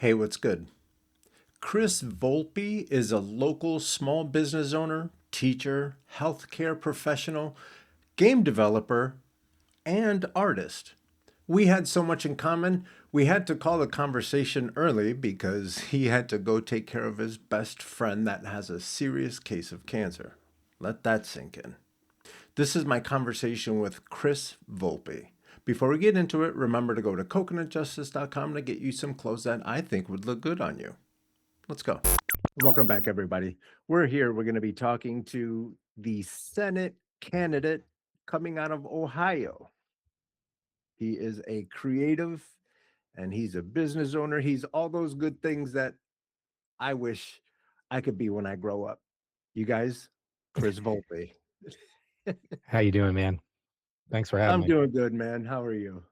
Hey, what's good? Chris Volpe is a local small business owner, teacher, healthcare professional, game developer, and artist. We had so much in common, we had to call the conversation early because he had to go take care of his best friend that has a serious case of cancer. Let that sink in. This is my conversation with Chris Volpe. Before we get into it, remember to go to coconutjustice.com to get you some clothes that I think would look good on you. Let's go. Welcome back, everybody. We're here. We're going to be talking to the Senate candidate coming out of Ohio. He is a creative and he's a business owner. He's all those good things that I wish I could be when I grow up. You guys, Chris Volpe. How you doing, man? Thanks for having I'm me. doing good, man. How are you?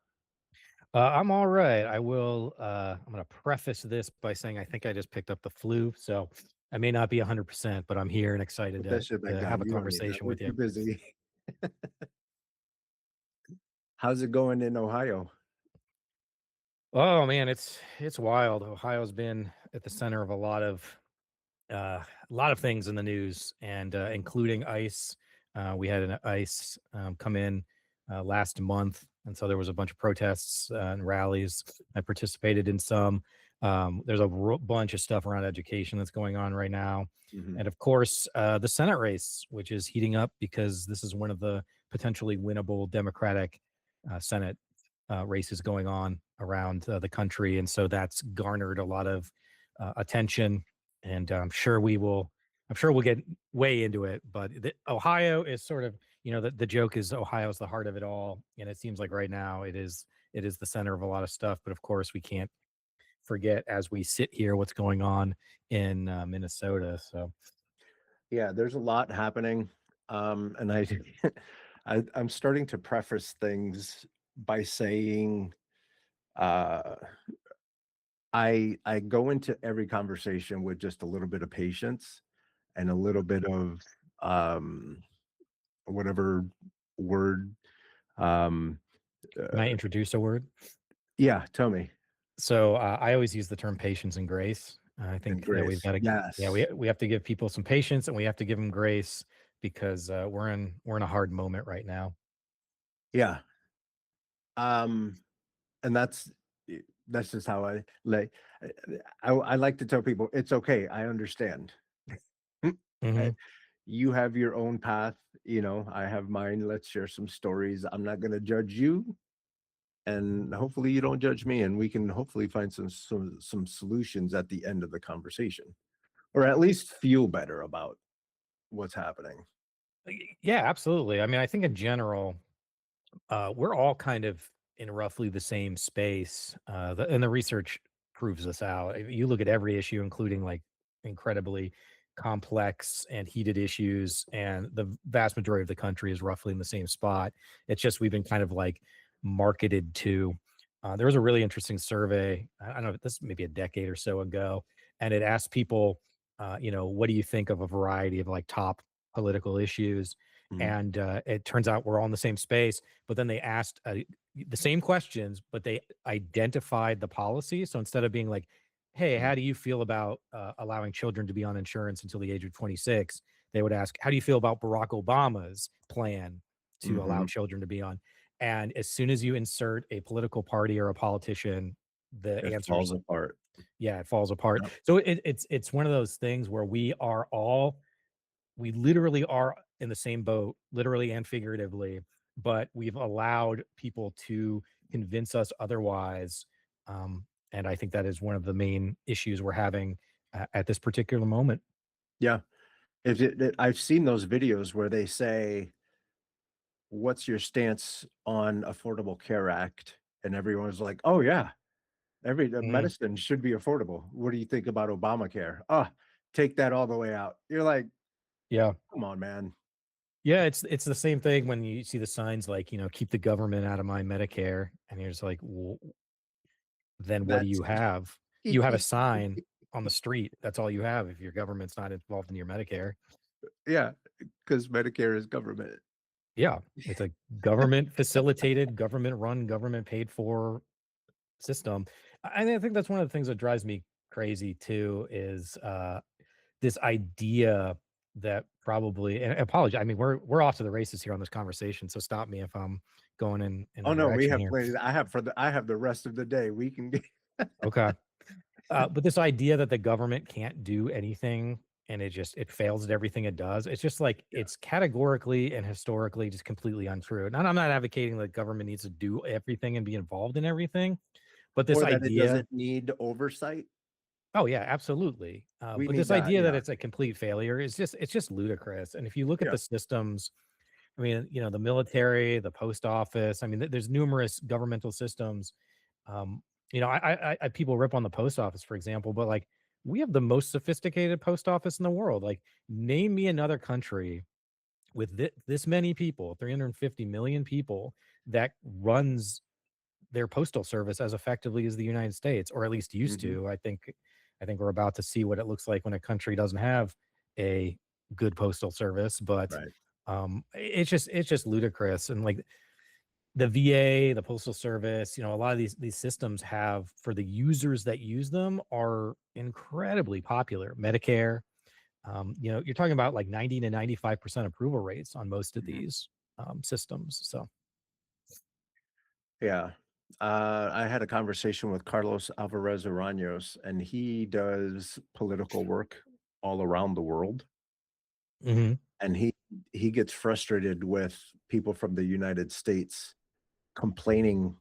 I'm all right. I'm going to preface this by saying I think I just picked up the flu, so I may not be 100%, but I'm here and excited Put that shit back to down. have a You don't need that. conversation We're with too you. busy. How's it going in Ohio? Oh man, it's wild. Ohio's been at the center of a lot of things in the news, and including ICE. We had an ICE come in last month, and so there was a bunch of protests and rallies. I participated in some. There's a bunch of stuff around education that's going on right now, Mhm. and of course, the Senate race, which is heating up because this is one of the potentially winnable Democratic Senate races going on around the country, and so that's garnered a lot of attention. And I'm sure we'll get way into it. But Ohio is sort of, the joke is Ohio is the heart of it all, and it seems like right now it is the center of a lot of stuff. But of course, we can't forget as we sit here what's going on in Minnesota. So Yeah, there's a lot happening. And I'm starting to preface things by saying uh, I go into every conversation with just a little bit of patience and a little bit of um, whatever word. Um, can I uh, introduce a word? yeah, tell me. So I always use the term patience and grace. I And think that we've grace. got to, yeah, Yes. we have to give people some patience and we have to give them grace because we're in a hard moment right now. Yeah. Um, and that's just how I like. I like to tell people it's okay. I understand. Hmm. I- you have your own path, I have mine. Let's share some stories. I'm not going to judge you, and hopefully you don't judge me, and we can hopefully find some solutions at the end of the conversation, or at least feel better about what's happening. Yeah, absolutely. I mean, I think in general, we're all kind of in roughly the same space, and the research proves this out. If you look at every issue, including like incredibly complex and heated issues, and the vast majority of the country is roughly in the same spot. It's just we've been kind of like marketed to. There was a really interesting survey. I don't know, this maybe a decade or so ago, and it asked people, what do you think of a variety of like top political issues? Mhm. And it turns out we're all in the same space, but then they asked the same questions, but they identified the policy. So instead of being like, "Hey, Mhm. how do you feel about allowing children to be on insurance until the age of 26?" They would ask, "How do you feel about Barack Obama's plan to allow Mhm. children to be on?" And as soon as you insert a political party or a politician, the It falls answers, apart. yeah, it falls apart. Yep. So it's one of those things where we literally are in the same boat, literally and figuratively, but we've allowed people to convince us otherwise. And I think that is one of the main issues we're having at this particular moment. Yeah. I've seen those videos where they say, "What's your stance on Affordable Care Act?" And everyone's like, "Oh yeah, every Mhm. medicine should be affordable. What do you think about Obamacare? Oh, take that all the way out." You're like, Yeah. "Come on, man." Yeah, it's the same thing when you see the signs like, keep the government out of my Medicare, and you're just like, "Well, then what do That's you have? You have a sign on the street. That's all you have if your government's not involved in your Medicare." yeah, because Medicare is government. Yeah, it's a government facilitated, government run, government paid for system. I think that's one of the things that drives me crazy too is this idea that probably, and I apologize. I mean, we're off to the races here on this conversation, so stop me if I'm going in Oh a no, we direction have here. plenty. I have the rest of the day. We can get. Okay. But this idea that the government can't do anything and it fails at everything it does, it's just like Yeah. it's categorically and historically just completely untrue. And I'm not advocating that government needs to do everything and be involved in everything, but this Or that it idea, doesn't need oversight. oh yeah, absolutely. We But need this that. idea that Yeah. it's a complete failure is just it's just ludicrous. And if you look at Yeah. the systems, I mean, the military, the post office, I mean, there's numerous governmental systems. Um, people rip on the post office, for example, but like we have the most sophisticated post office in the world. Like, name me another country with this many people, 350 million people, that runs their postal service as effectively as the United States, or at least used Hmm. to. I think we're about to see what it looks like when a country doesn't have a good postal service, but Right. it's just ludicrous. And like the VA, the postal service, a lot of these systems have, for the users that use them, are incredibly popular. Medicare, you're talking about like 90 to 95% approval rates on most of Mhm. these systems. So, Yeah. I had a conversation with Carlos Alvarez Araños, and he does political work all around the world. mhm, And he gets frustrated with people from the United States complaining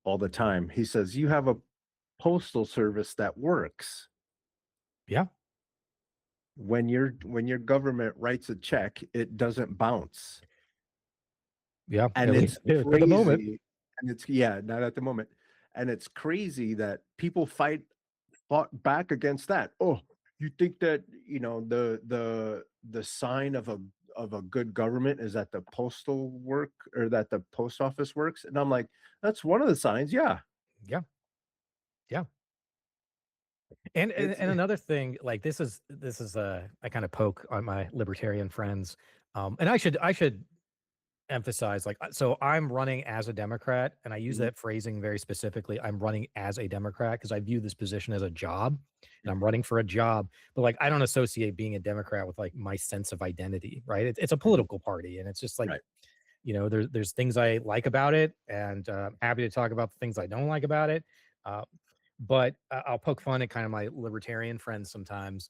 all the time. He says, "You have a postal service that works. yeah, When your government writes a check, it doesn't bounce." yeah, And at it's least for the moment. crazy, and it's yeah, not at the moment. And it's crazy that people fought back against that. "Oh, you think that, the sign of a good government is that the postal work or that the post office works?" And I'm like, "That's one of the signs, yeah." Yeah, yeah. And It's and another thing, like this is I kind of poke on my libertarian friends, and I should emphasize, like, so I'm running as a Democrat, and I use Mhm, that phrasing very specifically. I'm running as a Democrat because I view this position as a job, and I'm running for a job. But like, I don't associate being a Democrat with like my sense of identity, right? It's a mhm, political party, and it's just like, right, there's things I like about it, and I'm happy to talk about the things I don't like about it. Uh, but I'll poke fun at kind of my libertarian friends sometimes,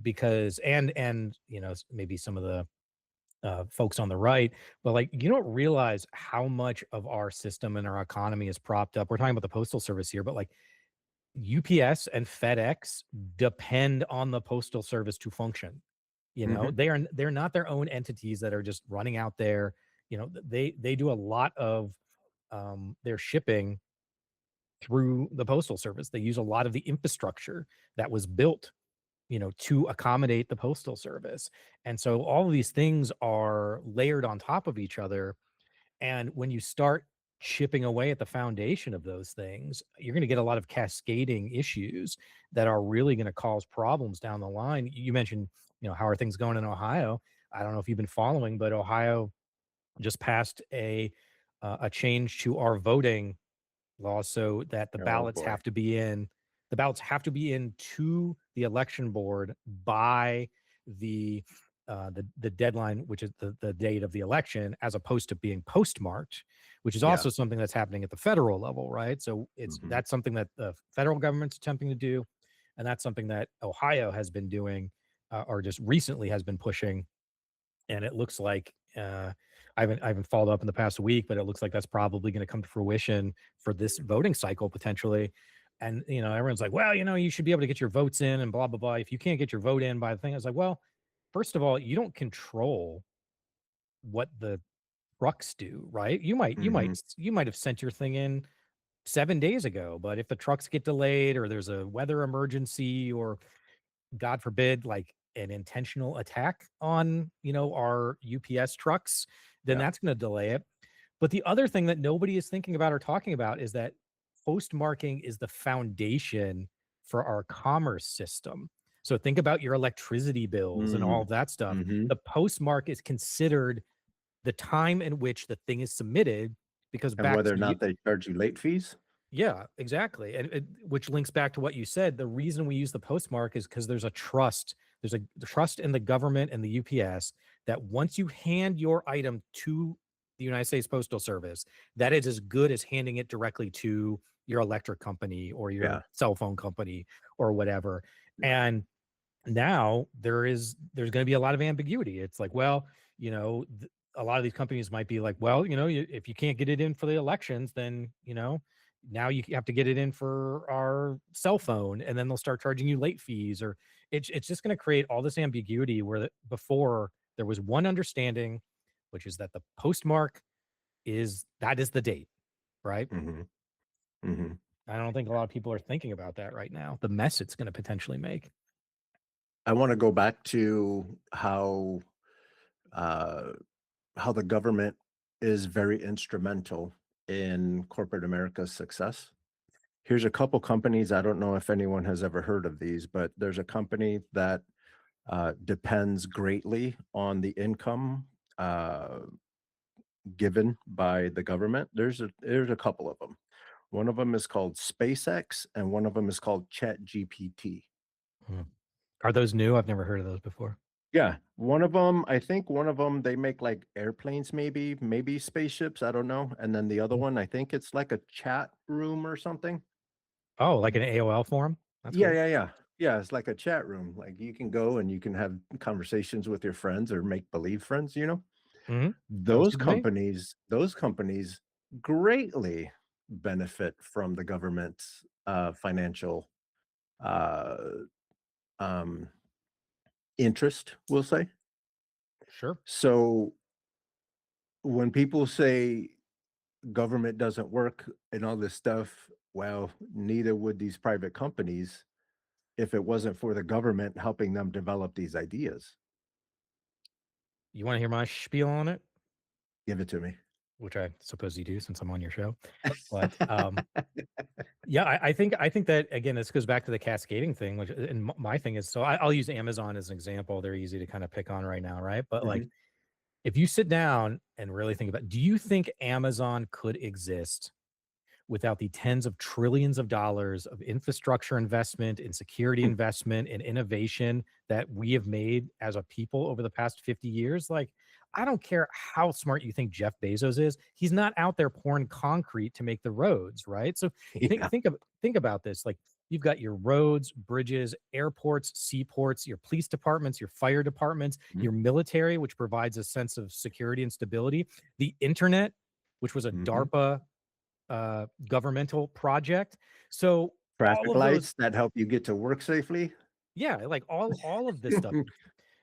because and maybe some of the folks on the right, but like you don't realize how much of our system and our economy is propped up. We're talking about the postal service here, but like UPS and FedEx depend on the postal service to function. mhm, They're not their own entities that are just running out there. They do a lot of their shipping through the postal service. They use a lot of the infrastructure that was built, to accommodate the postal service. And so all of these things are layered on top of each other. And when you start chipping away at the foundation of those things, you're going to get a lot of cascading issues that are really going to cause problems down the line. You mentioned, how are things going in Ohio? I don't know if you've been following, but Ohio just passed a change to our voting law so that oh boy, the ballots have to be in to the election board by the deadline, which is the date of the election, as opposed to being postmarked, which is yeah, also something that's happening at the federal level, right? So mhm, that's something that the federal government's attempting to do, and that's something that Ohio has been doing, or just recently has been pushing. And it looks like, I haven't followed up in the past week, but it looks like that's probably going to come to fruition for this voting cycle potentially. And everyone's like, well, you should be able to get your votes in and blah blah blah. If you can't get your vote in by the thing, I was like, well, first of all, you don't control what the trucks do, right? mhm, You might have sent your thing in 7 days ago, but if the trucks get delayed or there's a weather emergency or God forbid, like an intentional attack on, our UPS trucks, then yeah, that's going to delay it. But the other thing that nobody is thinking about or talking about is that postmarking is the foundation for our commerce system. So think about your electricity bills and all mm, of that stuff. mhm, The postmark is considered the time in which the thing is submitted, because and back whether or to you, not they charge you late fees? Yeah, exactly, and which links back to what you said. The reason we use the postmark is because there's a trust. There's a trust in the government and the UPS that once you hand your item to the United States Postal Service, that is as good as handing it directly to your electric company or your Yeah. cell phone company or whatever, Yeah. and now there's going to be a lot of ambiguity. It's like, well, a lot of these companies might be like, well, if you can't get it in for the elections, then now you have to get it in for our cell phone, and then they'll start charging you late fees, or it's just going to create all this ambiguity where before there was one understanding, which is that the postmark is the date, right? Hmm. Hmm. I don't think a lot of people are thinking about that right now. The mess it's going to potentially make. I want to go back to uh, how the government is very instrumental in corporate America's success. Here's a couple companies. I don't know if anyone has ever heard of these, but there's a company that depends greatly on the income uh, given by the government. There's a couple of them. One of them is called SpaceX, and one of them is called ChatGPT. Hmm. Are those new? I've never heard of those before. Yeah, one of them, I think one of them, they make like airplanes, maybe spaceships. I don't know. And then the other Mhm. one, I think it's like a chat room or something. Oh, like an AOL forum? That's Yeah, cool. yeah, yeah. Yeah, it's like a chat room. Like you can go and you can have conversations with your friends or make believe friends, you know? Mhm. Sounds Those good to me. companies greatly benefit from the government's financial uh um interest, we'll say. Sure. So when people say government doesn't work and all this stuff, well, neither would these private companies if it wasn't for the government helping them develop these ideas. You wanna hear my spiel on it? Give it to me. Which I suppose you do since I'm on your show. But, yeah, I think that, again, this goes back to the cascading thing, which and my thing is, so I'll use Amazon as an example. They're easy to kinda pick on right now, right? But, like, Mhm. if you sit down and really think about, do you think Amazon could exist without the tens of trillions of dollars of infrastructure investment, in security Hmm. investment, and innovation that we have made as a people over the past 50 years? Like, I don't care how smart you think Jeff Bezos is, he's not out there pouring concrete to make the roads, right? So think Yeah. think of think about this. Like, you've got your roads, bridges, airports, seaports, your police departments, your fire departments, Mhm. your military, which provides a sense of security and stability, the internet, which was a Mhm. DARPA governmental project. So all Traffic of those, lights that help you get to work safely. yeah, like all of this stuff.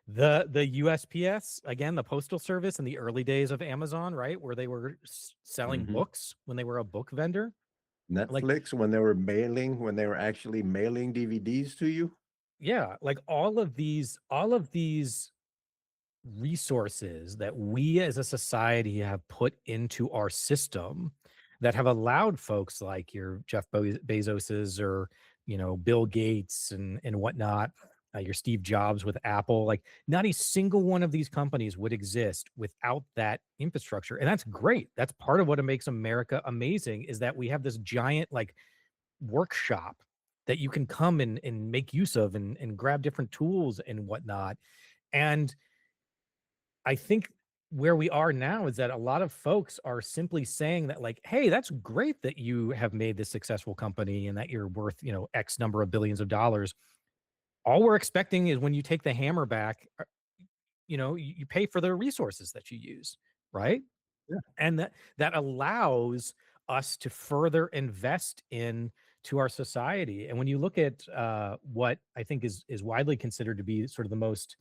The USPS, again, the postal service in the early days of Amazon, right, where they were selling Mhm. books when they were a book vendor. Like, Netflix, when they were actually mailing DVDs to you. yeah, like all of these resources that we as a society have put into our system that have allowed folks like your Jeff Bezoses, or Bill Gates and whatnot, your Steve Jobs with Apple. Like, not a single one of these companies would exist without that infrastructure, and that's great. That's part of what makes America amazing, is that we have this giant, like, workshop that you can come and make use of, and grab different tools and whatnot. And I think where we are now is that a lot of folks are simply saying that, like, hey, that's great that you have made this successful company and that you're worth, X number of billions of dollars. All we're expecting is when you take the hammer back, you pay for the resources that you use, right? Yeah. And that allows us to further invest in to our society. And when you look at what I think is widely considered to be sort of the most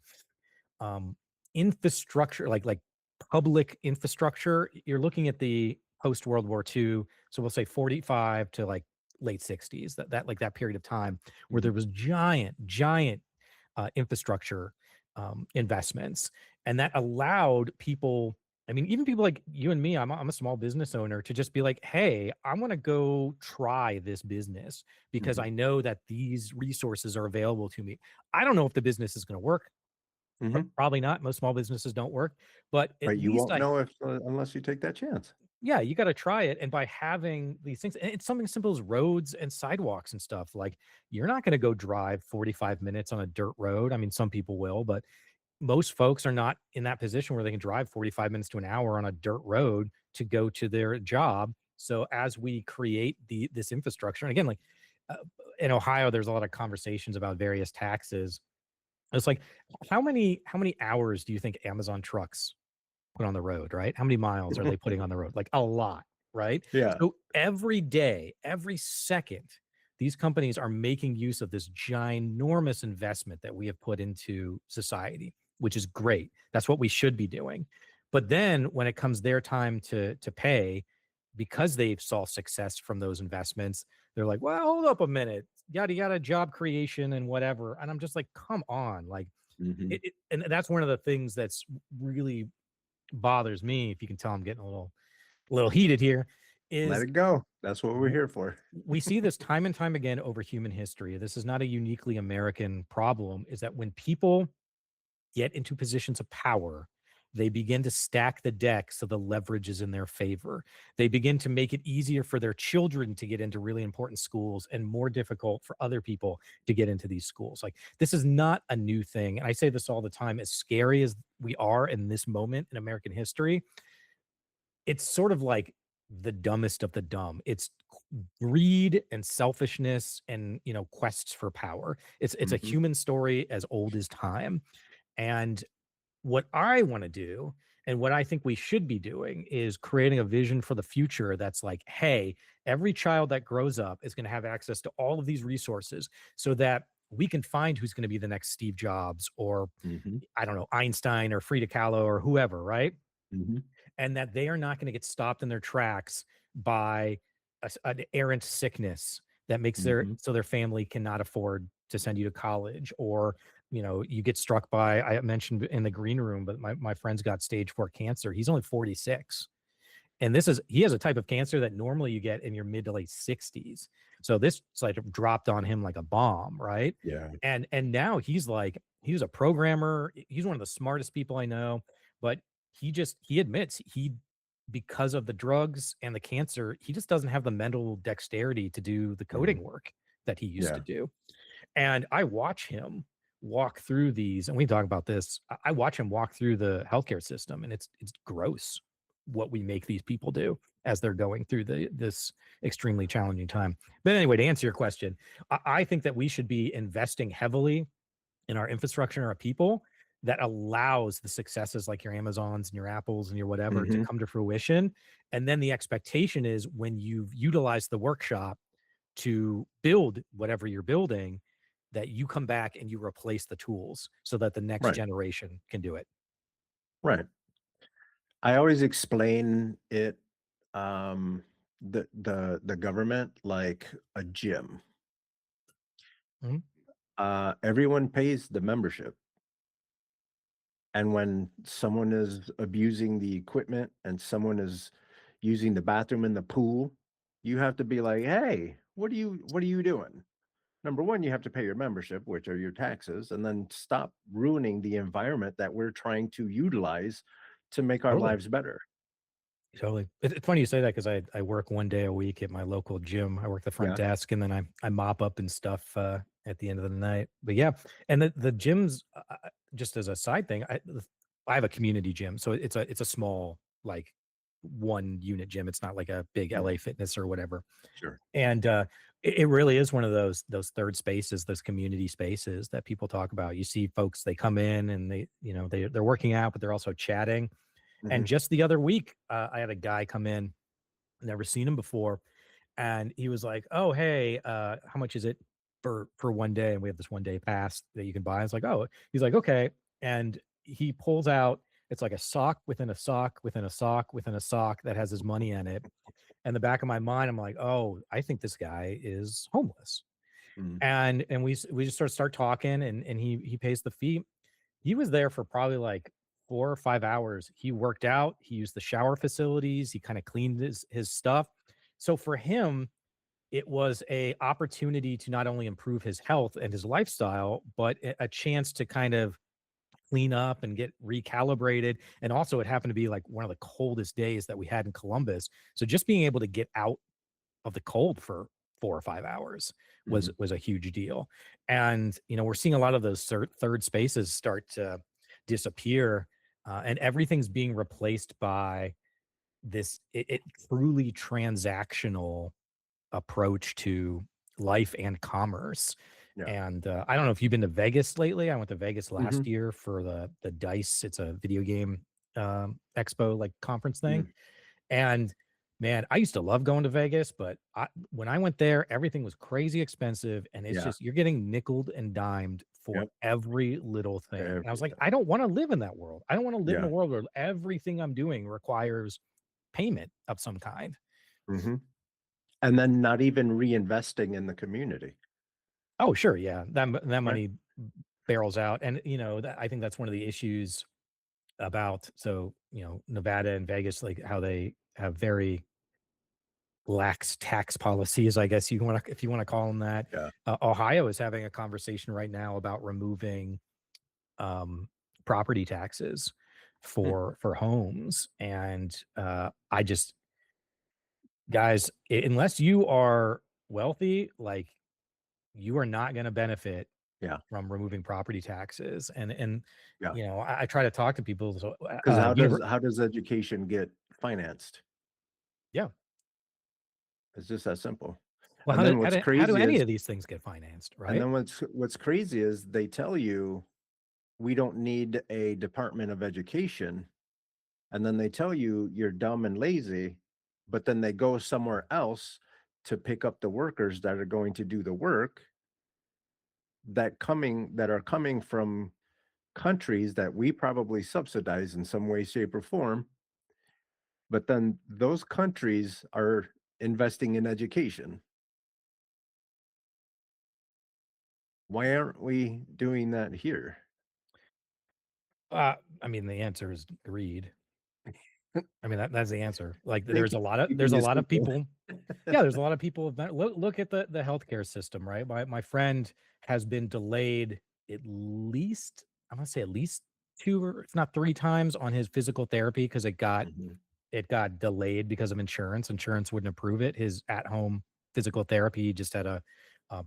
um, infrastructure, like public infrastructure, you're looking at the post World War II. So we'll say 45 to like late 60s, that like that period of time where Mhm. there was giant infrastructure investments, and that allowed people. I mean, even people like you and me, I'm a small business owner, to just be like, hey, I want to go try this business because Mhm. I know that these resources are available to me. I don't know if the business is going to work. Mhm. Probably not. Most small businesses don't work, but at Right, you least won't I know if unless you take that chance. Yeah, you gotta try it, and by having these things, and it's something simple as roads and sidewalks and stuff, like, you're not gonna go drive 45 minutes on a dirt road. I mean, some people will, but most folks are not in that position where they can drive 45 minutes to an hour on a dirt road to go to their job. So as we create this infrastructure, and again, like, uh, in Ohio, there's a lot of conversations about various taxes. It's like, how many hours do you think Amazon trucks put on the road, right? How many miles are they putting on the road? Like, a lot, right? Yeah. So every day, every second, these companies are making use of this ginormous investment that we have put into society, which is great. That's what we should be doing. But then when it comes their time to pay, because they've saw success from those investments, they're like, well, hold up a minute, yada yada, job creation and whatever. And I'm just like, come on, like, Hmm. and that's one of the things that's really bothers me, if you can tell I'm getting a little heated here, Let is it go. That's what we're w- here for. we see this time and time again over human history. This is not a uniquely American problem, is that when people get into positions of power, they begin to stack the deck so the leverage is in their favor. They begin to make it easier for their children to get into really important schools and more difficult for other people to get into these schools. Like, this is not a new thing. And I say this all the time, as scary as we are in this moment in American history, it's sort of like the dumbest of the dumb. It's greed and selfishness and, quests for power. It's a Hmm. human story as old as time. And what I want to do, and what I think we should be doing, is creating a vision for the future that's like, hey, every child that grows up is going to have access to all of these resources so that we can find who's going to be the next Steve Jobs, or Hmm. I don't know, Einstein or Frida Kahlo or whoever, right? Hmm. And that they are not going to get stopped in their tracks by an errant sickness that makes Hmm. their family cannot afford to send you to college, or you get struck by, I mentioned in the green room, but my friend's got stage 4 cancer. He's only 46, and he has a type of cancer that normally you get in your mid to late 60s. So this like dropped on him like a bomb, right? Yeah. And now he's like, he was a programmer. He's one of the smartest people I know, but he admits, because of the drugs and the cancer, he just doesn't have the mental dexterity to do the Mm. coding work that he used to Yeah. do. And I watch him walk through these, and we talk about this. I watch him walk through the healthcare system, and it's gross what we make these people do as they're going through this extremely challenging time. But anyway, to answer your question, I think that we should be investing heavily in our infrastructure and our people that allows the successes like your Amazons and your Apples and your whatever to Hmm. come to fruition. And then the expectation is, when you've utilized the workshop to build whatever you're building, that you come back and you replace the tools so that the next Right. generation can do it. Right. I always explain it, um, the government like a gym. Mhm. Everyone pays the membership, and when someone is abusing the equipment and someone is using the bathroom in the pool, you have to be like, "Hey, what are you doing?" Number 1, you have to pay your membership, which are your taxes, and then stop ruining the environment that we're trying to utilize to make our Totally. lives better. Totally. It's funny you say that, because I work 1 day a week at my local gym. I work the front Yeah. desk, and then I mop up and stuff at the end of the night. But yeah, and the gyms, just as a side thing, I have a community gym, so it's a small, like, 1 unit gym. It's not like a big Mhm. LA Fitness or whatever. Sure. And it really is one of those third spaces, those community spaces that people talk about. You see folks, they come in and they're working out, but they're also chatting. And Mhm. just the other week, I had a guy come in, never seen him before, and he was like, "Oh, hey, how much is it for 1 day?" And we have this 1 day pass that you can buy. I was like, "Oh," he's like, "Okay," and he pulls out. It's like a sock within a sock within a sock within a sock that has his money in it. And the back of my mind, I'm like, "Oh, I think this guy is homeless." Mhm. And we just start talking, and he pays the fee. He was there for probably like 4 or 5 hours. He worked out, he used the shower facilities, he kinda cleaned his stuff. So for him, it was a opportunity to not only improve his health and his lifestyle, but a chance to kind of clean up and get recalibrated. And also, it happened to be like one of the coldest days that we had in Columbus. So just being able to get out of the cold for 4 or 5 hours Mhm. was a huge deal. And, we're seeing a lot of those third spaces start to disappear, and everything's being replaced by this truly transactional approach to life and commerce. Yeah. And, I don't know if you've been to Vegas lately. I went to Vegas last Mhm. year for the DICE. It's a video game, expo, like, conference thing. Mm. And man, I used to love going to Vegas, but when I went there, everything was crazy expensive, and it's Yeah. just you're getting nickeled and dimed for Yep. every little thing. And I was like, Everything. I don't want to live in that world. I don't want to live in a Yeah. world where everything I'm doing requires payment of some kind. Mhm. And then not even reinvesting in the community, Oh, sure, yeah, that right? money barrels out, and I think that's one of the issues about Nevada and Vegas, like how they have very lax tax policies, I guess you want to, if you want to call them that. Yeah. Ohio is having a conversation right now about removing property taxes Hmm. for homes, and I just guys, unless you are wealthy, like you are not going to benefit Yeah. from removing property taxes, and Yeah. I try to talk to people. So, 'Cause univer- how does education get financed? yeah. It's just that simple. Well, And then what's how do crazy any is of these things get financed, and right? then what's crazy is they tell you we don't need a Department of Education, and then they tell you you're dumb and lazy, but then they go somewhere else to pick up the workers that are going to do the work that are coming from countries that we probably subsidize in some way, shape, or form, but then those countries are investing in education. Why aren't we doing that here? I mean, the answer is greed. I mean, that's the answer. Like, Thank you for there's keeping a it lot of simple. people. Yeah, there's a lot of people that look at the healthcare system, right? My friend has been delayed at least, I'm gonna say at least 2 or if not 3 times on his physical therapy because Mhm, it got delayed because of insurance. Insurance wouldn't approve it. His at-home physical therapy, he just had a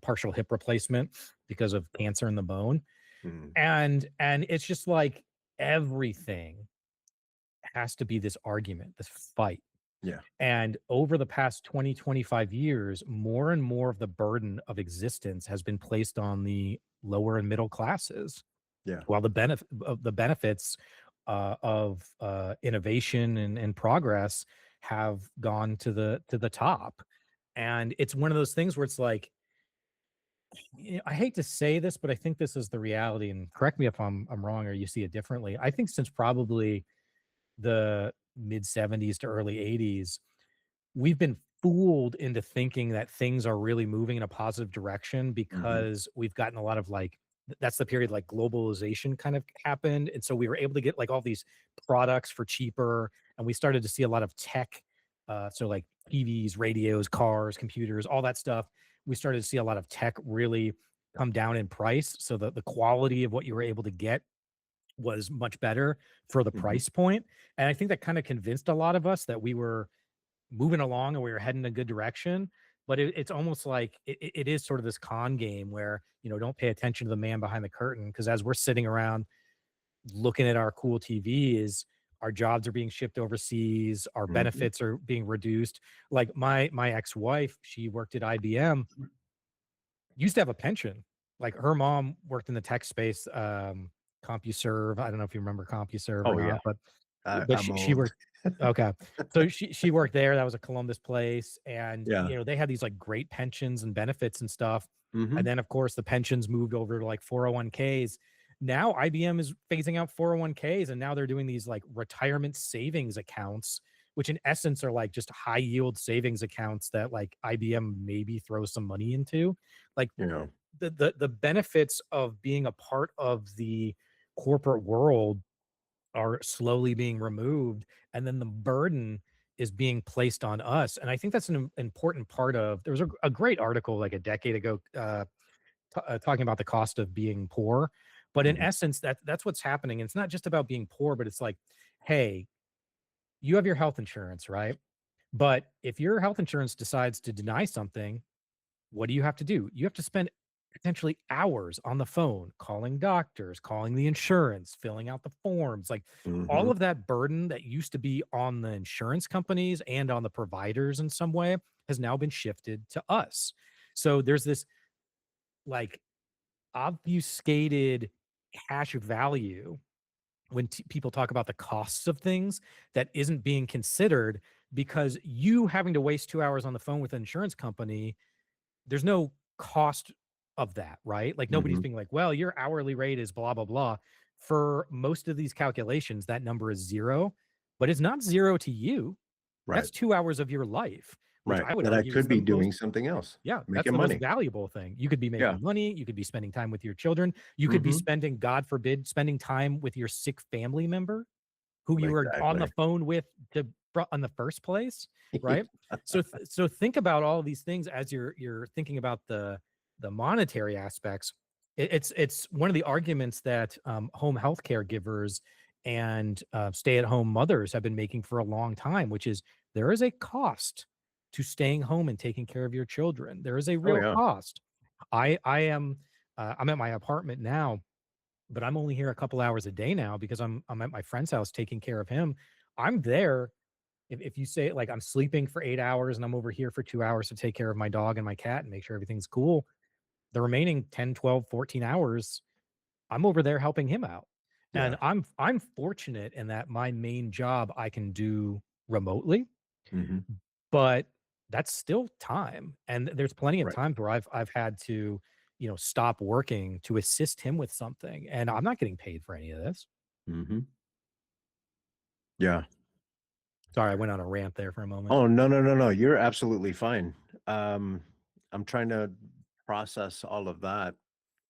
partial hip replacement because of cancer in the bone. mhm. And it's just like everything has to be this argument, this fight. Yeah, And over the past 20, 25 years, more and more of the burden of existence has been placed on the lower and middle classes, yeah, while the benefits of innovation and progress have gone to the top. And it's one of those things where it's like, I hate to say this, but I think this is the reality. And correct me if I'm wrong or you see it differently. I think since probably the mid 70s to early 80s, we've been fooled into thinking that things are really moving in a positive direction mhm, because we've gotten a lot of like that's the period like globalization kind of happened. And so we were able to get like all these products for cheaper, and we started to see a lot of tech. So like TVs, radios, cars, computers, all that stuff. We started to see a lot of tech really come down in price. So the quality of what you were able to get was much better for the mhm, price point. And I think that kind of convinced a lot of us that we were moving along and we were heading in a good direction. But it's almost like it is sort of this con game where, don't pay attention to the man behind the curtain. Cause as we're sitting around looking at our cool TVs, our jobs are being shipped overseas, our mhm. benefits are being reduced. Like my ex-wife, she worked at IBM, used to have a pension. Like her mom worked in the tech space, CompuServe. I don't know if you remember CompuServe or Oh, yeah. not, but I'm she old. worked. Okay, so she worked there. That was a Columbus place, and Yeah. they had these like great pensions and benefits and stuff. And Mhm, then of course the pensions moved over to like 401ks. Now IBM is phasing out 401ks, and now they're doing these like retirement savings accounts, which in essence are like just high yield savings accounts that like IBM maybe throws some money into. Like you know, the benefits of being a part of the corporate world are slowly being removed, and then the burden is being placed on us. And I think that's an important part of. There was a great article like a decade ago talking about the cost of being poor, But in Mhm. essence, that's what's happening. And it's not just about being poor, but it's like, hey, you have your health insurance, right? But if your health insurance decides to deny something, what do you have to do? You have to spend potentially hours on the phone calling doctors, calling the insurance, filling out the forms. Like all Mhm. of that burden that used to be on the insurance companies and on the providers in some way has now been shifted to us. So there's this like obfuscated cash value when people talk about the costs of things that isn't being considered because you having to waste 2 hours on the phone with an insurance company, there's no cost of that, right? Like nobody's Mhm. being like, well, your hourly rate is blah, blah, blah. For most of these calculations, that number is zero, but it's not zero to you. Right. That's 2 hours of your life, which Right. I would That I argue is could the be most doing something else, yeah, that's making the most money. valuable thing. You could be Yeah. making money, you could be spending time with your children, you could be Mhm. spending, God forbid, spending time with your sick family member who you were on the Exactly. phone with to in the first place, right? So think about all of these things as you're thinking about the monetary aspects. It's one of the arguments that home health care givers and stay-at-home mothers have been making for a long time, which is there is a cost to staying home and taking care of your children. There is a Oh, real yeah. cost. I am I'm at my apartment now, but I'm only here a couple hours a day now because I'm at my friend's house taking care of him. I'm there. If you say like I'm sleeping for 8 hours and I'm over here for 2 hours to take care of my dog and my cat and make sure everything's cool, the remaining 10, 12, 14 hours, I'm over there helping him out. And Yeah. I'm fortunate in that my main job I can do remotely, Mhm. but that's still time. And there's plenty of Right. times where I've had to, stop working to assist him with something. And I'm not getting paid for any of this. Mhm. Yeah. Sorry, I went on a rant there for a moment. Oh, no, no, no, no, you're absolutely fine. Um, I'm trying to process all of that.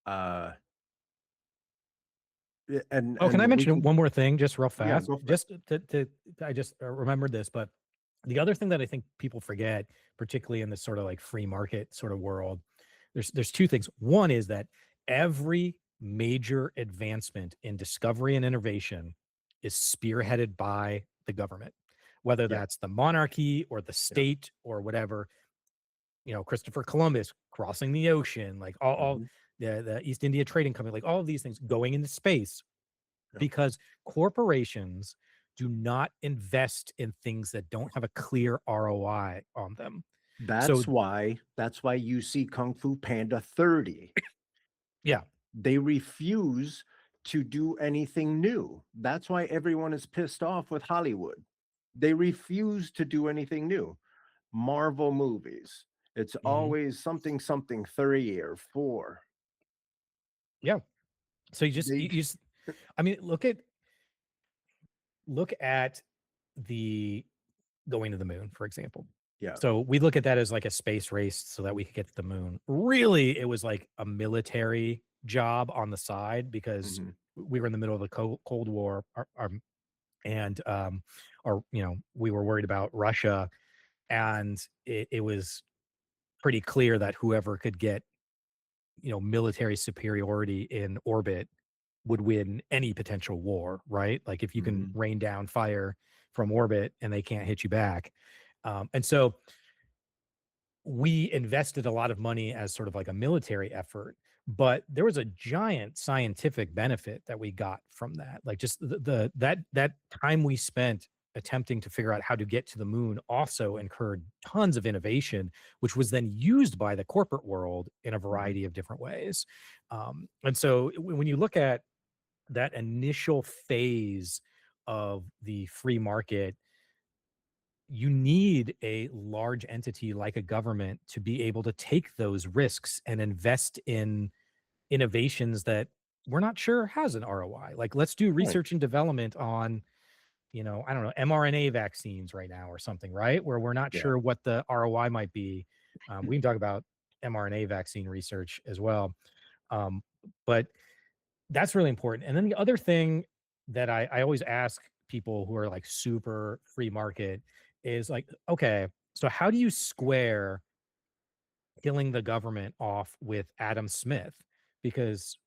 Uh, yeah, Oh, can I and we mention can one more thing just real yeah, fast? go for it. Just to I just remembered this, but the other thing that I think people forget, particularly in this sort of like free market sort of world, there's two things. One is that every major advancement in discovery and innovation is spearheaded by the government, whether Yeah. that's the monarchy or the Yeah. state or whatever. Christopher Columbus crossing the ocean, like all Mhm. the East India Trading Company, like all of these things going into space Yeah. because corporations do not invest in things that don't have a clear ROI on them. So, That's why you see Kung Fu Panda 30. yeah, They refuse to do anything new. That's why everyone is pissed off with Hollywood. They refuse to do anything new. Marvel movies, it's mhm, always something, something 3 or 4. yeah. So you just They I mean, look at the going to the moon, for example. yeah. So we look at that as like a space race so that we could get to the moon. Really, it was like a military job on the side because Mhm. we were in the middle of the Cold War, and or we were worried about Russia, and it was pretty clear that whoever could get military superiority in orbit would win any potential war, right? Like if you can Mhm. rain down fire from orbit and they can't hit you back. And so we invested a lot of money as sort of like a military effort, but there was a giant scientific benefit that we got from that. Like just that time we spent attempting to figure out how to get to the moon also incurred tons of innovation, which was then used by the corporate world in a Mhm. variety of different ways. And so when you look at that initial phase of the free market, you need a large entity like a government to be able to take those risks and invest in innovations that we're not sure has an ROI. Like, let's do Right. research and development on, I don't know, mRNA vaccines right now or something, right? Where we're not Yeah. sure what the ROI might be. We can talk about mRNA vaccine research as well. Um, but that's really important. And then the other thing that I always ask people who are like super free market is like, okay, so how do you square killing the government off with Adam Smith? Because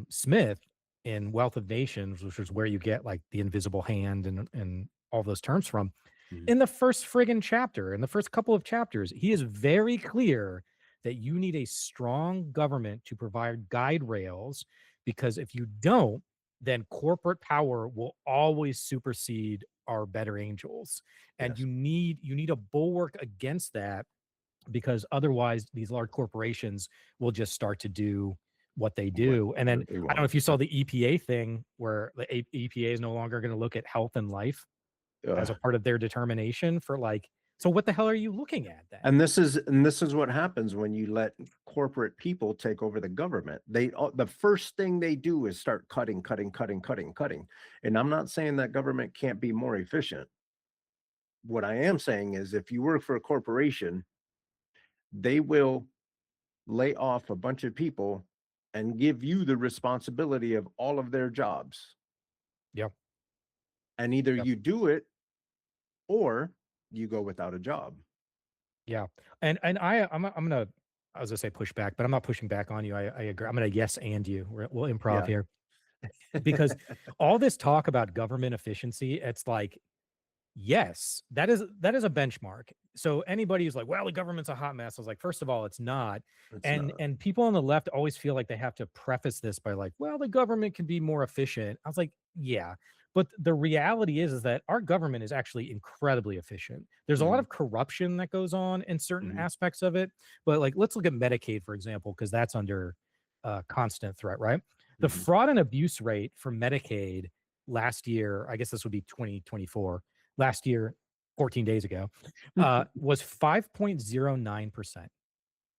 Smith in Wealth of Nations, which is where you get like the invisible hand and all those terms from. Mhm. In the first friggin' chapter, in the first couple of chapters, he is very clear that you need a strong government to provide guide rails, because if you don't, then corporate power will always supersede our better angels. And Yes. you need a bulwark against that, because otherwise these large corporations will just start to do what they do. And Whatever then they I don't know want. if you saw the EPA thing where the EPA is no longer going to look at health and life as a part of their determination for like, so what the hell are you looking at then? And this is what happens when you let corporate people take over the government. The first thing they do is start cutting, cutting, cutting, cutting, cutting. And I'm not saying that government can't be more efficient. What I am saying is if you work for a corporation, they will lay off a bunch of people and give you the responsibility of all of their jobs. Yep. And either Yep. you do it or you go without a job. Yeah. And I'm gonna, I was gonna say push back, but I'm not pushing back on you. I agree. I'm gonna yes and you. We'll improv Yeah. here, because all this talk about government efficiency, it's like, yes, that is a benchmark. So anybody who's like, "Well, the government's a hot mess," I was like, first of all, it's not. It's not. And people on the left always feel like they have to preface this by like, "Well, the government can be more efficient." I was like, "Yeah." But the reality is that our government is actually incredibly efficient. There's a lot Mhm, of corruption that goes on in certain mhm, aspects of it, but like let's look at Medicaid for example, because that's under constant threat, right? The mhm. fraud and abuse rate for Medicaid last year, I guess this would be 2024, last year, 14 days ago, was 5.09%.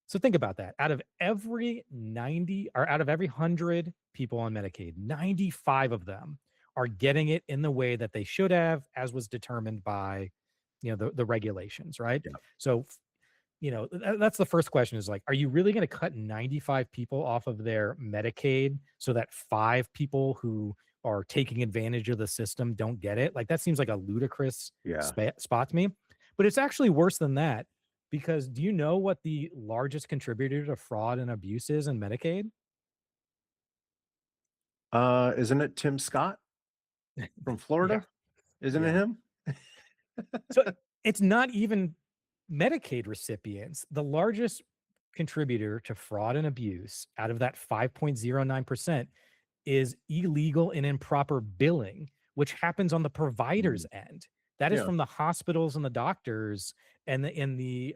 So think about that. Out of every 90 or out of every 100 people on Medicaid, 95 of them are getting it in the way that they should have, as was determined by, the regulations, right? Yeah. So, that's the first question is like, are you really going to cut 95 people off of their Medicaid so that five people who are taking advantage of the system don't get it? Like, that seems like a ludicrous Yeah. spot to me. But it's actually worse than that, because do you know what the largest contributor to fraud and abuse is in Medicaid? Isn't it Tim Scott from Yeah. Florida? Isn't it Yeah. him? So it's not even Medicaid recipients. The largest contributor to fraud and abuse out of that 5.09% is illegal and improper billing, which happens on the provider's Mm. end. That is Yeah, from the hospitals and the doctors and the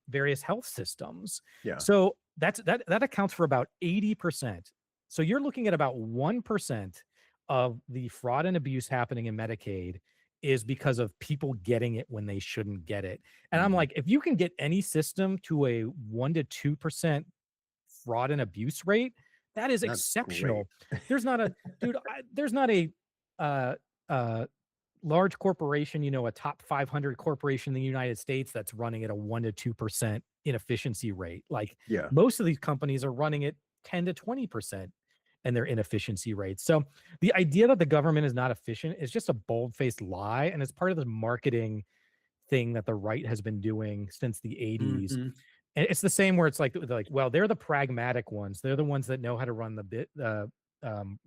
various health systems. yeah. So that accounts for about 80%. So you're looking at about 1% of the fraud and abuse happening in Medicaid is because of people getting it when they shouldn't get it. And I'm Mhm. like, if you can get any system to a 1 to 2% fraud and abuse rate, that is That's great. exceptional. There's not a dude, there's not a uh uh large corporation, a top 500 corporation in the United States that's running at a 1 to 2% inefficiency rate. Like Yeah. most of these companies are running at 10 to 20% and their inefficiency rates. So the idea that the government is not efficient is just a bold-faced lie, and it's part of the marketing thing that the right has been doing since the 80s. Mhm. And it's the same where it's like, well, they're the pragmatic ones. They're the ones that know how to run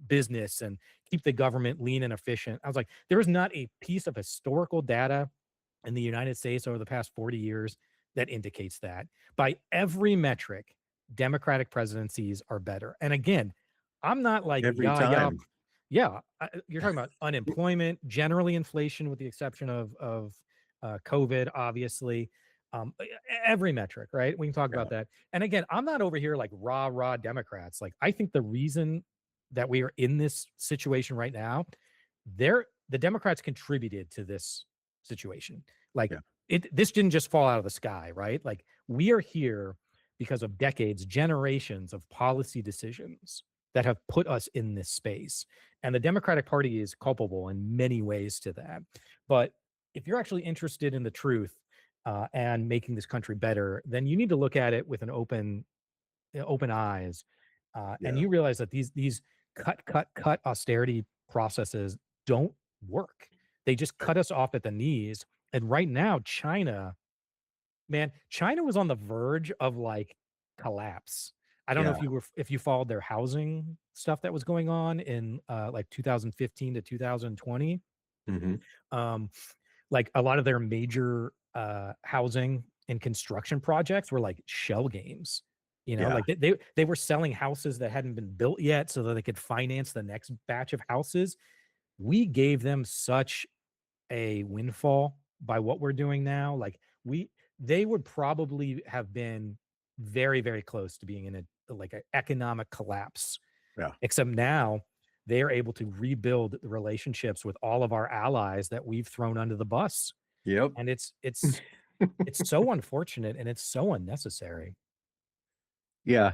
business and keep the government lean and efficient. I was like, there is not a piece of historical data in the United States over the past 40 years that indicates that. By every metric, Democratic presidencies are better. And again, I'm not like, Every yeah, yeah, time. yeah. You're talking about unemployment, generally inflation, with the exception of COVID, obviously. Every metric, right? We can talk about Yeah. that. And again, I'm not over here like rah Democrats. Like, I think the reason that we are in this situation right now, the Democrats contributed to this situation. Like, Yeah. this didn't just fall out of the sky, right? Like, we are here because of decades, generations of policy decisions that have put us in this space. And the Democratic Party is culpable in many ways to that. But if you're actually interested in the truth and making this country better, then you need to look at it with an open eyes, and Yeah. you realize that these cut austerity processes don't work. They just cut us off at the knees. And right now, China, man, China was on the verge of like collapse. I don't know Yeah. if you followed their housing stuff that was going on in, like, 2015 to 2020. Hmm. Um, like, a lot of their major, housing and construction projects were, like, shell games, Yeah. like, they were selling houses that hadn't been built yet so that they could finance the next batch of houses. We gave them such a windfall by what we're doing now. Like, they would probably have been very, very close to being in a like, a economic collapse, Yeah. except now they are able to rebuild the relationships with all of our allies that we've thrown under the bus, Yep. and it's so unfortunate and it's so unnecessary. Yeah.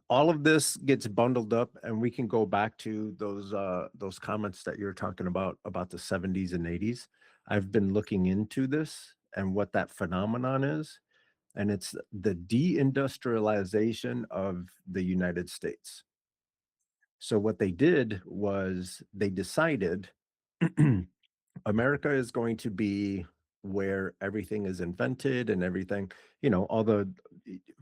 All of this gets bundled up, and we can go back to those comments that you're talking about the 70s and 80s. I've been looking into this and what that phenomenon is, and it's the deindustrialization of the United States. So what they did was they decided America is going to be where everything is invented and everything, all the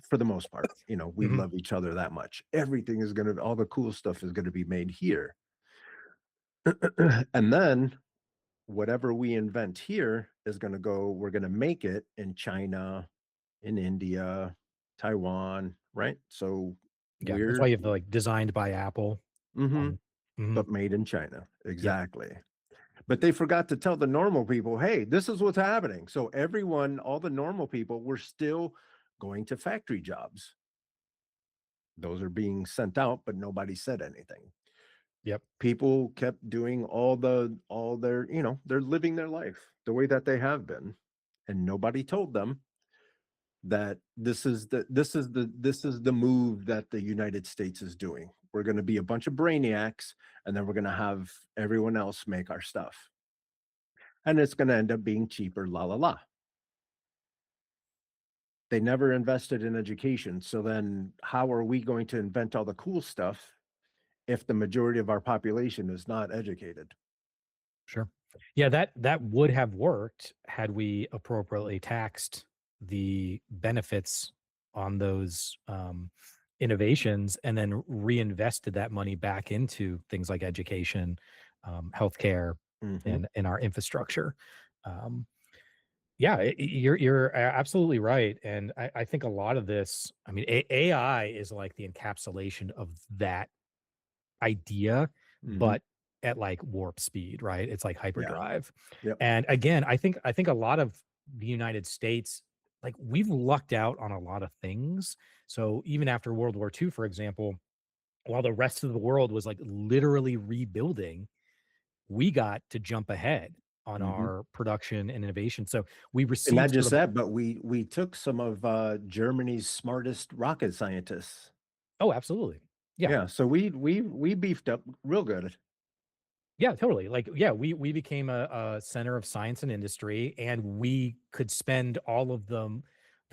for the most part, we Mhm. love each other that much. Everything is going to all the cool stuff is going to be made here. And then whatever we invent here is going to go we're going to make it in China, in India, Taiwan, right? So Yeah, that's why we're you have the, like, designed by Apple mhm, on. Mhm. but made in China. Yep, Exactly. But they forgot to tell the normal people, hey, this is what's happening. So everyone, all the normal people were still going to factory jobs. Those are being sent out, but nobody said anything. yep, People kept doing all their, they're living their life the way that they have been. And nobody told them that this is the move that the United States is doing. We're going to be a bunch of brainiacs, and then we're going to have everyone else make our stuff. And it's going to end up being cheaper, la la la. They never invested in education. So then how are we going to invent all the cool stuff if the majority of our population is not educated? sure. Yeah, that would have worked had we appropriately taxed the benefits on those, innovations and then reinvested that money back into things like education, healthcare, Mhm. and our infrastructure. Um, yeah, you're absolutely right, and I think a lot of this, I mean, AI is like the encapsulation of that idea, Mhm. but at, like, warp speed, right? It's like Yeah. hyperdrive. Yep. And again, I think a lot of the United States, like, we've lucked out on a lot of things. So even after World War II, for example, while the rest of the world was, like, literally rebuilding, we got to jump ahead on Mhm. our production and innovation. So we And not received sort just of. that, but we took some of Germany's smartest rocket scientists. Oh, absolutely. Yeah. Yeah, so we beefed up real good. Yeah, totally. Like, yeah, we became a center of science and industry, and we could spend all of the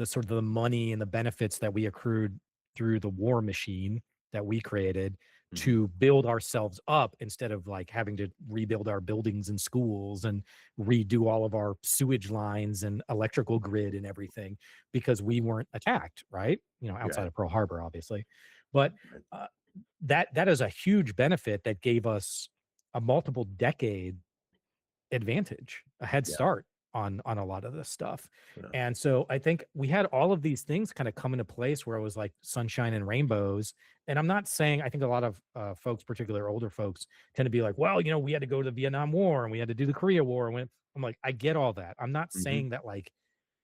sort of the money and the benefits that we accrued through the war machine that we created Mhm. to build ourselves up instead of, like, having to rebuild our buildings and schools and redo all of our sewage lines and electrical grid and everything because we weren't attacked, right? Yeah. Outside of Pearl Harbor, obviously. But Right. uh, that is a huge benefit that gave us a multiple decade advantage, a head Yeah. start on a lot of this stuff. Yeah. And so I think we had all of these things kind of come into place where it was like sunshine and rainbows. And I'm not saying, I think a lot of folks, particularly older folks, tend to be like, well, we had to go to the Vietnam War and we had to do the Korea War. And I'm like, I get all that. I'm not Mhm. saying that, like,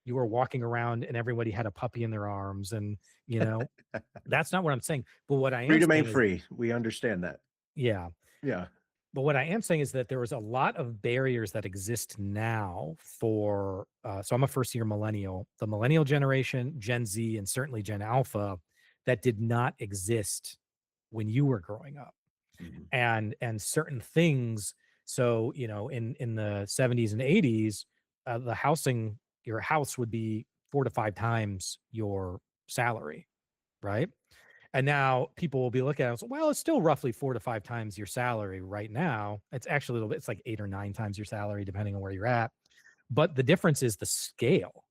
you were walking around and everybody had a puppy in their arms and, that's not what I'm saying. But what I am Freedom ain't saying is, free. We understand that. yeah, Yeah. but what I am saying is that there was a lot of barriers that exist now for, so I'm a first year millennial, the millennial generation, Gen Z, and certainly Gen Alpha, that did not exist when you were growing up. Mhm. And certain things, so, in the 70s and 80s, the housing, your house would be 4 to 5 times your salary, right? And now people will be looking at it and say, well, it's still roughly 4 to 5 times your salary right now. It's actually a little bit, it's like 8 or 9 times your salary, depending on where you're at. But the difference is the scale.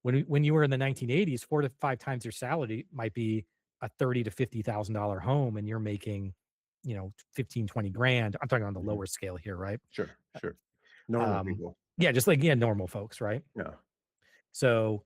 When you were in the 1980s, 4 to 5 times your salary might be a 30 to $50,000 home and you're making, 15, 20 grand. I'm talking on the Mhm. lower scale here, right? Sure, sure. Normal Um, people. yeah, just like, yeah, normal folks, right? Yeah. So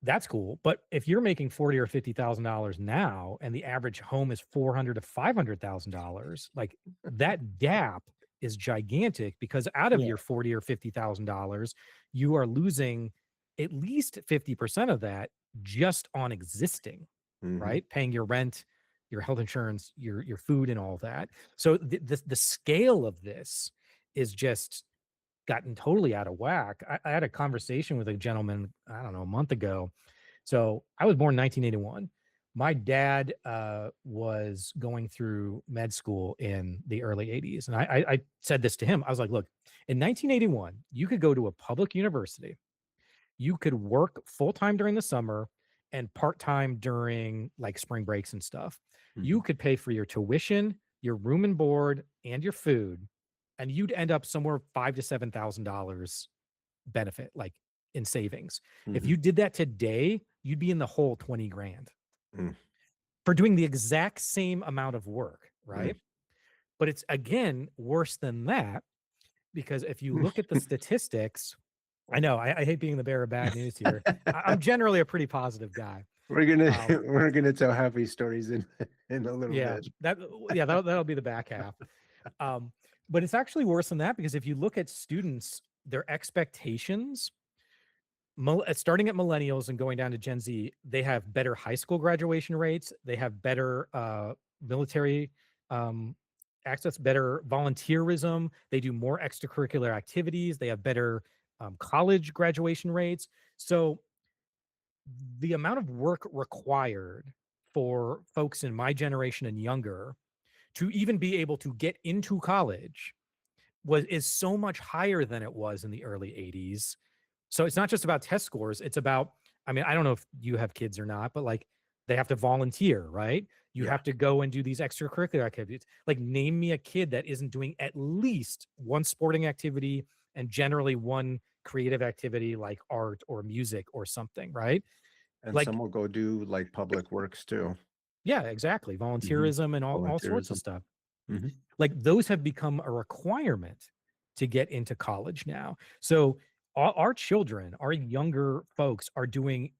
that's cool. But if you're making 40 or $50,000 now and the average home is 400 to $500,000, like that gap is gigantic because out of Yeah. your 40 or $50,000, you are losing at least 50% of that just on existing, Mhm. right? Paying your rent, your health insurance, your food and all that. So the scale of this is just gotten totally out of whack. I had a conversation with a gentleman, I don't know, a month ago. So I was born in 1981. My dad was going through med school in the early 80s. And I said this to him. I was like, look, in 1981, you could go to a public university, you could work full time during the summer and part time during like spring breaks and stuff. You Mhm. could pay for your tuition, your room and board, and your food, and you'd end up somewhere $5,000 to $7,000 benefit, like in savings. If Mhm. you did that today, you'd be in the hole 20 grand Mm. for doing the exact same amount of work, Mm. right? But it's again worse than that because if you look at the statistics, I know I hate being the bearer of bad news here. I'm generally a pretty positive guy. We're gonna Um, we're gonna tell happy stories in in a little yeah, bit. that'll be the back half. Um, but it's actually worse than that because if you look at students, their expectations, starting at millennials and going down to Gen Z, they have better high school graduation rates. They have better military um, access, better volunteerism. They do more extracurricular activities. They have better college graduation rates. So the amount of work required for folks in my generation and younger to even be able to get into college is so much higher than it was in the early 80s. So it's not just about test scores, it's about, I mean, I don't know if you have kids or not, but like they have to volunteer, right? You Yeah. have to go and do these extracurricular activities. Like name me a kid that isn't doing at least one sporting activity and generally one creative activity like art or music or something, right? And some Like, will go do, like, public works too. yeah, exactly. Mhm. Volunteerism and all sorts of Volunteerism. stuff. Mhm. Like those have become a requirement to get into college now. So our children, our younger folks are doing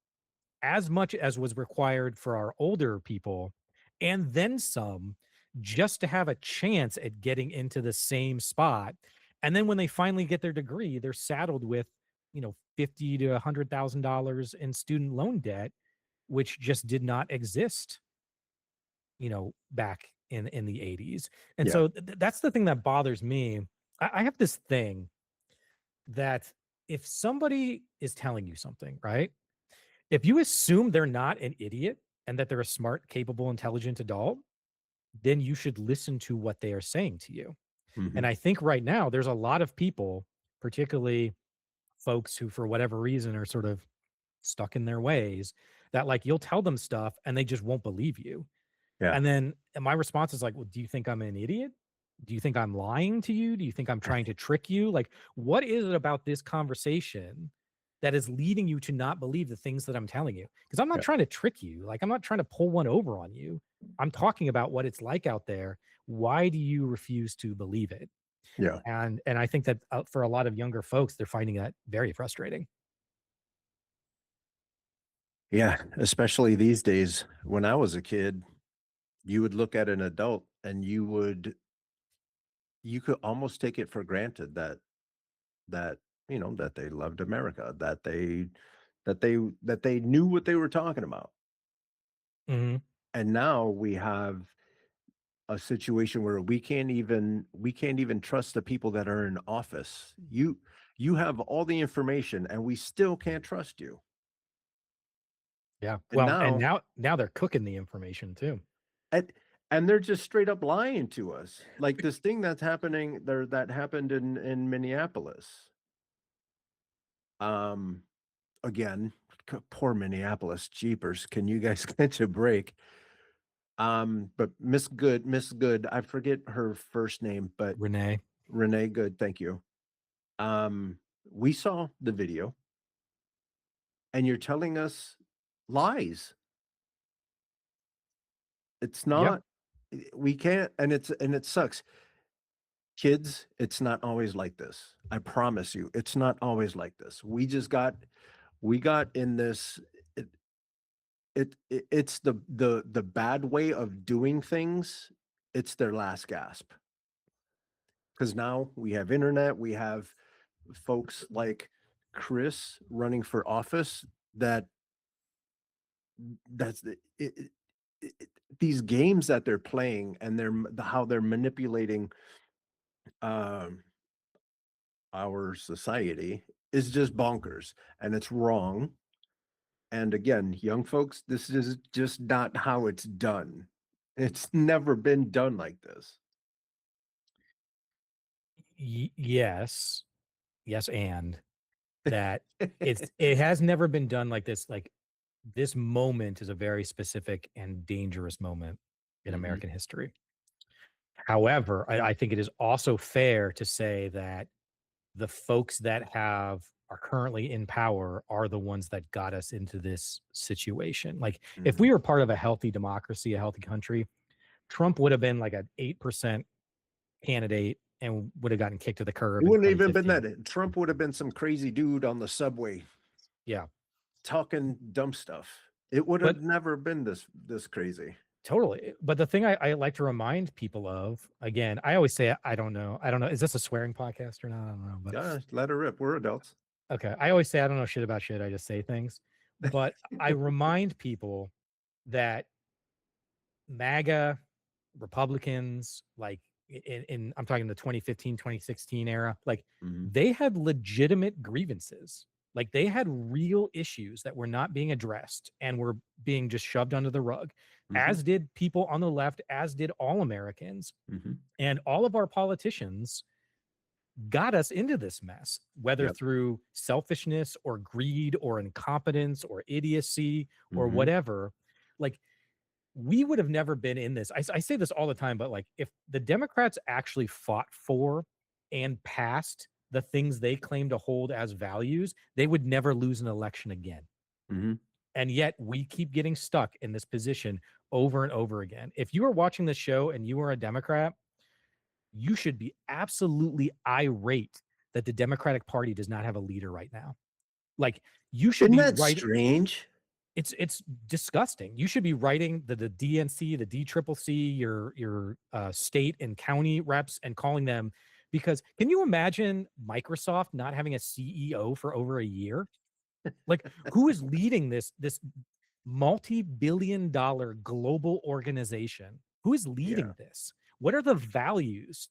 as much as was required for our older people and then some just to have a chance at getting into the same spot. And then when they finally get their degree, they're saddled with, 50 to $100,000 in student loan debt, which just did not exist, back in the 80s. And Yeah. so that's the thing that bothers me. I have this thing that if somebody is telling you something, right? If you assume they're not an idiot and that they're a smart, capable, intelligent adult, then you should listen to what they are saying to you. And Mhm. I think right now there's a lot of people, particularly folks who, for whatever reason, are sort of stuck in their ways, that like you'll tell them stuff and they just won't believe you. Yeah. And then and my response is like, "Well, do you think I'm an idiot? Do you think I'm lying to you? Do you think I'm trying to trick you? Like, what is it about this conversation that is leading you to not believe the things that I'm telling you? Because I'm not Yeah. trying to trick you. Like, I'm not trying to pull one over on you. I'm talking about what it's like out there. Why do you refuse to believe it?" Yeah. And I think that for a lot of younger folks, they're finding that very frustrating. Yeah, especially these days. When I was a kid, you would look at an adult and you could almost take it for granted that, that they loved America, that they knew what they were talking about. Mhm. And now we have a situation where we can't even trust the people that are in office. You have all the information and we still can't trust you. Yeah. And Well, and now now they're cooking the information too. and and they're just straight up lying to us. Like this thing that's happening there that happened in Minneapolis. Um Again, poor Minneapolis, jeepers. Can you guys catch a break? But Miss Good, I forget her first name, but Renee. Renee Good, thank you. We saw the video and you're telling us lies. It's Yeah. not, we can't, and it sucks. Kids, it's not always like this. I promise you, it's not always like this. We got in this, it it's the bad way of doing things. It's their last gasp. Because now we have internet, we have folks like Chris running for office that that's it, these games that they're playing and how they're manipulating um our society is just bonkers, and it's wrong. And again, young folks, this is just not how it's done. It's never been done like this. Yes. Yes, and that it has never been done like this. Like, this moment is a very specific and dangerous moment in Mhm, American history. However, I think it is also fair to say that the folks that are currently in power are the ones that got us into this situation. Like, if mhm. we were part of a healthy democracy, a healthy country, Trump would have been like an 8% candidate and would have gotten kicked to the It curb in wouldn't even been 2015. that. Trump would have been some crazy dude on the subway Yeah. talking dumb stuff. It would have But never been this crazy. totally. But the thing I like to remind people of, again, I always say, I don't know. I don't know. Is this a swearing podcast or not? I don't know. But Yeah, let her rip. We're adults. okay. I always say, I don't know shit about shit. I just say things. But I remind people that MAGA Republicans, like I'm talking the 2015, 2016 era, like Mhm, they had legitimate grievances. Like they had real issues that were not being addressed and were being just shoved under the rug, mhm, as did people on the left, as did all Americans. mhm. And all of our politicians got us into this mess, whether Yep. through selfishness or greed or incompetence or idiocy or Mhm, whatever. Like, we would have never been in this. I say this all the time, but like, if the Democrats actually fought for and passed the things they claim to hold as values, they would never lose an election again. mhm. And yet we keep getting stuck in this position over and over again. If you are watching this show and you are a Democrat, you should be absolutely irate that the Democratic Party does not have a leader right now. Like, you should Isn't be that right. strange? It's disgusting. You should be writing the DNC, the DCCC, your state and county reps and calling them, because can you imagine Microsoft not having a CEO for over a year? Like, who is leading this multi-billion dollar global organization? Who is Yeah, leading this? What are the values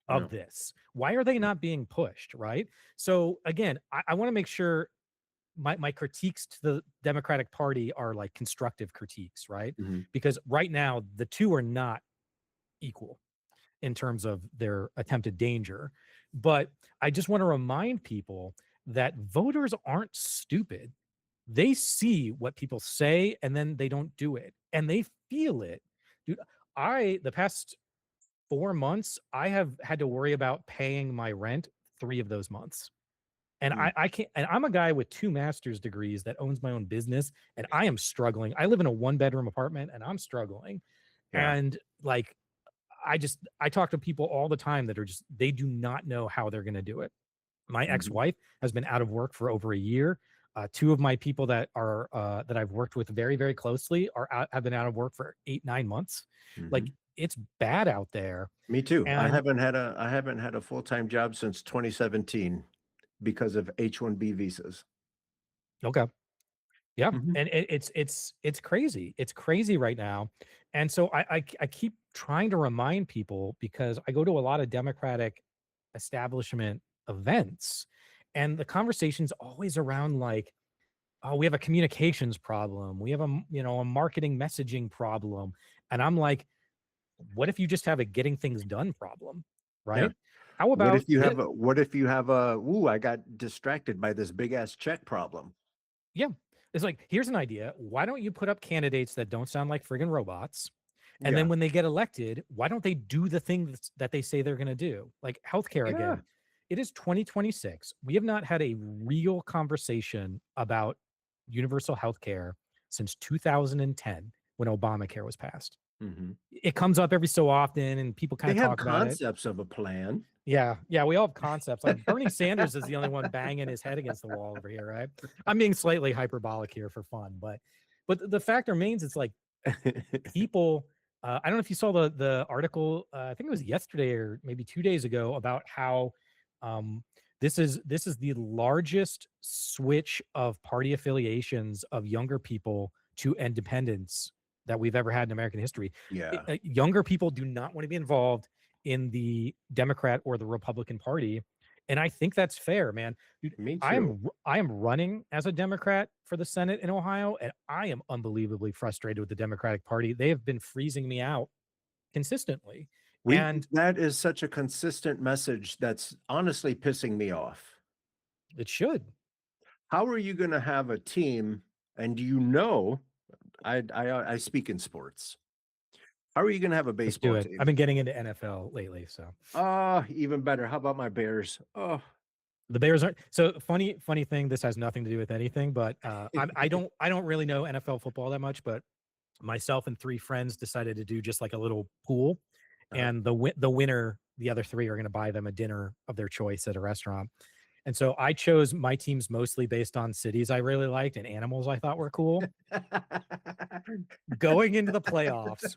yeah, of this? Why are they yeah. not being pushed? Right. So again, I want to make sure my critiques to the Democratic Party are like constructive critiques, right? Mhm, Because right now the two are not equal in terms of their attempted danger. But I just want to remind people that voters aren't stupid. They see what people say and then they don't do it, and they feel it. Dude, the past 4 months, I have had to worry about paying my rent 3 of those months. And mm, I can't, and I'm a guy with 2 master's degrees that owns my own business, and I am struggling. I live in a one-bedroom apartment and I'm struggling. yeah, And like, I talk to people all the time that are just, they do not know how they're going to do it. My mhm, ex-wife has been out of work for over a year. Two of my people that I've worked with very, very closely have been out of work for 8, 9 months. Like, mhm. it's bad out there. Me too. And I haven't had a full-time job since 2017 because of H1B visas. okay. Yeah, Mhm, and it's crazy. It's crazy right now, and so I keep trying to remind people, because I go to a lot of Democratic establishment events, and the conversation's always around like, oh, we have a communications problem, we have a marketing messaging problem, and I'm like, what if you just have a getting things done problem, yeah. right? How about this? What if you have a, "Ooh, I got distracted by this big ass check problem." Yeah, it's like, here's an idea. Why don't you put up candidates that don't sound like friggin' robots? And then Yeah, when they get elected, why don't they do the things that they say they're going to do? Like healthcare yeah, again. It is 2026. We have not had a real conversation about universal healthcare since 2010 when Obamacare was passed. Hmm. It comes up every so often, and people kind They of have talk about it. concepts of a plan. Yeah, yeah, we all have concepts. Like Bernie Sanders is the only one banging his head against the wall over here, right? I'm being slightly hyperbolic here for fun, but the fact remains, it's like people. I don't know if you saw the article. I think it was yesterday or maybe 2 days ago about how um, this is the largest switch of party affiliations of younger people to independence that we've ever had in American history. Yeah, Younger people do not want to be involved in the Democrat or the Republican Party, and I think that's fair, man. Dude, me I too. am I am running as a Democrat for the Senate in Ohio, and I am unbelievably frustrated with the Democratic Party. They have been freezing me out consistently, We and that is such a consistent message that's honestly pissing me off. it should. How are you going to have a team? And you know, I speak in sports. How are you going to have a Let's do baseball it. I've team? been getting into NFL lately, so Ah, even better. How about my Bears? Oh, the Bears aren't. So funny thing. This has nothing to do with anything, but I don't really know NFL football that much, but myself and three friends decided to do just like a little pool, uh, and the winner, the other three are going to buy them a dinner of their choice at a restaurant. And so I chose my teams mostly based on cities I really liked and animals I thought were cool. Going into the playoffs,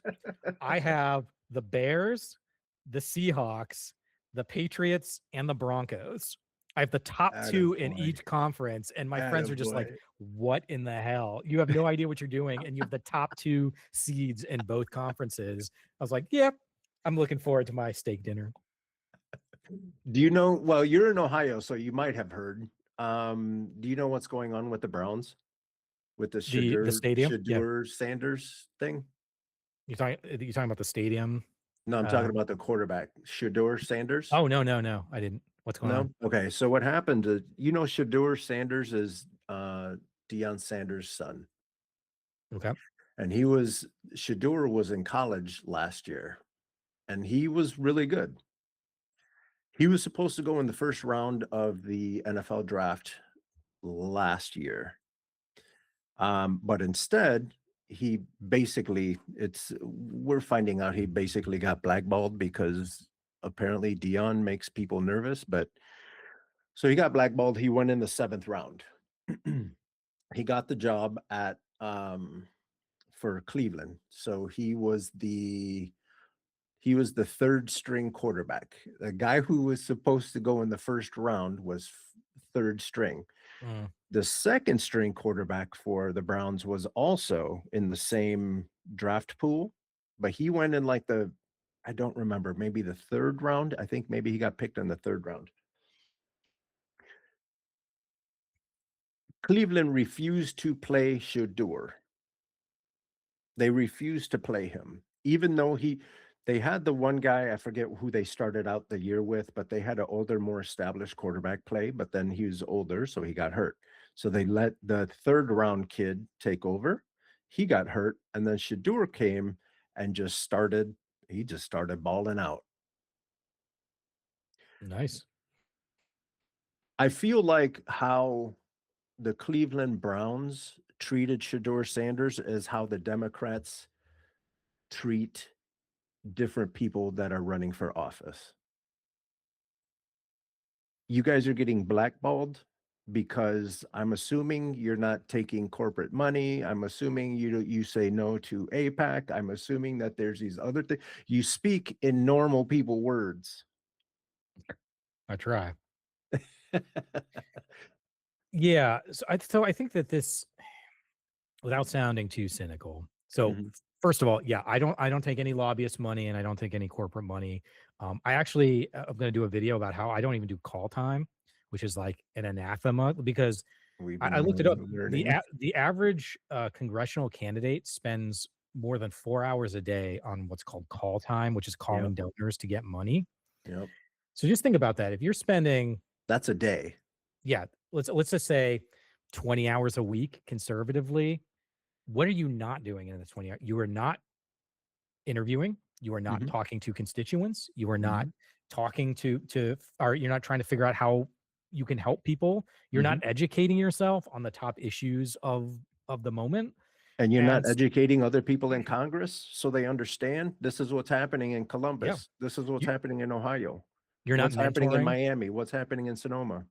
I have the Bears, the Seahawks, the Patriots, and the Broncos. I have the top two in attaboy, each conference, and my friends are just like, attaboy. "What in the hell? You have no idea what you're doing, and you have the top two seeds in both conferences." I was like, "Yeah, I'm looking forward to my steak dinner." Do you know? Well, you're in Ohio, so you might have heard. Do you know what's going on with the Browns with the The stadium, yeah. Shadur Sanders thing? You talking about the stadium? No, I'm talking Um, about the quarterback, Shadur Sanders. oh no, I didn't. What's going on? No? Okay. So what happened you know, Shadur Sanders is Deion Sanders' son. Okay. And Shadur was in college last year and he was really good. He was supposed to go in the first round of the NFL draft last year. But instead, he basically it's we're finding out he basically got blackballed because apparently Dion makes people nervous, but so he got blackballed. He went in the seventh round. He got the job at for Cleveland. So he was the third string quarterback. The guy who was supposed to go in the first round was third string. Mm, The second string quarterback for the Browns was also in the same draft pool, but he went in like I don't remember, maybe the third round. I think maybe he got picked in the third round. Cleveland refused to play Shadur. They refused to play him, even though they had the one guy, I forget who they started out the year with, but they had an older, more established quarterback play, but then he was older, so he got hurt. So they let the third round kid take over. He got hurt, and then Shadur came and he just started balling out. nice. I feel like how the Cleveland Browns treated Shadur Sanders is how the Democrats treat different people that are running for office. You guys are getting blackballed because I'm assuming you're not taking corporate money. I'm assuming you say no to APAC. I'm assuming that there's these other things. You speak in normal people words. I try. Yeah. So I think that this, without sounding too cynical. So Mhm. first of all, yeah, I don't take any lobbyist money and I don't take any corporate money. I actually I'm going to do a video about how I don't even do call time, which is like an anathema because We've I been looked it up. learning. The average congressional candidate spends more than 4 hours a day on what's called call time, which is Yep. calling donors to get money. Yep. So just think about that. If you're spending, That's a day. yeah, let's just say 20 hours a week conservatively, what are you not doing in the 20 hours? You are not interviewing, you are not Mhm. talking to constituents, you are not Mhm. talking or you're not trying to figure out how you can help people. You're not Mhm. educating yourself on the top issues of the moment. And you're not And educating other people in Congress so they understand this is what's happening in yeah, Columbus. This is what's you, happening in Ohio. you're not What's happening in mentoring. Miami? What's happening in Sonoma?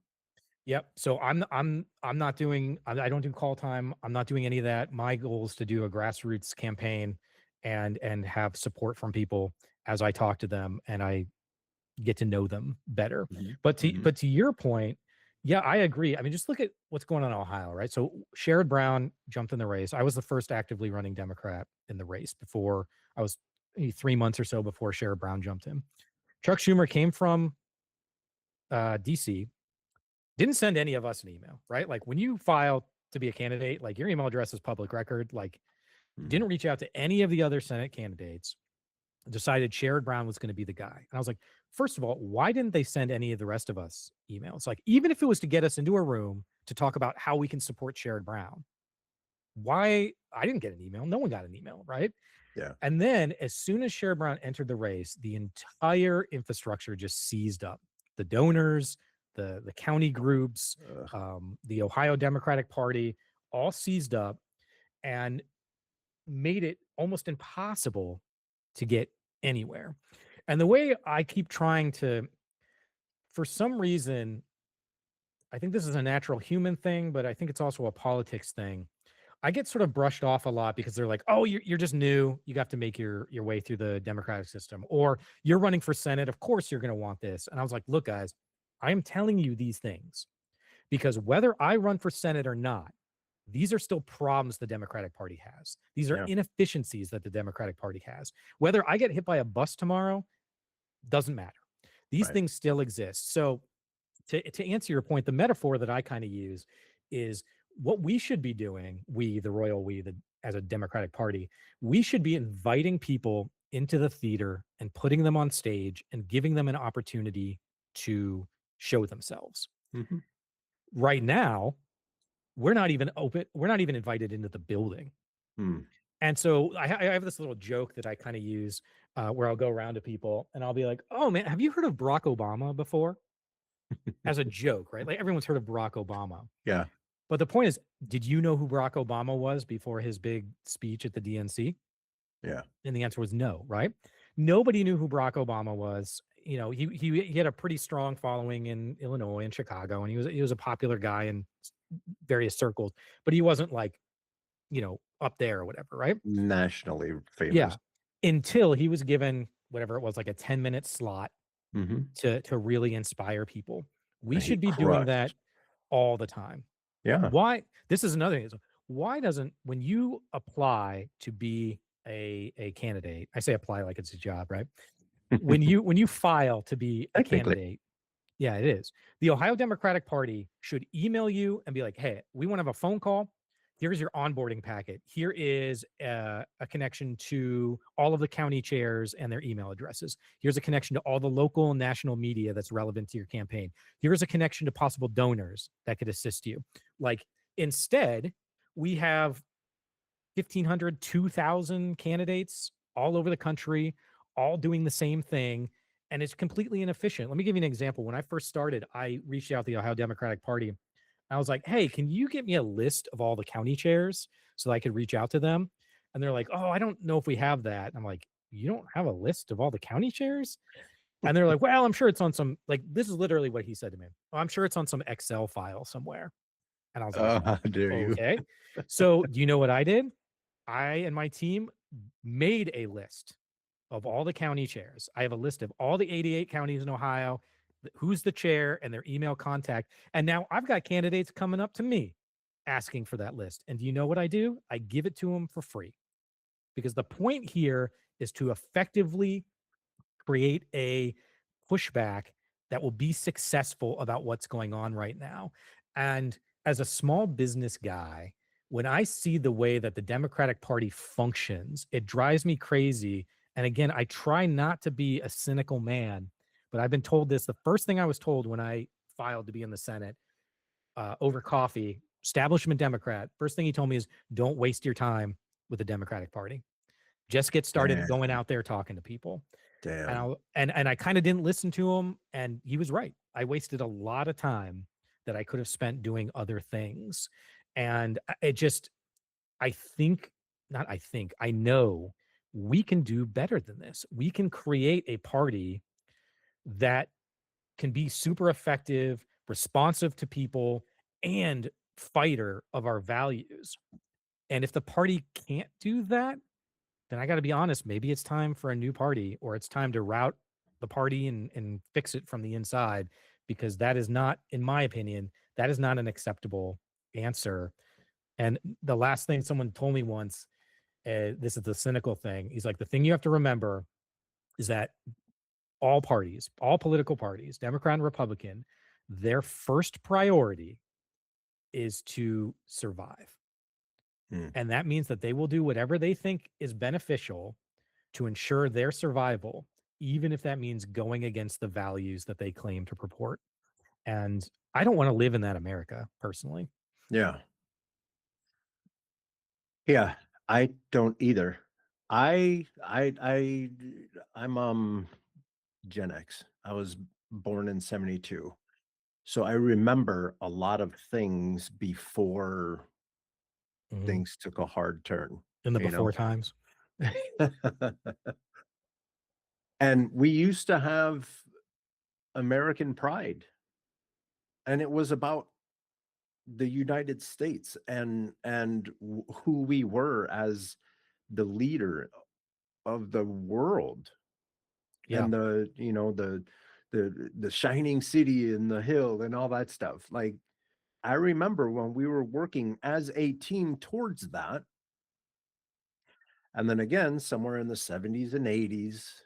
Yep. So I'm not doing, I don't do call time. I'm not doing any of that. My goal is to do a grassroots campaign and have support from people as I talk to them and I get to know them better. Mhm, But mhm, to your point, yeah, I agree. I mean, just look at what's going on in Ohio, right? So Sherrod Brown jumped in the race. I was the first actively running Democrat in the race before I was 3 months or so before Sherrod Brown jumped in. Chuck Schumer came from DC, didn't send any of us an email, right? Like when you file to be a candidate, like your email address is public record, like mhm. didn't reach out to any of the other Senate candidates, decided Sherrod Brown was going to be the guy. And I was like, first of all, why didn't they send any of the rest of us emails? Like, even if it was to get us into a room to talk about how we can support Sherrod Brown, why I didn't get an email? No one got an email, right? Yeah. And then as soon as Sherrod Brown entered the race, the entire infrastructure just seized up. The donors, the county groups, Ugh. the Ohio Democratic Party, all seized up and made it almost impossible to get anywhere. And the way I keep trying to, for some reason, I think this is a natural human thing, but I think it's also a politics thing. I get sort of brushed off a lot because they're like, "Oh, you're just new. You have to make your way through the democratic system, or you're running for Senate. Of course, you're going to want this." And I was like, "Look, guys, I am telling you these things because whether I run for Senate or not, these are still problems the Democratic Party has. These are Yeah. inefficiencies that the Democratic Party has. Whether I get hit by a bus tomorrow doesn't matter. These Right. things still exist." So to answer your point, the metaphor that I kind of use is what we should be doing, we, the royal we, the as a Democratic Party, we should be inviting people into the theater and putting them on stage and giving them an opportunity to show themselves. Mhm. Right now, we're not even open, we're not even invited into the building. Mm. And so I have this little joke that I kind of use where I'll go around to people and I'll be like, "Oh man, have you heard of Barack Obama before?" As a joke, right? Like everyone's heard of Barack Obama. Yeah. But the point is, did you know who Barack Obama was before his big speech at the DNC? Yeah. And the answer was no, right? Nobody knew who Barack Obama was. You know, he had a pretty strong following in Illinois and Chicago, and he was a popular guy in various circles, but he wasn't like, up there or whatever, right? Nationally famous. Yeah. Until he was given whatever it was, like a 10-minute slot Mhm. to really inspire people. We And he should be doing crushed. that all the time. Yeah. Why? This is another thing. Why doesn't when you apply to be a candidate? I say apply like it's a job, right? When you file to be a Technically. candidate, yeah, it is. The Ohio Democratic Party should email you and be like, "Hey, we want to have a phone call. Here's your onboarding packet. Here is a connection to all of the county chairs and their email addresses. Here's a connection to all the local and national media that's relevant to your campaign. Here's a connection to possible donors that could assist you." Like instead, we have 1,500, 2,000 candidates all over the country, all doing the same thing. And it's completely inefficient. Let me give you an example. When I first started, I reached out to the Ohio Democratic Party. I was like, "Hey, can you get me a list of all the county chairs so that I could reach out to them?" And they're like, "Oh, I don't know if we have that." And I'm like, "You don't have a list of all the county chairs?" And they're like, "Well, I'm sure it's on some," like, this is literally what he said to me. "Oh, I'm sure it's on some Excel file somewhere." And I was like, How dare you? "Okay." So do you know what I did? I and my team made a list of all the county chairs. I have a list of all the 88 counties in Ohio, who's the chair and their email contact. And now I've got candidates coming up to me asking for that list. And do you know what I do? I give it to them for free because the point here is to effectively create a pushback that will be successful about what's going on right now. And as a small business guy, when I see the way that the Democratic Party functions, it drives me crazy. And again, I try not to be a cynical man, but I've been told this. The first thing I was told when I filed to be in the Senate over coffee, establishment Democrat, first thing he told me is don't waste your time with the Democratic Party. Just get started going Damn. out there talking to people. And Damn. I kind of didn't listen to him, and he was right. I wasted a lot of time that I could have spent doing other things, and it just I think not I think, I know we can do better than this. We can create a party that can be super effective, responsive to people, and fighter of our values. And if the party can't do that, then I got to be honest, maybe it's time for a new party, or it's time to route the party and fix it from the inside, because that is not, in my opinion, that is not an acceptable answer. And the last thing someone told me once, this is the cynical thing. He's like, the thing you have to remember is that all parties, all political parties, Democrat and Republican, their first priority is to survive. Hmm. And that means that they will do whatever they think is beneficial to ensure their survival, even if that means going against the values that they claim to purport. And I don't want to live in that America personally. Yeah. Yeah. I don't either. I I'm Gen X. I was born in 72. So I remember a lot of things before Mhm. things took a hard turn, In the you know? before times. And we used to have American pride, and it was about the United States and who we were as the leader of the world, Yeah. and the shining city and the hill and all that stuff. Like, I remember when we were working as a team towards that, and then again somewhere in the 70s and 80s,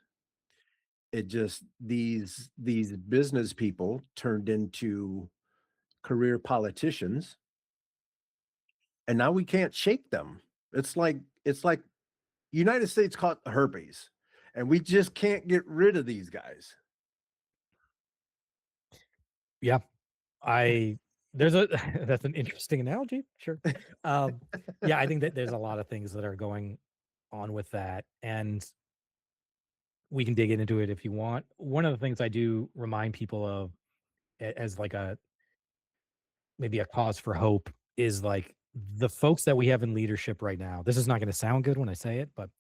it just these business people turned into career politicians, and now we can't shake them. It's like United States caught herpes, and we just can't get rid of these guys. Yeah. I there's a that's an interesting analogy. Sure. Um, yeah, I think that there's a lot of things that are going on with that. And we can dig into it if you want. One of the things I do remind people of, as like a maybe a cause for hope, is like the folks that we have in leadership right now. This is not going to sound good when I say it, but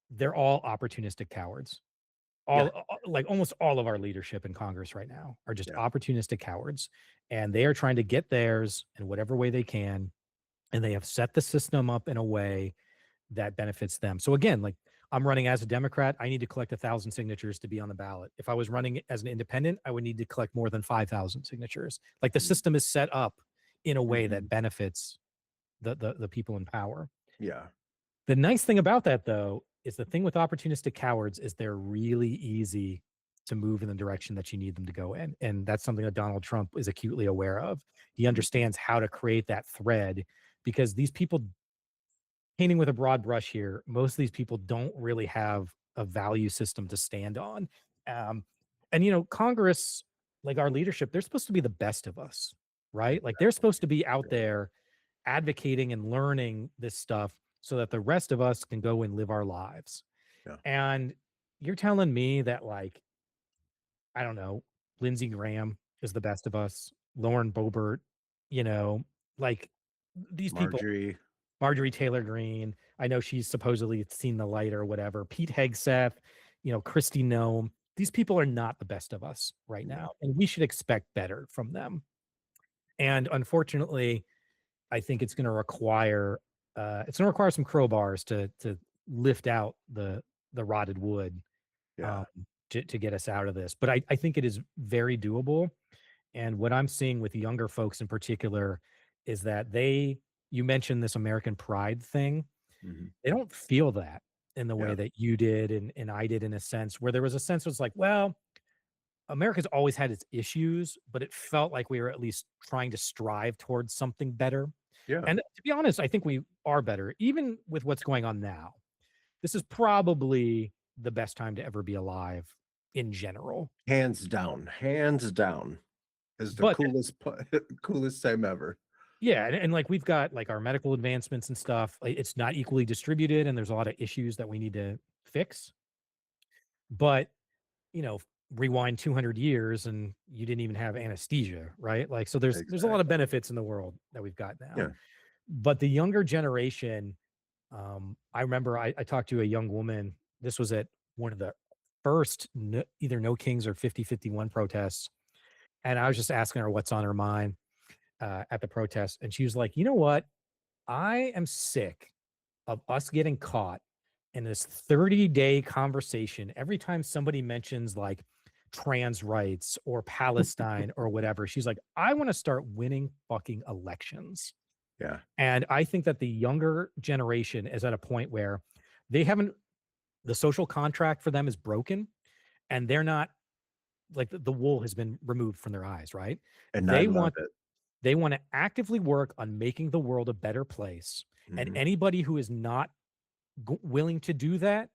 they're all opportunistic cowards. Yeah, Like almost all of our leadership in Congress right now are just yeah. opportunistic cowards, and they are trying to get theirs in whatever way they can, and they have set the system up in a way that benefits them. So again, like, I'm running as a Democrat, I need to collect 1,000 signatures to be on the ballot. If I was running as an independent, I would need to collect more than 5,000 signatures. Like, the Mm, system is set up in a way that mhm. benefits the people in power. Yeah, The nice thing about that, though, is the thing with opportunistic cowards is they're really easy to move in the direction that you need them to go in. And that's something that Donald Trump is acutely aware of. He mm, understands how to create that thread, because these people, painting with a broad brush here, most of these people don't really have a value system to stand on. Um, and Congress, like our leadership, they're supposed to be the best of us, right? Like, they're exactly. supposed to be out Yeah, there advocating and learning this stuff so that the rest of us can go and live our lives. yeah, And you're telling me that, like, I don't know, Lindsey Graham is the best of us, Lauren Boebert, you know, like, these people, Marjorie. Marjorie Taylor Greene, I know she's supposedly seen the light or whatever, Pete Hegseth, Christy Nome. These people are not the best of us right No, now, and we should expect better from them. And unfortunately, I think it's gonna require some crowbars to lift out the rotted wood, um, yeah, to get us out of this. But I think it is very doable. And what I'm seeing with younger folks in particular is that you mentioned this American pride thing. mhm, They don't feel that in the way yeah, that you did and I did, in a sense where there was a sense, was like, well, America's always had its issues, but it felt like we were at least trying to strive towards something better. yeah. And to be honest, I think we are better, even with what's going on now. This is probably the best time to ever be alive in general. Hands down is the But coolest time ever. yeah, and like, we've got like our medical advancements and stuff. Like, it's not equally distributed, and there's a lot of issues that we need to fix. But you know, rewind 200 years and you didn't even have anesthesia, right? Like, so there's a lot of Exactly. benefits in the world that we've got now. Yeah, But the younger generation, I remember I talked to a young woman. This was at one of the first either No Kings or 5051 protests. And I was just asking her what's on her mind at the protest. And she was like, you know what? I am sick of us getting caught in this 30-day conversation every time somebody mentions like trans rights or Palestine or whatever. She's like, I want to start winning fucking elections. Yeah. And I think that the younger generation is at a point where they haven't, the social contract for them is broken and they're not like the wool has been removed from their eyes, right? And I They love want it. they want to actively work on making the world a better place. And Hmm. anybody who is not willing to do that,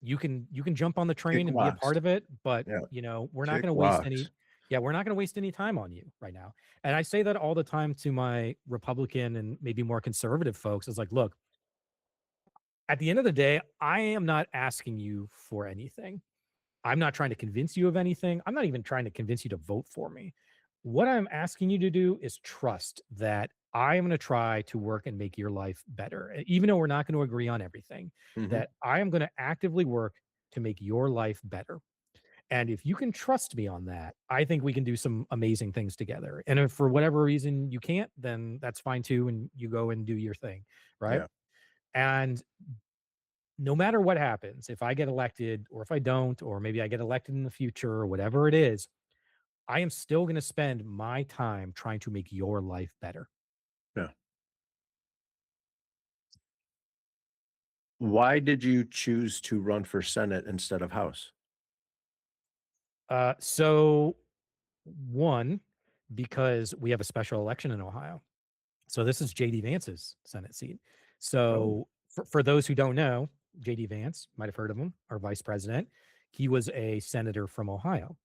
you can jump on the Kick train and be a rocks. part of it, but Yeah. we're not Kick going to waste rocks. any yeah, we're not going to waste any time on you right now. And I say that all the time to my Republican and maybe more conservative folks. It's like, look, at the end of the day, I am not asking you for anything. I'm not trying to convince you of anything. I'm not even trying to convince you to vote for me. What I'm asking you to do is trust that I am going to try to work and make your life better. Even though we're not going to agree on everything, Hmm. that I am going to actively work to make your life better. And if you can trust me on that, I think we can do some amazing things together. And if for whatever reason you can't, then that's fine too. And you go and do your thing. Right. Yeah. And no matter what happens, if I get elected or if I don't, or maybe I get elected in the future or whatever it is, I am still going to spend my time trying to make your life better. Yeah. Why did you choose to run for Senate instead of House? So one, because we have a special election in Ohio. So this is JD Vance's Senate seat. Oh, So for those who don't know, JD Vance, might have heard of him, our vice president. He was a senator from Ohio.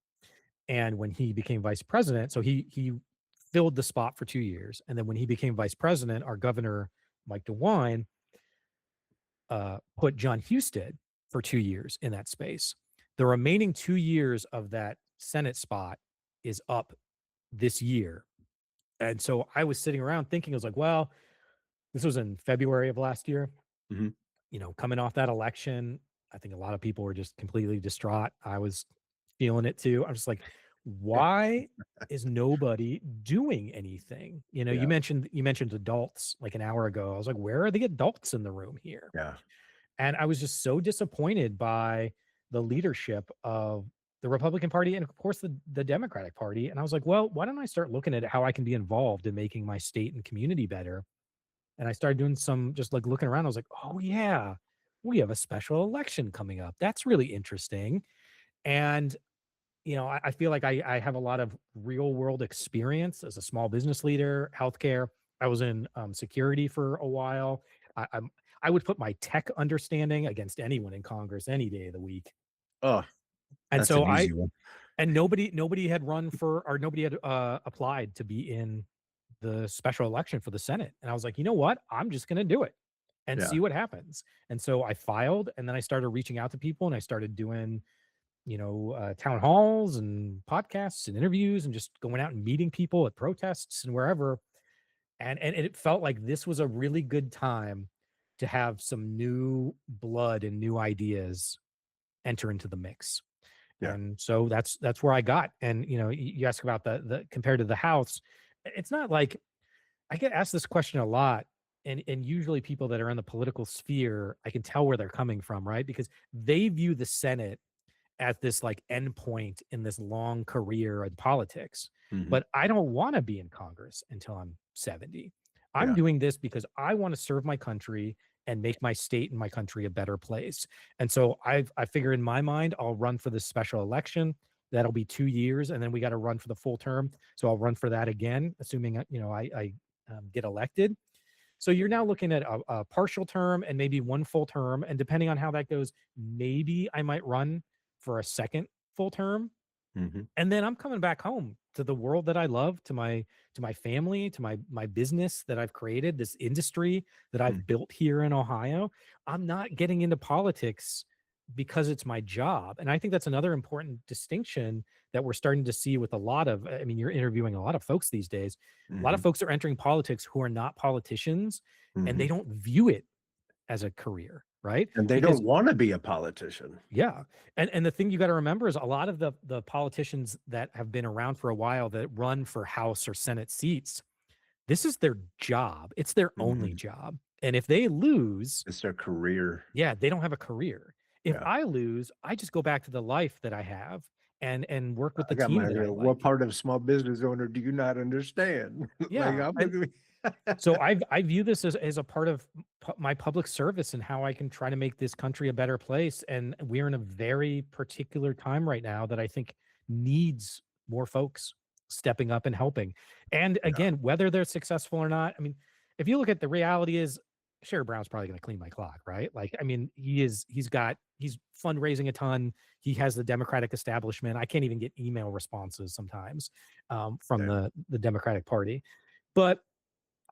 And when he became vice president, so he filled the spot for 2 years. And then when he became vice president, our governor, Mike DeWine, put John Husted for 2 years in that space. The remaining 2 years of that Senate spot is up this year. And so I was sitting around thinking, I was like, well, this was in February of last year. mhm. Coming off that election, I think a lot of people were just completely distraught. I was feeling it too. I'm just like, why is nobody doing anything? You Yeah. mentioned adults like an hour ago. I was like, where are the adults in the room here? Yeah. And I was just so disappointed by the leadership of the Republican Party and of course the Democratic Party. And I was like, well, why don't I start looking at how I can be involved in making my state and community better? And I started doing some just like looking around. I was like, oh yeah, we have a special election coming up. That's really interesting. And I feel like I have a lot of real world experience as a small business leader, healthcare. I was in security for a while. I would put my tech understanding against anyone in Congress any day of the week. Oh, And that's so an easy one. nobody had run for or nobody had applied to be in the special election for the Senate. And I was like, you know what? I'm just going to do it and Yeah. see what happens. And so I filed, and then I started reaching out to people, and I started doing town halls and podcasts and interviews and just going out and meeting people at protests and wherever. And it felt like this was a really good time to have some new blood and new ideas enter into the mix. Yeah. And so that's where I got. And you ask about the compared to the house, it's not like I get asked this question a lot. And usually people that are in the political sphere, I can tell where they're coming from, right? Because they view the Senate at this like endpoint in this long career in politics. Mhm. But I don't want to be in Congress until I'm 70. I'm Yeah. doing this because I want to serve my country and make my state and my country a better place. And so I figure in my mind, I'll run for this special election. That'll be 2 years, and then we got to run for the full term. So I'll run for that again, assuming I get elected. So you're now looking at a partial term and maybe one full term. And depending on how that goes, maybe I might run for a second full term. Mhm. And then I'm coming back home to the world that I love, to my family, to my business that I've created, this industry that Mm. I've built here in Ohio. I'm not getting into politics because it's my job. And I think that's another important distinction that we're starting to see with a lot of, I mean, you're interviewing a lot of folks these days. A lot of Mhm. folks are entering politics who are not politicians and they Mhm. don't view it as a career, right? And they Because don't want to be a politician. yeah, and the thing you got to remember is a lot of the politicians that have been around for a while that run for House or Senate seats, this is their job. It's their only Mhm. job. And if they lose, It's their career. yeah, they don't have a career. If Yeah. I lose, I just go back to the life that I have and work with I the got team my that I what like. part of small business owner do you not understand? Like, Yeah, I'm and gonna so I view this as a part of my public service and how I can try to make this country a better place. And we're in a very particular time right now that I think needs more folks stepping up and helping. And Yeah. again, whether they're successful or not, I mean, if you look at the reality is Sherrod Brown's probably going to clean my clock, right? Like, I mean, he's fundraising a ton. He has the Democratic establishment. I can't even get email responses sometimes from Yeah. the Democratic Party, but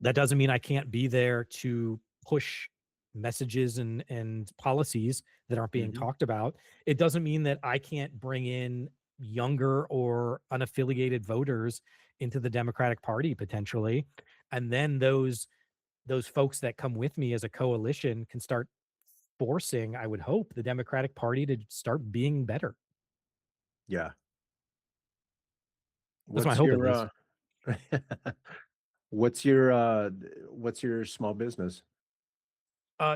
that doesn't mean I can't be there to push messages and policies that aren't being Mhm. talked about. It doesn't mean that I can't bring in younger or unaffiliated voters into the Democratic Party potentially. And then those folks that come with me as a coalition can start forcing, I would hope, the Democratic Party to start being better. Yeah. That's my What's hope at your, least. what's your, what's your small business?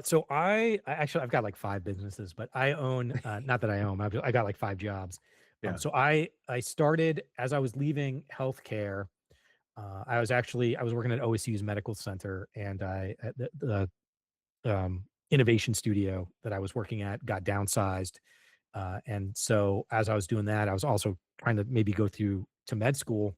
So I actually I've got like 5 businesses, but I own not that I own, I got like 5 jobs. Yeah. So I started as I was leaving healthcare. I was working at OSU's medical center, and I at the innovation studio that I was working at got downsized. And so as I was doing that, I was also trying to maybe go through to med school,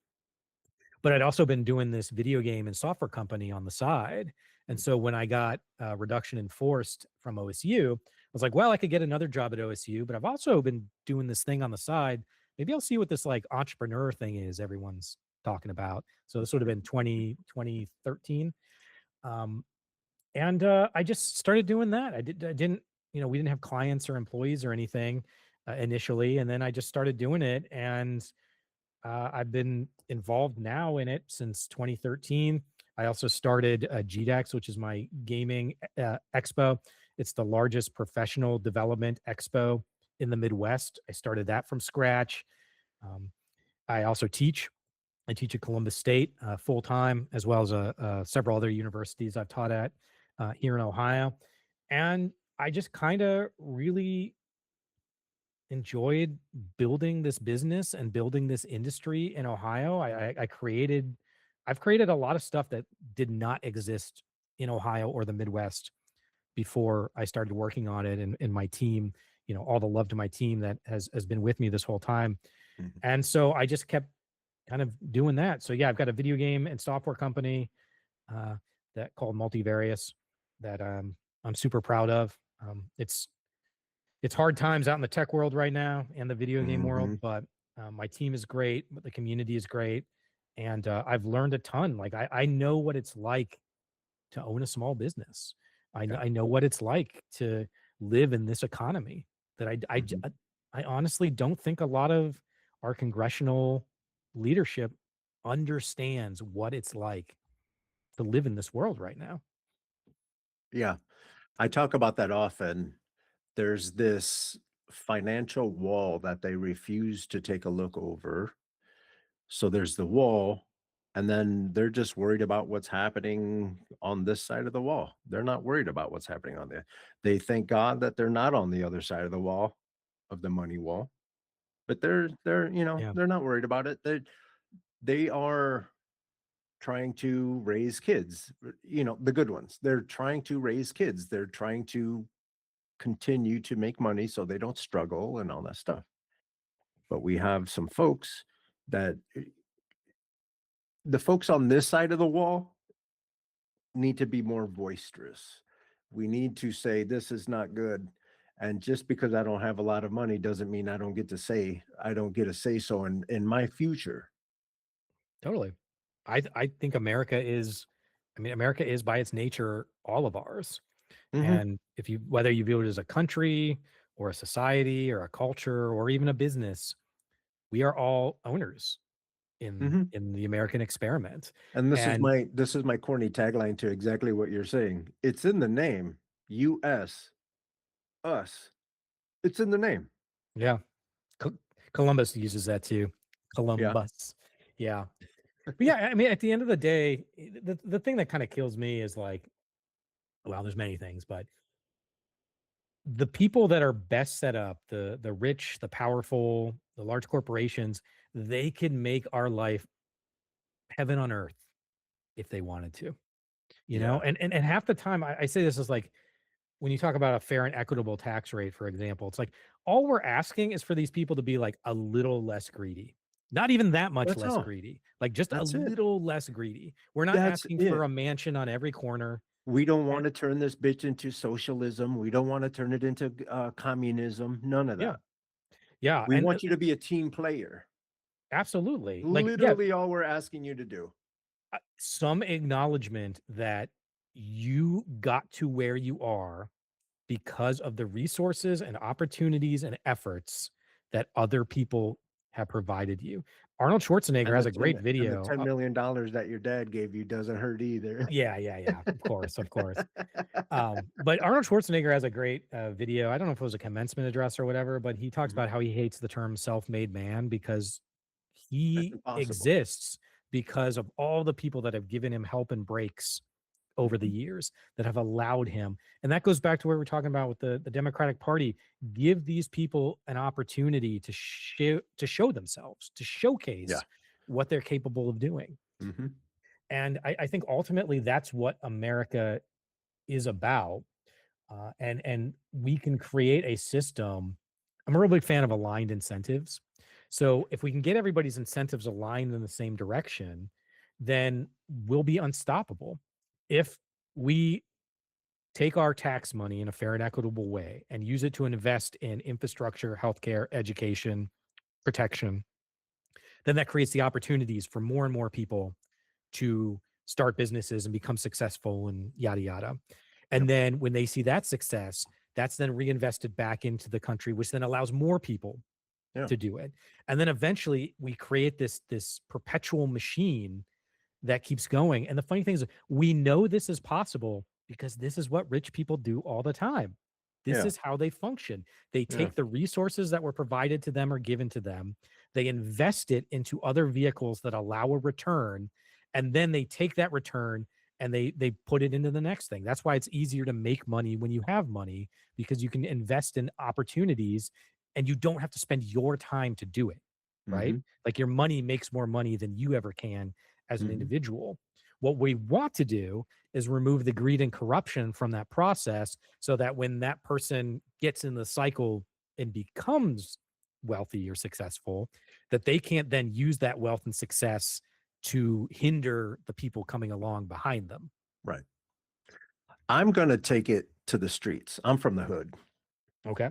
but I'd also been doing this video game and software company on the side. And Mm. so when I got a reduction in force from OSU, I was like, well, I could get another job at OSU, but I've also been doing this thing on the side. Maybe I'll see what this like entrepreneur thing is everyone's talking about. So this would have been 2013. Um, and I just started doing that. I didn't, we didn't have clients or employees or anything initially. And then I just started doing it. And I've been involved now in it since 2013. I also started GDEX, which is my gaming expo. It's the largest professional development expo in the Midwest. I started that from scratch. Um, I also teach. I teach at Columbus State full time, as well as several other universities I've taught at here in Ohio. And I just kind of really enjoyed building this business and building this industry in Ohio. I've created a lot of stuff that did not exist in Ohio or the Midwest before I started working on it, and my team, all the love to my team that has been with me this whole time. Mhm. And so I just kept kind of doing that. So yeah, I've got a video game and software company uh, that called Multivarious that I'm super proud of. It's hard times out in the tech world right now and the video game world, Mhm. but my team is great, but the community is great, and I've learned a ton. Like I know what it's like to own a small business. Yeah. I know what it's like to live in this economy that Mhm. I honestly don't think a lot of our congressional leadership understands what it's like to live in this world right now. Yeah. I talk about that often. There's this financial wall that they refuse to take a look over. So there's the wall, and then they're just worried about what's happening on this side of the wall. They're not worried about what's happening on there. They thank God that they're not on the other side of the wall, of the money wall, but Yeah, they're not worried about it. They are trying to raise kids, the good ones. They're trying to raise kids. They're trying to continue to make money so they don't struggle and all that stuff. But we have some folks that the folks on this side of the wall need to be more boisterous. We need to say this is not good. And just because I don't have a lot of money doesn't mean I don't get a say so in my future. totally. I think America is by its nature all of ours. Mhm. And if you whether you view it as a country or a society or a culture or even a business, we are all owners Mhm. in the American experiment. And And this is my corny tagline to exactly what you're saying. It's in the name. US, us. It's in the name. Yeah. Co Columbus uses that too. Yeah. Columbus. Yeah. But yeah, I mean, at the end of the day, the thing that kinda kills me is like, well, there's many things, but the people that are best set up, the rich, the powerful, the large corporations, they can make our life heaven on earth if they wanted to, you know? Yeah. And half the time I say this is like when you talk about a fair and equitable tax rate, for example, it's like all we're asking is for these people to be like a little less greedy. Not even that much That's less all. greedy, like just a That's it. little less greedy. We're not That's asking for it. a mansion on every corner. We don't And wanna turn this bitch into socialism. We don't wanna turn it into, communism, none of yeah, that. yeah, We and want you to be a team player. absolutely. Like, yeah, Literally all we're asking you to do. some acknowledgement that you got to where you are because of the resources and opportunities and efforts that other people have provided you. Arnold Schwarzenegger has a great And the video. $10,000,000 that your dad gave you doesn't hurt either. Yeah, yeah, yeah. Of course, of course. But Arnold Schwarzenegger has a great video. I don't know if it was a commencement address or whatever, but he talks Mhm. about how he hates the term self-made man because That's he impossible. exists because of all the people that have given him help and breaks over the Mhm. years that have allowed him. And that goes back to what we're talking about with the Democratic Party. Give these people an opportunity to show themselves, to Yeah. showcase what they're capable of doing. Mhm. And I think ultimately that's what America is about. And we can create a system. I'm a real big fan of aligned incentives. So if we can get everybody's incentives aligned in the same direction, then we'll be unstoppable. If we take our tax money in a fair and equitable way and use it to invest in infrastructure, healthcare, education, protection, then that creates the opportunities for more and more people to start businesses and become successful and yada yada. And Yep. then when they see that success, that's then reinvested back into the country, which then allows more people Yeah. to do it. And then eventually we create this perpetual machine that keeps going. And the funny thing is, we know this is possible because this is what rich people do all the time. This Yeah. is how they function. They Yeah. take the resources that were provided to them or given to them, they invest it into other vehicles that allow a return, and then they take that return and they put it into the next thing. That's why it's easier to make money when you have money because you can invest in opportunities and you don't have to spend your time to do it, right? Mhm. Like your money makes more money than you ever can as an Mhm. individual. What we want to do is remove the greed and corruption from that process so that when that person gets in the cycle and becomes wealthy or successful, that they can't then use that wealth and success to hinder the people coming along behind them. Right. I'm gonna take it to the streets. I'm from the hood. Okay.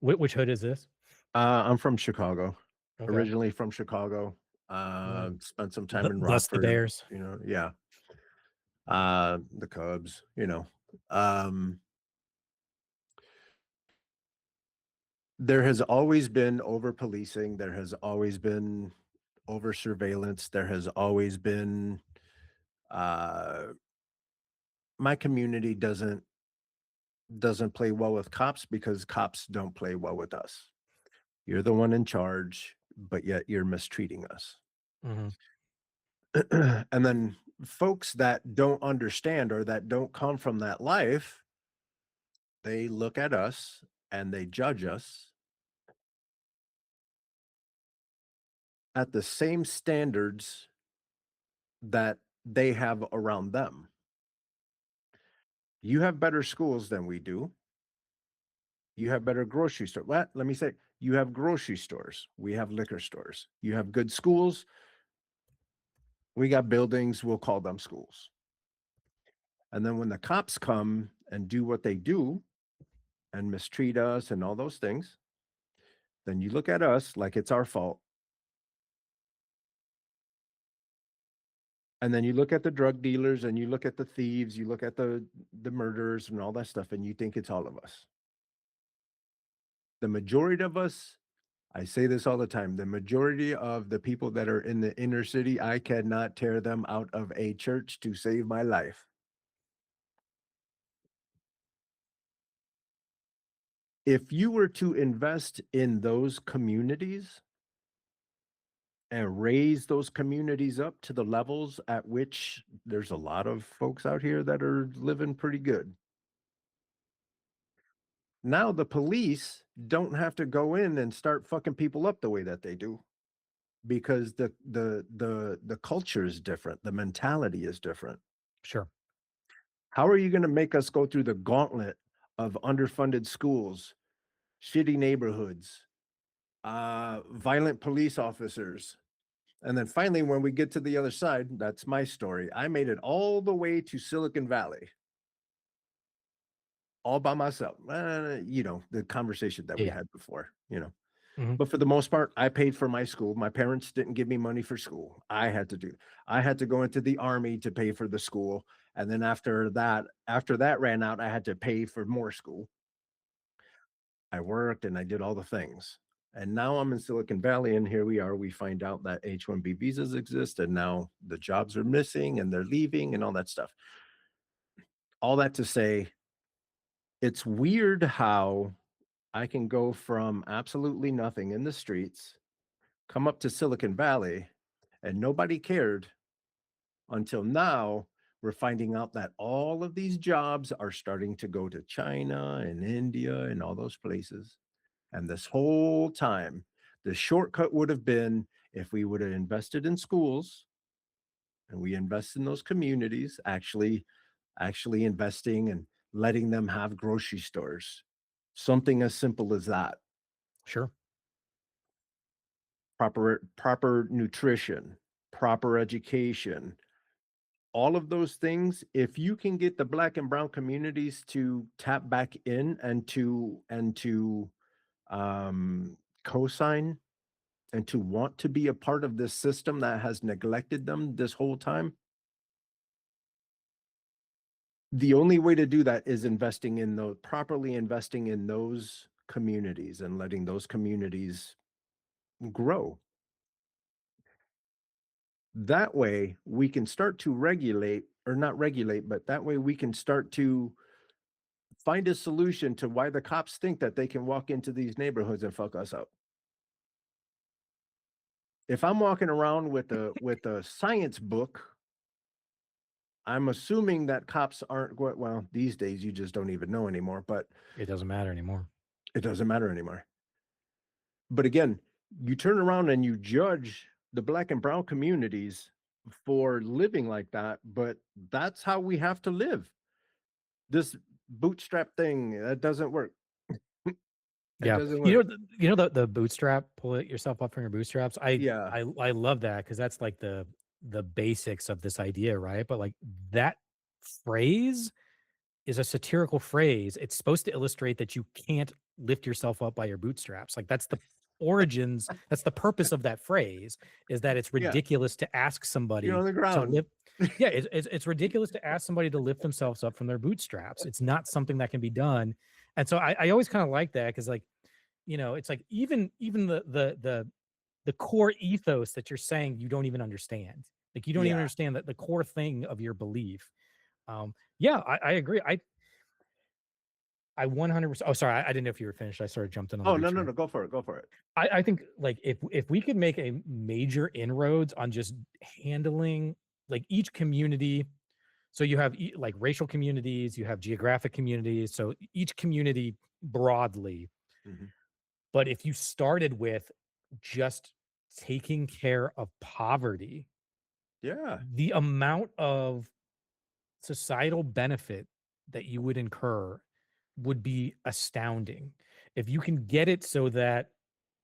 Which hood is this? I'm from Chicago. Okay. Originally from Chicago. Mm. Spent some time in Thus the Rockford, Bears. yeah. The Cubs. Um, there has always been over policing. There has always been over surveillance. There has always been, uh, my community doesn't play well with cops because cops don't play well with us. You're the one in charge, but yet you're mistreating us. Mhm. And then folks that don't understand or that don't come from that life, they look at us and they judge us at the same standards that they have around them. You have better schools than we do. You have better grocery store. What? Let me say, you have grocery stores. We have liquor stores. You have good schools. We got buildings. We'll call them schools. And then when the cops come and do what they do and mistreat us and all those things, then you look at us like it's our fault. And then you look at the drug dealers and you look at the thieves, you look at the murderers and all that stuff, and you think it's all of us. The majority of us, I say this all the time, the majority of the people that are in the inner city, I cannot tear them out of a church to save my life. If you were to invest in those communities and raise those communities up to the levels at which there's a lot of folks out here that are living pretty good. Now the police don't have to go in and start fucking people up the way that they do because the culture is different, the mentality is different. Sure. How are you going to make us go through the gauntlet of underfunded schools, shitty neighborhoods, violent police officers? And then finally, when we get to the other side, that's my story. I made it all the way to Silicon Valley, all by myself. The conversation that Yeah. we Yeah. had before, Mhm. But for the most part, I paid for my school. My parents didn't give me money for school. I had to go into the army to pay for the school. And then after that ran out, I had to pay for more school. I worked and I did all the things. And now I'm in Silicon Valley, and here we are. We find out that H1B visas exist, and now the jobs are missing and they're leaving and all that stuff. All that to say, it's weird how I can go from absolutely nothing in the streets, come up to Silicon Valley, and nobody cared until now. We're finding out that all of these jobs are starting to go to China and India and all those places. And this whole time, the shortcut would have been if we would have invested in schools and we invest in those communities, actually investing and letting them have grocery stores. Something as simple as that. Sure. Proper nutrition, proper education, all of those things. If you can get the black and brown communities to tap back in and to co-sign and to want to be a part of this system that has neglected them this whole time, the only way to do that is properly investing in those communities and letting those communities grow. That way we can start to regulate, or not regulate, but that way we can start to find a solution to why the cops think that they can walk into these neighborhoods and fuck us up. If I'm walking around with a science book, I'm assuming that cops aren't well, these days you just don't even know anymore, but It doesn't matter anymore. it doesn't matter anymore. But again, you turn around and you judge the black and brown communities for living like that, but that's how we have to live. This bootstrap thing, that doesn't work. It Yeah. doesn't You work. know, the bootstrap, pull it yourself up from your bootstraps. I Yeah. I I love that because that's like the basics of this idea, right? But like that phrase is a satirical phrase. It's supposed to illustrate that you can't lift yourself up by your bootstraps. Like that's the origins, that's the purpose of that phrase, is that it's Yeah. ridiculous to ask You're somebody on the to ground. lift. Yeah, it's ridiculous to ask somebody to lift themselves up from their bootstraps. It's not something that can be done. And so I always kind of like that because like, it's like even the core ethos that you're saying you don't even understand. Like you don't even Yeah. understand that the core thing of your belief. Yeah, I agree. I 100%. Oh, sorry. I didn't know if you were finished. I sort of jumped in on the Oh, no, no, bootstrap. no, go for it, go for it. I think like if we could make a major inroads on just handling like each community. So you have like racial communities, you have geographic communities. So each community broadly. Mhm. But if you started with just taking care of poverty, Yeah. the amount of societal benefit that you would incur would be astounding. If you can get it so that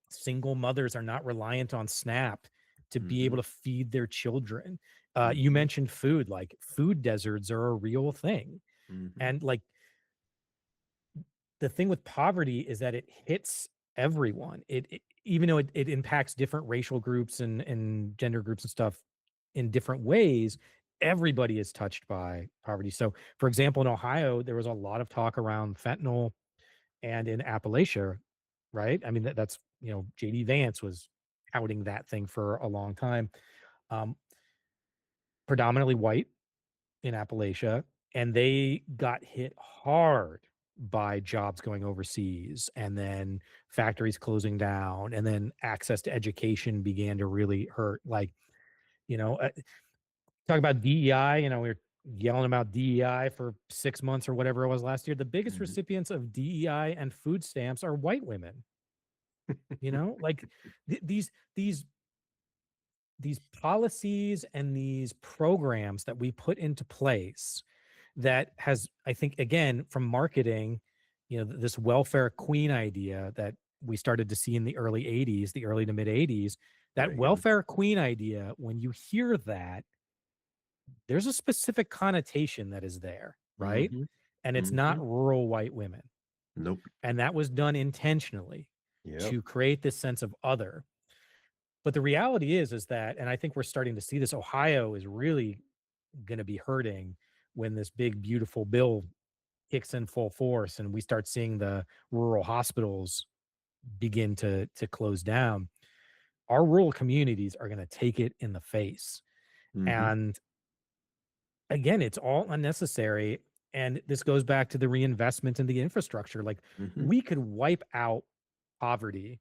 single mothers are not reliant on SNAP to be able Mhm. to feed their children. You Mhm. mentioned food, like food deserts are a real thing. Mhm. And like the thing with poverty is that it hits everyone. Even though it impacts different racial groups and gender groups and stuff in different ways, everybody is touched by poverty. So, for example, in Ohio, there was a lot of talk around fentanyl and in Appalachia, right? I mean, that's, JD Vance was touting that thing for a long time. Um, Predominantly white in Appalachia, and they got hit hard by jobs going overseas, and then factories closing down, and then access to education began to really hurt. Like, you know, talk about DEI, we were yelling about DEI for 6 months or whatever it was last year. The biggest Mhm. recipients of DEI and food stamps are white women, like these these policies and these programs that we put into place that has, I think, again, from marketing, this welfare queen idea that we started to see in the early 80s, the early to mid 80s, that Reagan. welfare queen idea, when you hear that, there's a specific connotation that is there, right? Mhm. And it's not Mhm. rural white women. Nope. And that was done intentionally Yep. to create this sense of other. But the reality is that, and I think we're starting to see this, Ohio is really going to be hurting when this big, beautiful bill kicks in full force and we start seeing the rural hospitals begin to close down. Our rural communities are going to take it in the face. Mhm. And again, it's all unnecessary. And this goes back to the reinvestment in the infrastructure. Like, Mhm. we could wipe out poverty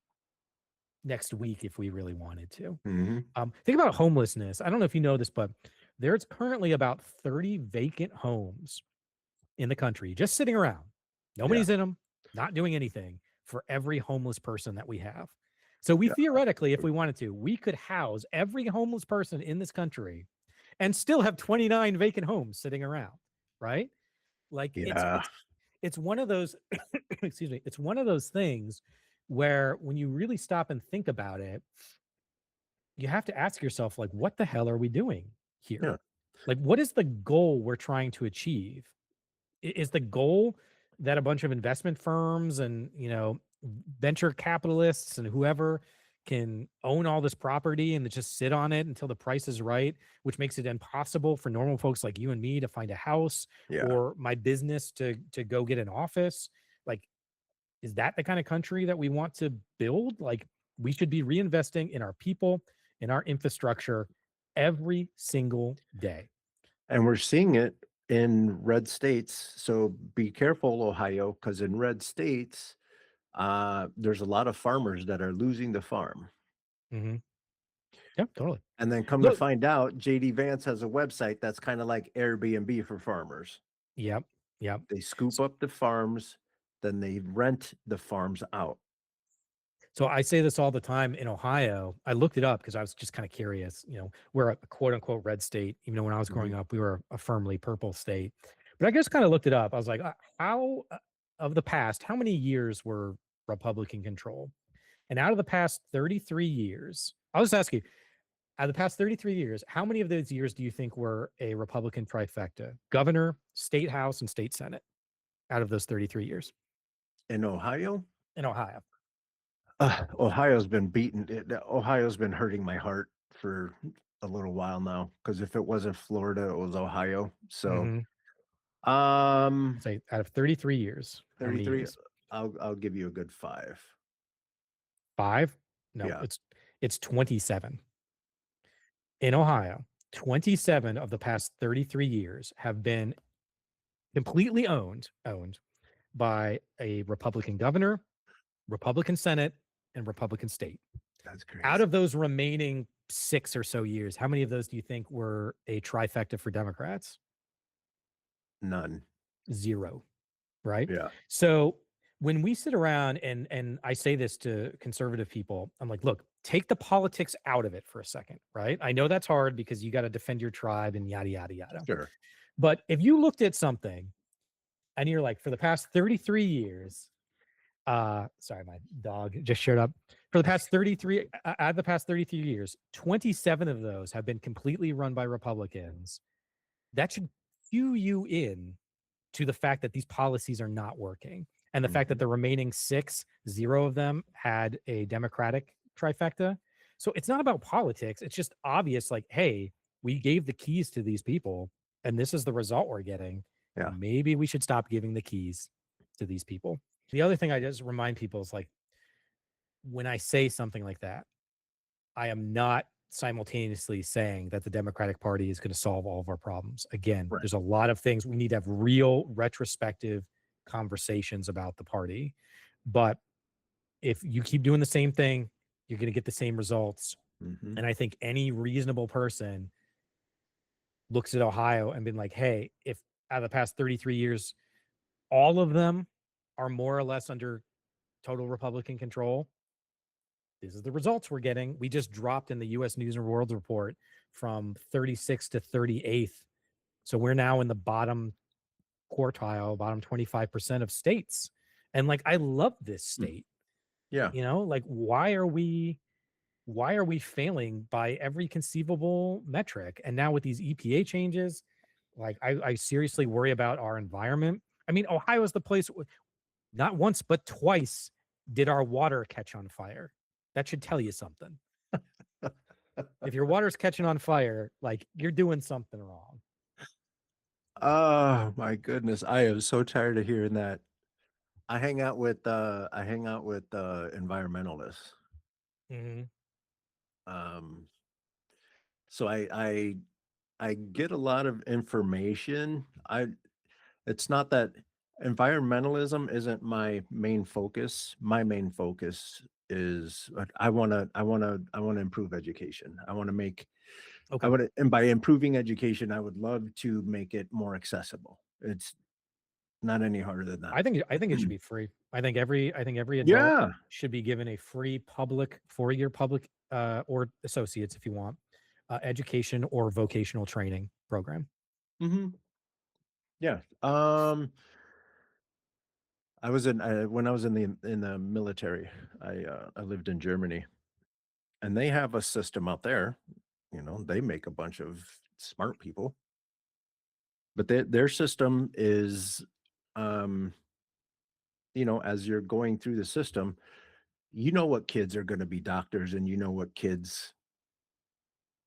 next week if we really wanted to. Mhm. Think about homelessness. I don't know if you know this, but there's currently about 30 vacant homes in the country just sitting around. Yeah. Nobody's in them, not doing anything, for every homeless person that we have. So we Yeah. theoretically, if we wanted to, we could house every homeless person in this country and still have 29 vacant homes sitting around, right? Like, it's Yeah. it's it's one of those excuse me, it's one of those things where when you really stop and think about it, you have to ask yourself, like, what the hell are we doing here? Yeah. Like, what is the goal we're trying to achieve? Is the goal that a bunch of investment firms and, venture capitalists and whoever can own all this property and just sit on it until the price is right, which makes it impossible for normal folks like you and me to find a house, Yeah. or my business to go get an office? Like, is that the kind of country that we want to build? Like, we should be reinvesting in our people, in our infrastructure every single day. And we're seeing it in red states. So be careful, Ohio, because in red states, there's a lot of farmers that are losing the farm. Mhm. Yeah, totally. And then come to Look, find out, JD Vance has a website that's kind of like Airbnb for farmers. yep, yep. They scoop up the farms, then they rent the farms out. So I say this all the time in Ohio. I looked it up because I was just kind of curious. We're a quote unquote red state, even though when I was growing Mhm. up, we were a firmly purple state. But I just kind of looked it up. I was like, how of the past, how many years were Republican control? And out of the past 33 years, I'll just ask you, out of the past 33 years, how many of those years do you think were a Republican trifecta? Governor, state house, and state senate out of those 33 years In Ohio, in Ohio? Ohio's been Ohio's been hurting my heart for a little while now. Because if it wasn't Florida, it was Ohio. So, Hmm. um, Say out of 33 years, how many 33, years? I'll give you a good 5. 5? No, Yeah, it's 27. In Ohio, 27 of the past 33 years have been completely owned by a Republican governor, Republican Senate, and Republican state. that's Out crazy. of those remaining 6 or so years, how many of those do you think were a trifecta for Democrats? None. 0. Right? Yeah. So when we sit around, and I say this to conservative people, I'm like, look, take the politics out of it for a second, right? I know that's hard because you got to defend your tribe and yada yada yada. Sure. But if you looked at something and you're like, for the past 33 years, sorry, my dog just showed up. For the past 33, out of the past 33 years, 27 of those have been completely run by Republicans. That should cue you in to the fact that these policies are not working, and the fact that Mhm. the remaining 6, 0 of them had a Democratic trifecta. So it's not about politics. It's just obvious, like, hey, we gave the keys to these people, and this is the result we're getting. Yeah. Maybe we should stop giving the keys to these people. The other thing I just remind people is, like, when I say something like that, I am not simultaneously saying that the Democratic Party is going to solve all of our problems. Again, Right. there's a lot of things we need to have real retrospective conversations about the party. But if you keep doing the same thing, you're going to get the same results. Hmm. And I think any reasonable person looks at Ohio and been like, hey, if out of the past 33 years, all of them are more or less under total Republican control, this is the results we're getting. We just dropped in the US News and World Report from 36th to 38th. So we're now in the bottom quartile, bottom 25% of states. And like, I love this state. Yeah. Like why are we failing by every conceivable metric? And now with these EPA changes, like I seriously worry about our environment. I mean, Ohio is the place, not once, but twice did our water catch on fire. That should tell you something. If your water's catching on fire, like you're doing something wrong. Oh my goodness. I am so tired of hearing that. I hang out with environmentalists. Hmm. Um, so I get a lot of information. It's not that environmentalism isn't my main focus. My main focus is I want to improve education. I Okay. want to, and by improving education, I would love to make it more accessible. It's not any harder than that. I think it should be free. I think every adult Yeah. should be given a free public 4-year public or associates if you want education or vocational training program. Hmm. Yeah. When I was in the military, I lived in Germany, and they have a system out there. They make a bunch of smart people, but their system is, um, as you're going through the system, what kids are going to be doctors, and what kids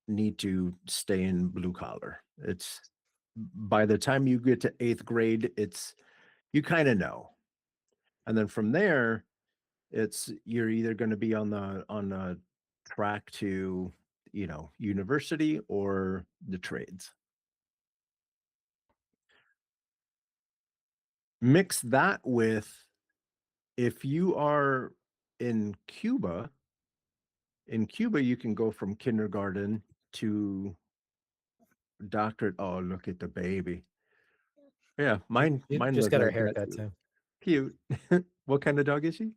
need to stay in blue collar. It's by the time you get to eighth grade, it's you kind of know, and then from there, it's you're either going to be on the track to university or the trades. Mix that with, if you are in Cuba, you can go from kindergarten to doctorate. Oh, look at the baby. Yeah, mine You mine just look got her like that haircut too. too. Cute. What kind of dog is she?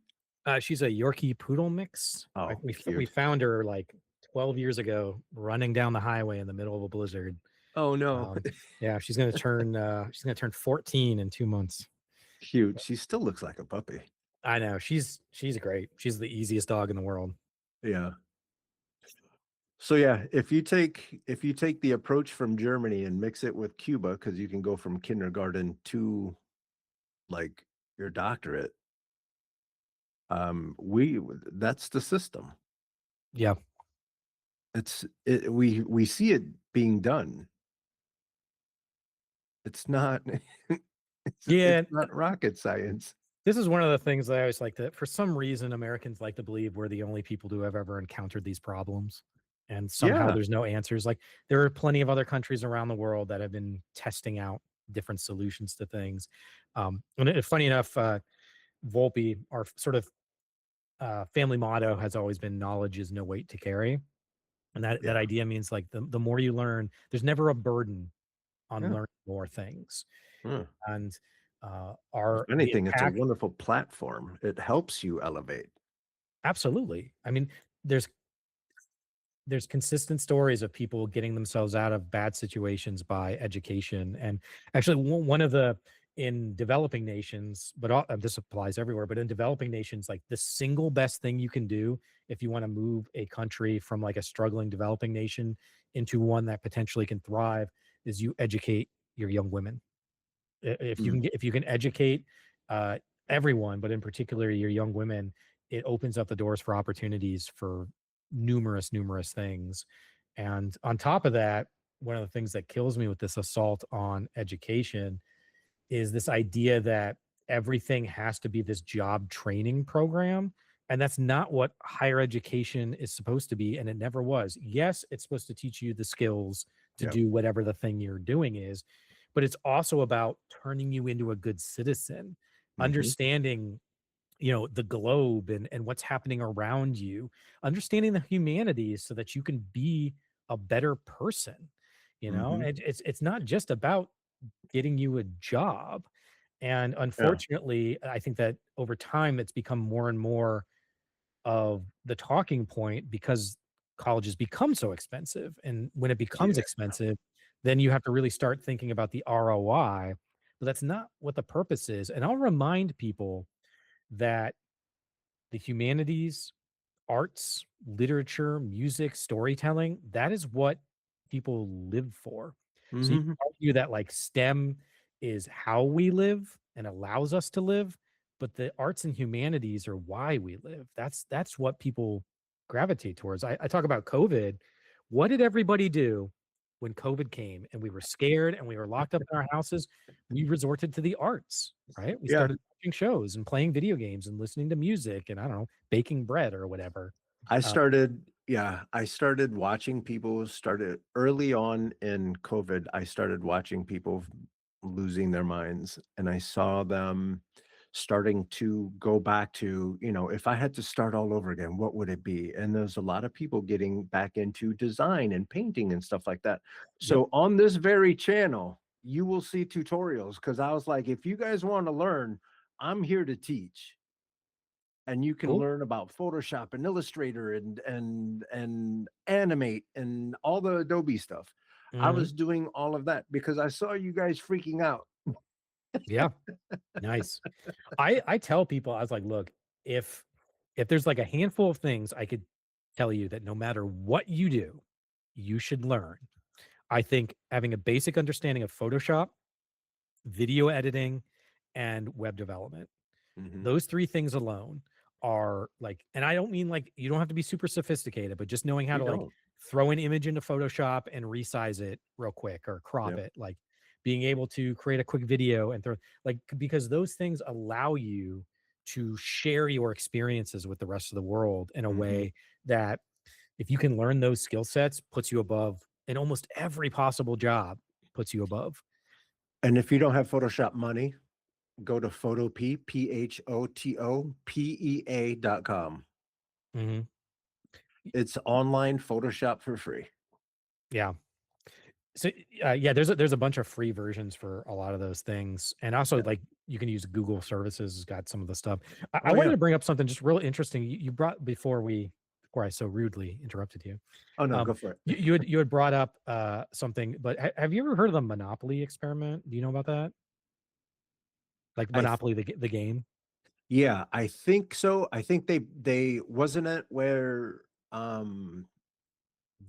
She's a Yorkie Poodle mix. Oh, We cute. found her like 12 years ago, running down the highway in the middle of a blizzard. Oh no. Um, yeah, she's gonna turn 14 in 2 months. Cute. She still looks like a puppy. I know she's great. She's the easiest dog in the world. Yeah. So yeah, if you take the approach from Germany and mix it with Cuba, because you can go from kindergarten to like your doctorate, we that's the system. Yeah, We see it being done. It's not it's yeah. not rocket science. This is one of the things that I always like to. For some reason, Americans like to believe we're the only people who have ever encountered these problems, and somehow Yeah, there's no answers. Like there are plenty of other countries around the world that have been testing out different solutions to things. Funny enough, Volpe, our sort of family motto has always been knowledge is no weight to carry. And that yeah, idea means like the more you learn, there's never a burden on yeah. learning more things. Huh. And If our the anything, it's a impact, wonderful platform. It helps you elevate. absolutely. I mean, there's there's consistent stories of people getting themselves out of bad situations by education. And actually, one of the in developing nations, but this applies everywhere, but in developing nations, like the single best thing you can do if you want to move a country from like a struggling developing nation into one that potentially can thrive is you educate your young women. Mm, If you can educate uh, everyone, but in particular your young women, it opens up the doors for opportunities for numerous things. And on top of that, one of the things that kills me with this assault on education is this idea that everything has to be this job training program. And that's not what higher education is supposed to be. And it never was. Yes, it's supposed to teach you the skills to yeah. do whatever the thing you're doing is, but it's also about turning you into a good citizen. Hmm. understanding, the globe and what's happening around you, understanding the humanities so that you can be a better person. Hmm. And it's not just about getting you a job. And Yeah. unfortunately, I think that over time it's become more and more of the talking point because colleges become so expensive. And when it becomes Yeah. expensive, then you have to really start thinking about the ROI. But that's not what the purpose is. And I'll remind people that the humanities, arts, literature, music, storytelling, that is what people live for. So you Hmm. can argue that like STEM is how we live and allows us to live, but the arts and humanities are why we live. That's what people gravitate towards. I talk about COVID. What did everybody do when COVID came and we were scared and we were locked up in our houses? We resorted to the arts, right? We Yeah. started watching shows and playing video games and listening to music and I don't know, baking bread or whatever. Uh, I started watching people started early on in COVID. I started watching people losing their minds, and I saw them starting to go back to, if I had to start all over again, what would it be? And there's a lot of people getting back into design and painting and stuff like that. yep, So on this very channel, you will see tutorials because I was like, if you guys want to learn, I'm here to teach, and you can cool. learn about Photoshop and Illustrator and animate and all the Adobe stuff. I Mhm. was doing all of that because I saw you guys freaking out. Yeah, nice. I tell people, I was like, "Look, if there's like a handful of things I could tell you that no matter what you do, you should learn." I think having a basic understanding of Photoshop, video editing, and web development. Mhm. Those 3 things alone are like, and I don't mean like you don't have to be super sophisticated, but just knowing how You to like don't. throw an image into Photoshop and resize it real quick or crop Yep. it, like being able to create a quick video and throw like because those things allow you to share your experiences with the rest of the world in a Mhm. way that if you can learn those skill sets, puts you above in almost every possible job, puts you above. And if you don't have Photoshop money, go to photopea.com. Mhm. It's online Photoshop for free. Yeah. So, yeah, there's a bunch of free versions for a lot of those things, and also, Yeah. like, you can use Google Services has got some of the stuff. I Oh, wanted yeah. to bring up something just real interesting. You brought before I so rudely interrupted you. Oh, no, Um, go for it. you had brought up, something, but have you ever heard of the Monopoly experiment? Do you know about that? Like I th Monopoly, the game? Yeah, I think so. I think they wasn't it where,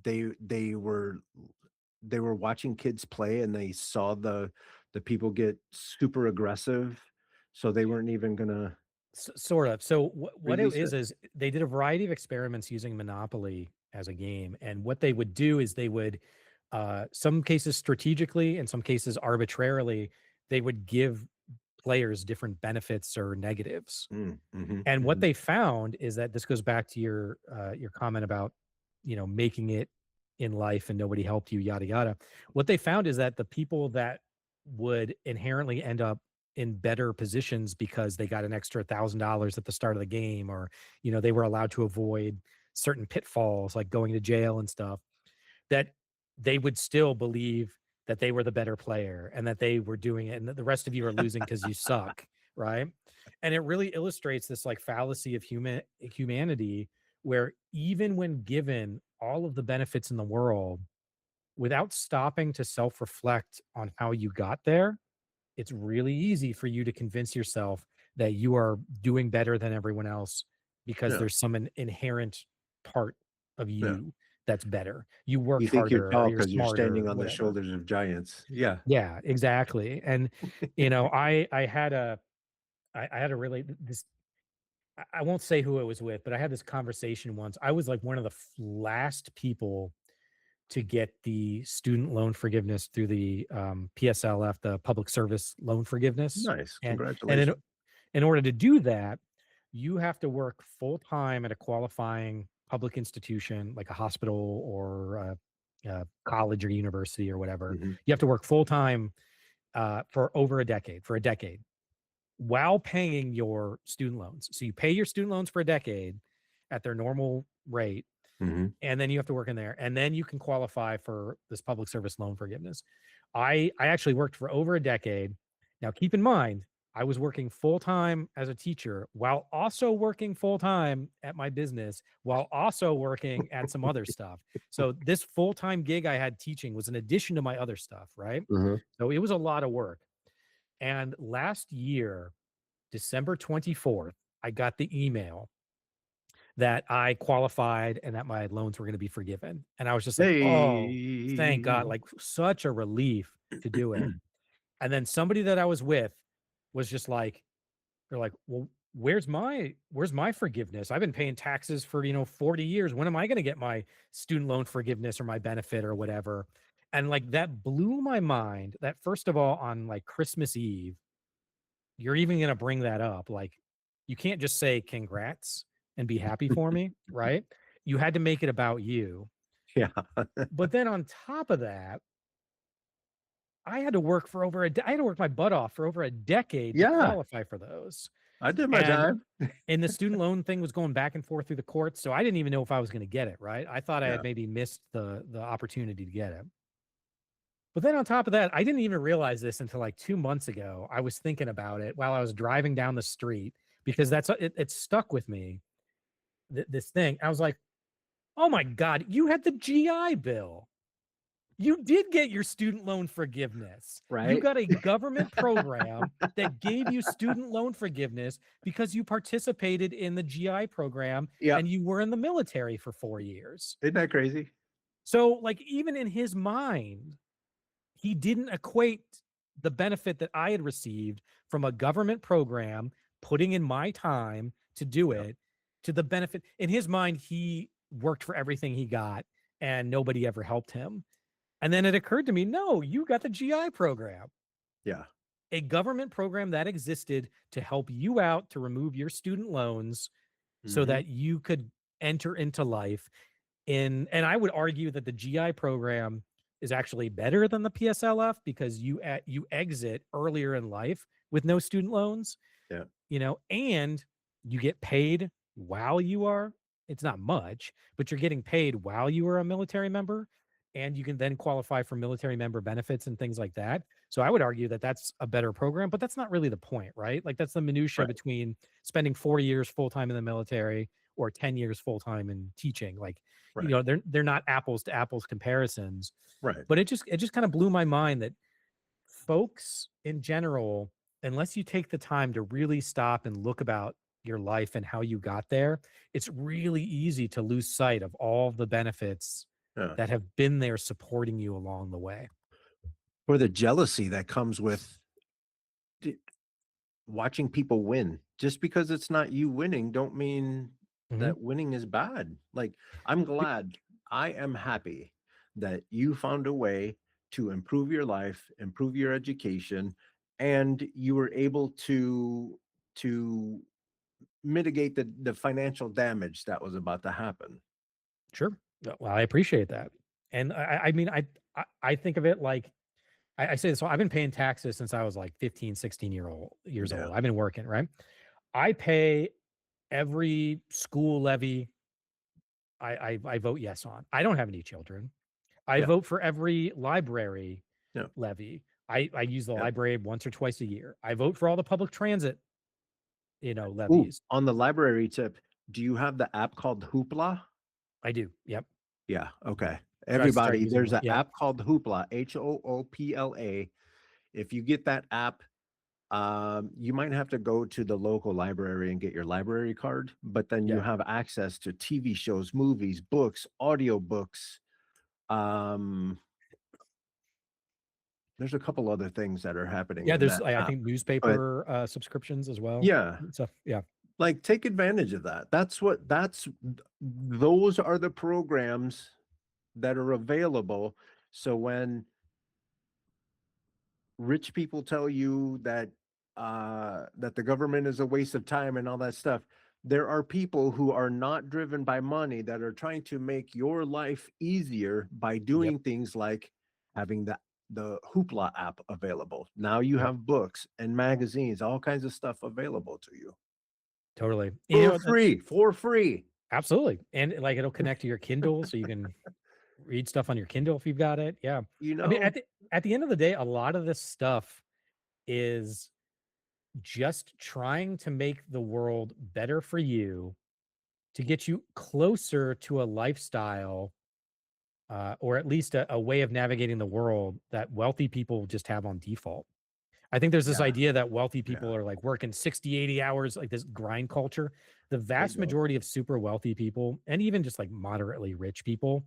they they were they were watching kids play and they saw the people get super aggressive, so they weren't even gonna Sort of. So what it release it? is they did a variety of experiments using Monopoly as a game, and what they would do is they would, some cases strategically, in some cases arbitrarily, they would give players different benefits or negatives. Mm, mhm, And what mhm. they found is that this goes back to your comment about, making it in life and nobody helped you, yada yada. What they found is that the people that would inherently end up in better positions because they got an extra $1,000 at the start of the game, or they were allowed to avoid certain pitfalls like going to jail and stuff, that they would still believe that they were the better player and that they were doing it and that the rest of you are losing because you suck, right? And it really illustrates this like fallacy of humanity where even when given all of the benefits in the world, without stopping to self-reflect on how you got there, it's really easy for you to convince yourself that you are doing better than everyone else because Yeah, there's some inherent part of yeah. you that's better. You You worked think you're harder or tall you're because 'cause you're smarter, standing on the whatever. shoulders of giants. Yeah. Yeah, exactly. And I had a really this I won't say who it was with, but I had this conversation once. I was like one of the last people to get the student loan forgiveness through the PSLF, the public service loan forgiveness. Nice, And congratulations. in order to do that, you have to work full time at a qualifying public institution like a hospital or a college or university or whatever. Mhm. You have to work full time for over a decade, for a decade. while paying your student loans. So you pay your student loans for a decade at their normal rate, Hmm. and then you have to work in there, and then you can qualify for this public service loan forgiveness. I actually worked for over a decade. Now keep in mind, I was working full time as a teacher while also working full time at my business, while also working at some other stuff. So this full time gig I had teaching was an addition to my other stuff, right? Hmm. So it was a lot of work. And last year, December 24th, I got the email that I qualified and that my loans were going to be forgiven. And I was just like, oh, thank God, Hey. like such a relief to do it. And then somebody that I was with was just like, they're like, well, where's my forgiveness? I've been paying taxes for, 40 years. When am I going to get my student loan forgiveness or my benefit or whatever? And like that blew my mind that first of all, on like Christmas Eve, you're even going to bring that up. Like, you can't just say congrats and be happy for me, right? You had to make it about you. Yeah. But then on top of that, I had to work for I had to work my butt off for over a decade to Yeah. qualify for those. I did my And time. and the student loan thing was going back and forth through the courts, so I didn't even know if I was going to get it, right? I thought I Yeah. had maybe missed the opportunity to get it. But then on top of that, I didn't even realize this until like 2 months ago. I was thinking about it while I was driving down the street because it stuck with me. This thing, I was like, "Oh my god, you had the GI Bill. You did get your student loan forgiveness. You Right. got a government program that gave you student loan forgiveness because you participated in the GI program Yep. and you were in the military for 4 years." Isn't that crazy? So, like, even in his mind, he didn't equate the benefit that I had received from a government program, putting in my time to do Yep. it, to the benefit. In his mind, he worked for everything he got and nobody ever helped him. And then it occurred to me, no, you got the GI program, Yeah. a government program that existed to help you out to remove your student loans so Hmm. that you could enter into life and I would argue that the GI program is actually better than the PSLF because you exit earlier in life with no student loans, Yeah. and you get paid while you are, it's not much, but you're getting paid while you are a military member, and you can then qualify for military member benefits and things like that. So I would argue that that's a better program, but that's not really the point, right? Like that's the minutia Right. between spending 4 years full time in the military or 10 years full time in teaching. Like, Right. they're not apples to apples comparisons, Right. but it just kind of blew my mind that folks in general, unless you take the time to really stop and look about your life and how you got there, it's really easy to lose sight of all the benefits Yeah. that have been there supporting you along the way. Or the jealousy that comes with d- watching people win. Just because it's not you winning, don't mean Mhm. that winning is bad. Like, I'm glad, I am happy that you found a way to improve your life, improve your education, and you were able to mitigate the financial damage that was about to happen. Sure. Well, I appreciate that. And I mean, I think of it like I say this, so I've been paying taxes since I was like 15, 16 years Yeah. old. I've been working, right? I pay every school levy I vote yes on. I don't have any children. I Yeah. vote for every library Yeah. levy. I use the Yep. library once or twice a year. I vote for all the public transit, Ooh, levies. on the library tip, do you have the app called Hoopla? I do. Yep. Yeah, okay. Should I start Everybody, using there's one? an Yep. app called Hoopla, Hoopla. If you get that app, you might have to go to the local library and get your library card, but then you Yeah. have access to TV shows, movies, books, audiobooks. Um, there's a couple other things that are happening Yeah. in There's that I app, think but newspaper subscriptions as well. yeah, And stuff. Yeah. like take advantage of that. Those are the programs that are available. So when rich people tell you that the government is a waste of time and all that stuff, there are people who are not driven by money that are trying to make your life easier by Yep. doing things like having the Hoopla app available. Now you Yep, have books and magazines, all kinds of stuff available to you totally. You for know, free, for free. absolutely, and like it'll connect to your Kindle, so you can read stuff on your Kindle if you've got it. Yeah, You I mean, know, at the end of the day, a lot of this stuff is just trying to make the world better for you to get you closer to a lifestyle, or at least a way of navigating the world that wealthy people just have on default. I think there's this yeah, idea that wealthy yeah, people are like working 60, 80 hours, like this grind culture. The they vast don't. majority of super wealthy people, and even just like moderately rich people,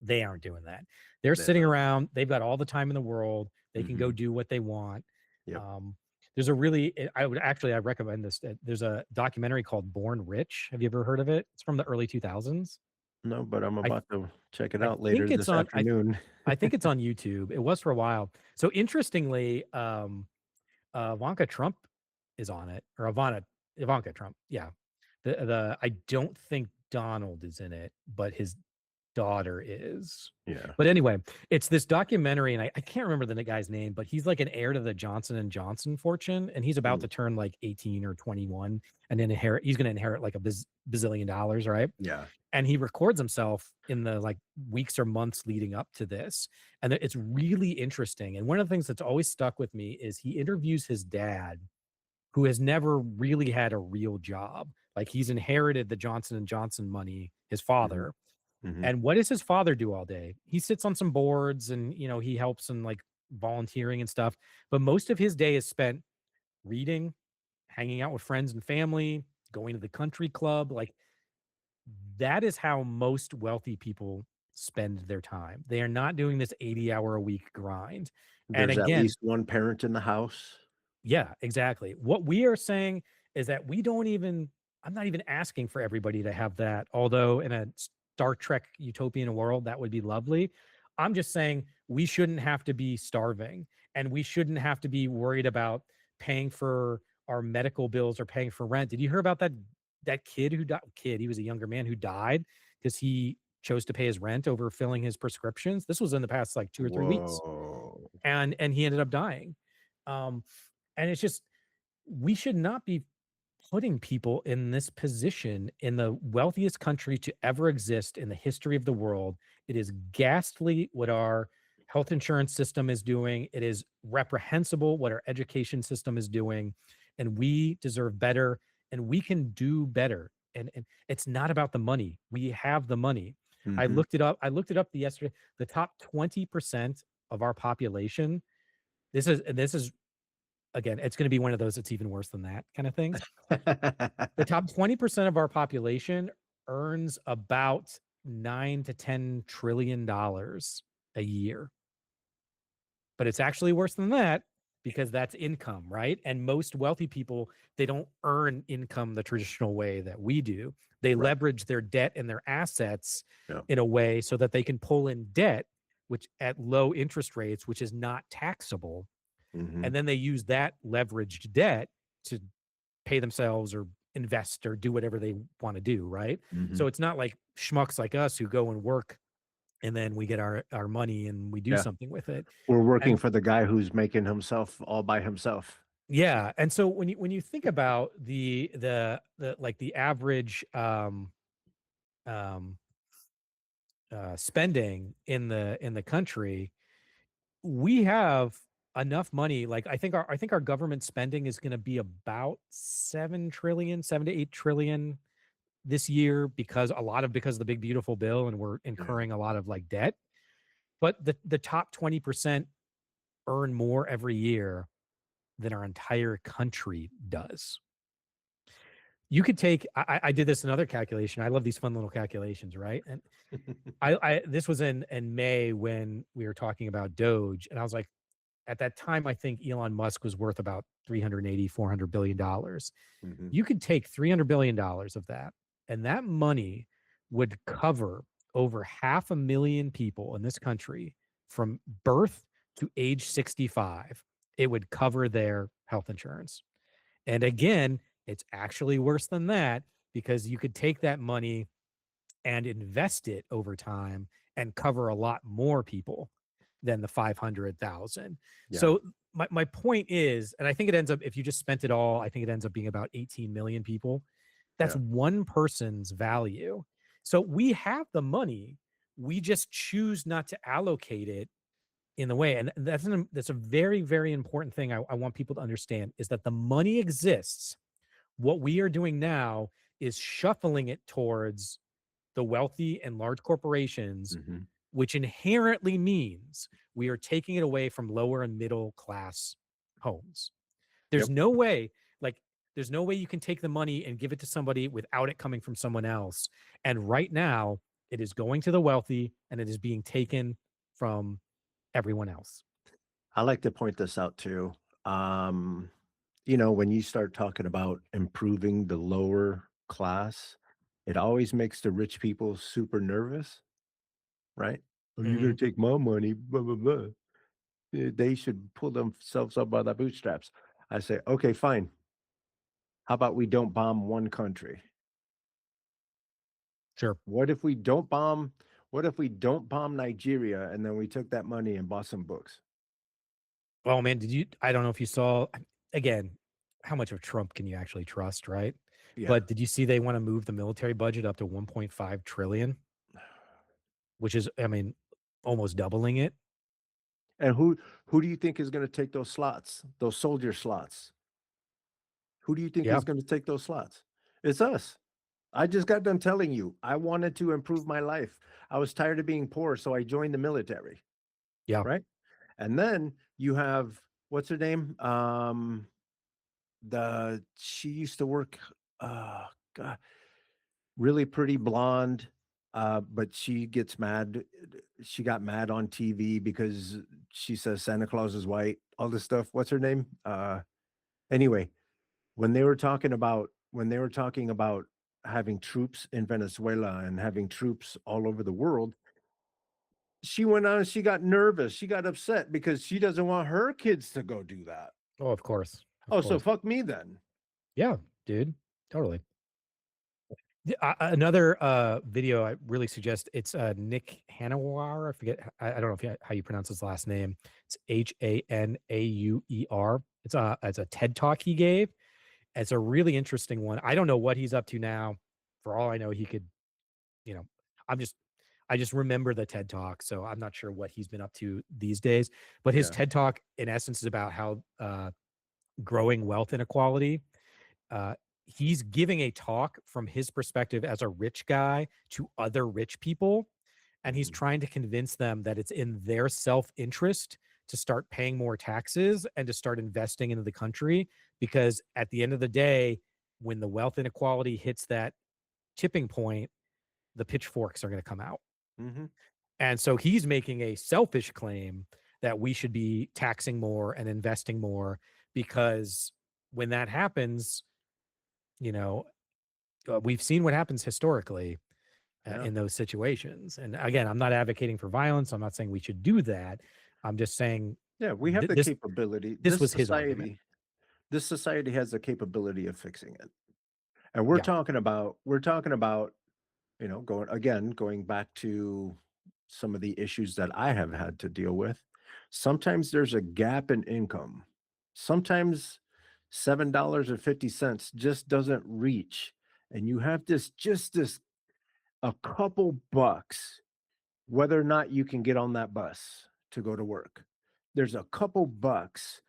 they aren't doing that. They're They're sitting not. around, they've got all the time in the world, they can go Hmm. do what they want. Yep. Um, there's a really, I recommend this. There's a documentary called Born Rich. Have you ever heard of it? It's from the early 2000s. No, but I'm I about to check it I out think later it's this on afternoon. I think it's on YouTube. It was for a while. So interestingly, Ivanka Trump is on it, or Ivanka Trump. Yeah. The I don't think Donald is in it, but his daughter is. Yeah. But anyway, it's this documentary, and I can't remember the guy's name, but he's like an heir to the Johnson and Johnson fortune, and he's about Mm, to turn like 18 or 21, and then he's going to inherit like a bazillion dollars, right? yeah. And he records himself in the like weeks or months leading up to this, and it's really interesting. And one of the things that's always stuck with me is he interviews his dad, who has never really had a real job. Like he's inherited the Johnson and Johnson money, his Hmm. father. Hmm. And what does his father do all day? He sits on some boards, and he helps in like volunteering and stuff, but most of his day is spent reading, hanging out with friends and family, going to the country club. Like that is how most wealthy people spend their time. They are not doing this 80-hour a week grind. And There's at again, least one parent in the house. yeah, exactly. What we are saying is that we don't even I'm not even asking for everybody to have that, although in a Star Trek utopian world, that would be lovely. I'm just saying we shouldn't have to be starving, and we shouldn't have to be worried about paying for our medical bills or paying for rent. Did you hear about that kid who died? Kid, he was a younger man who died because he chose to pay his rent over filling his prescriptions. This was in the past like 2 or 3 weeks, Whoa. and he ended up dying. Um, and it's just we should not be putting people in this position in the wealthiest country to ever exist in the history of the world. It is ghastly what our health insurance system is doing. It is reprehensible what our education system is doing. And we deserve better, and we can do better. And it's not about the money. We have the money. I Hmm. looked it up. I looked it up yesterday. The top 20% of our population. This is again, it's going to be one of those it's even worse than that kind of things. The top 20% of our population earns about 9 to 10 trillion dollars a year. But it's actually worse than that because that's income, right? And most wealthy people, they don't earn income the traditional way that we do. They Right. leverage their debt and their assets Yeah. in a way so that they can pull in debt, which at low interest rates, which is not taxable. Hmm. And then they use that leveraged debt to pay themselves or invest or do whatever they want to do, right? Hmm. So it's not like schmucks like us who go and work and then we get our money and we do Yeah. something with it. We're working And for the guy who's making himself all by himself. yeah, and so when you think about the like the average um spending in the country, we have enough money. Like I think our government spending is going to be about 7 trillion, 7 to 8 trillion this year because of the big beautiful bill, and we're Yeah. incurring a lot of like debt. But the top 20% earn more every year than our entire country does. You could take I did this another calculation. I love these fun little calculations, right? And I this was in May when we were talking about Doge, and I was like, at that time, I think Elon Musk was worth about 380, $400 billion. Hmm. You could take $300 billion of that, and that money would cover over 500,000 people in this country from birth to age 65. It would cover their health insurance. And again, it's actually worse than that because you could take that money and invest it over time and cover a lot more people. than the 500,000. Yeah. So my point is, and I think it ends up, if you just spent it all, I think it ends up being about 18 million people. That's Yeah. one person's value. So we have the money. We just choose not to allocate it in the way. And that's a very, very important thing I want people to understand is that the money exists. What we are doing now is shuffling it towards the wealthy and large corporations, Hmm. which inherently means we are taking it away from lower and middle class homes. There's Yep. no way, like, there's no way you can take the money and give it to somebody without it coming from someone else. And right now, it is going to the wealthy and it is being taken from everyone else. I like to point this out too. Um, when you start talking about improving the lower class, it always makes the rich people super nervous, right? "Oh, you're gonna Mhm. take my money, blah, blah, blah. They should pull themselves up by the bootstraps." I say, "Okay, fine. How about we don't bomb one country? Sure. What if we don't bomb Nigeria and then we took that money and bought some books?" Oh, man, I don't know if you saw, again, how much of Trump can you actually trust, right? Yeah. But did you see they wanna move the military budget up to 1.5 trillion, which is, I mean, almost doubling it? And who do you think is gonna take those slots, those soldier slots? Who do you think Yeah, is gonna take those slots? It's us. I just got done telling you, I wanted to improve my life. I was tired of being poor, so I joined the military, yeah. right? And then you have what's her name? She used to work, God, really pretty blonde, but she gets mad. She got mad on TV because she says Santa Claus is white, all this stuff. What's her name? Anyway, when they were talking about having troops in Venezuela and having troops all over the world, she went on and she got nervous. She got upset because she doesn't want her kids to go do that. Oh, of course, of Oh, so course. fuck me then. Yeah, dude, totally. Another video I really suggest, it's Nick Hanauer. I forget, I don't know if how you pronounce his last name. It's Hanauer. It's a TED talk he gave. It's a really interesting one. I don't know what he's up to now. For all I know, he could, you know, I'm just I just remember the TED talk, so I'm not sure what he's been up to these days. But his Yeah. TED talk, in essence, is about how growing wealth inequality. Uh, he's giving a talk from his perspective as a rich guy to other rich people, and he's Mhm. trying to convince them that it's in their self-interest to start paying more taxes and to start investing into the country, because at the end of the day, when the wealth inequality hits that tipping point, the pitchforks are going to come out. Mhm. And so he's making a selfish claim that we should be taxing more and investing more, because when that happens, you know, we've seen what happens historically Yeah. in those situations. And again, I'm not advocating for violence. I'm not saying we should do that. I'm just saying Yeah, we have the this capability. this was his argument. This society has the capability of fixing it. And Yeah, we're talking about, going back to some of the issues that I have had to deal with. Sometimes there's a gap in income. Sometimes $7.50 just doesn't reach. And you have this a couple bucks, whether or not you can get on that bus to go to work. There's a couple bucks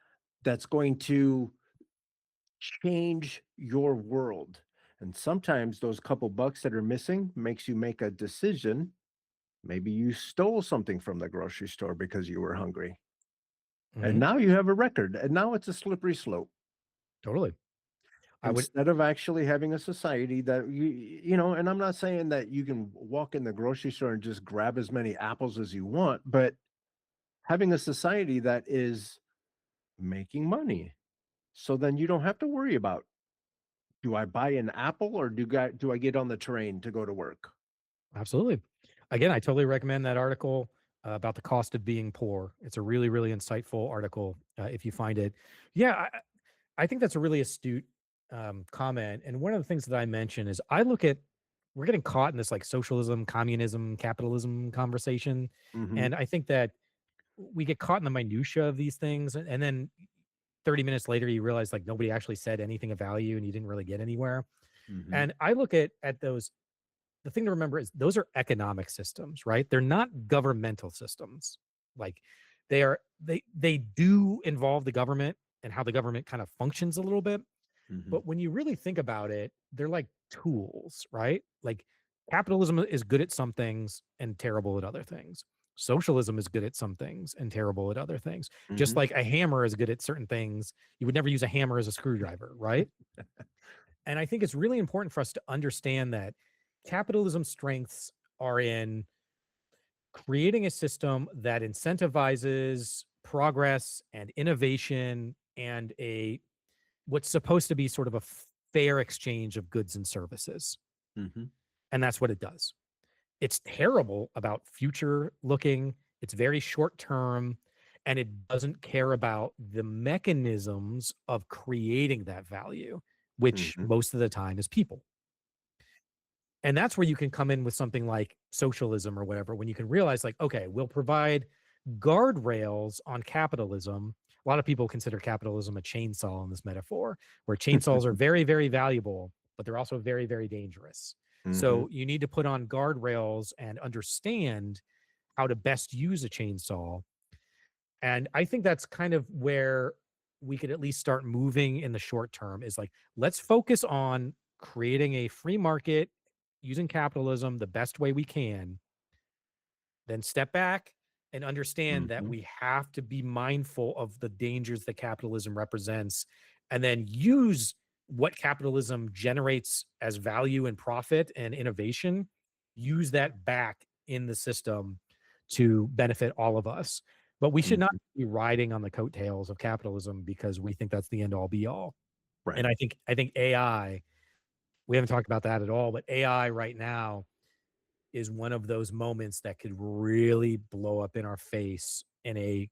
that's going to change your world. And sometimes those couple bucks that are missing makes you make a decision. Maybe you stole something from the grocery store because you were hungry. And hmm, now you have a record. And now it's a slippery slope. totally. I would Instead of actually having a society that and I'm not saying that you can walk in the grocery store and just grab as many apples as you want, but having a society that is making money. So then you don't have to worry about, do I buy an apple or do I get on the train to go to work? absolutely. Again, I totally recommend that article about the cost of being poor. It's a really, really insightful article if you find it. Yeah, I think that's a really astute comment. And one of the things that I mention is I look at, we're getting caught in this like socialism, communism, capitalism conversation. Mhm. And I think that we get caught in the minutia of these things, and then 30 minutes later you realize like nobody actually said anything of value and you didn't really get anywhere. Hmm. And I look at those, the thing to remember is those are economic systems, right? They're not governmental systems. Like they do involve the government and how the government kind of functions a little bit. Hmm. But when you really think about it, they're like tools, right? Like capitalism is good at some things and terrible at other things. Socialism is good at some things and terrible at other things. Just Hmm. like a hammer is good at certain things, you would never use a hammer as a screwdriver, right? And I think it's really important for us to understand that capitalism's strengths are in creating a system that incentivizes progress and innovation and a what's supposed to be sort of a fair exchange of goods and services. Hmm. And that's what it does. It's terrible about future looking, it's very short term, and it doesn't care about the mechanisms of creating that value, which Hmm. most of the time is people. And that's where you can come in with something like socialism or whatever, when you can realize, like, okay, we'll provide guardrails on capitalism. A lot of people consider capitalism a chainsaw in this metaphor, where chainsaws are very, very valuable, but they're also very, very dangerous. Hmm. So you need to put on guardrails and understand how to best use a chainsaw. And I think that's kind of where we could at least start moving in the short term is like, let's focus on creating a free market using capitalism the best way we can, then step back and understand that Hmm. we have to be mindful of the dangers that capitalism represents, and then use what capitalism generates as value and profit and innovation, use that back in the system to benefit all of us. But we should not Hmm. be riding on the coattails of capitalism because we think that's the end all be all. And Right. I think AI, we haven't talked about that at all, but AI right now is one of those moments that could really blow up in our face in a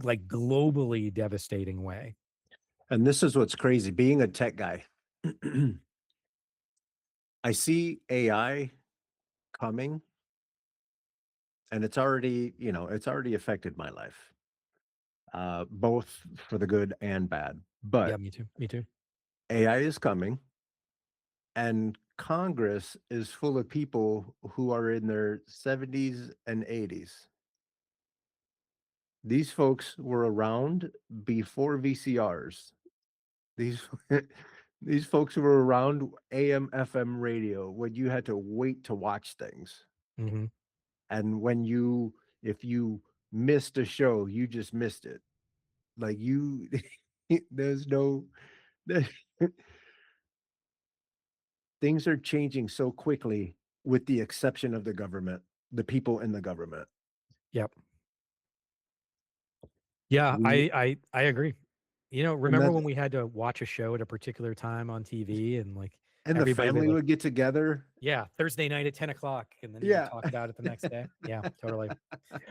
like globally devastating way. And this is what's crazy. Being a tech guy, I see AI coming, and it's already, it's already affected my life, both for the good and bad. Yeah, But me too. Me too. AI is coming, and Congress is full of people who are in their 70s and 80s. These folks were around before VCRs. These these folks were around AM, FM radio when you had to wait to watch things. Hmm. And if you missed a show, you just missed it. Like you there's no there things are changing so quickly with the exception of the government, the people in the government. Yep. Yeah, We I agree. and Remember that when we had to watch a show at a particular time on TV and like and the everybody would family like, would get together. yeah, Thursday night at 10 o'clock, and then you would Yeah. talk about it the next day. Yeah, totally.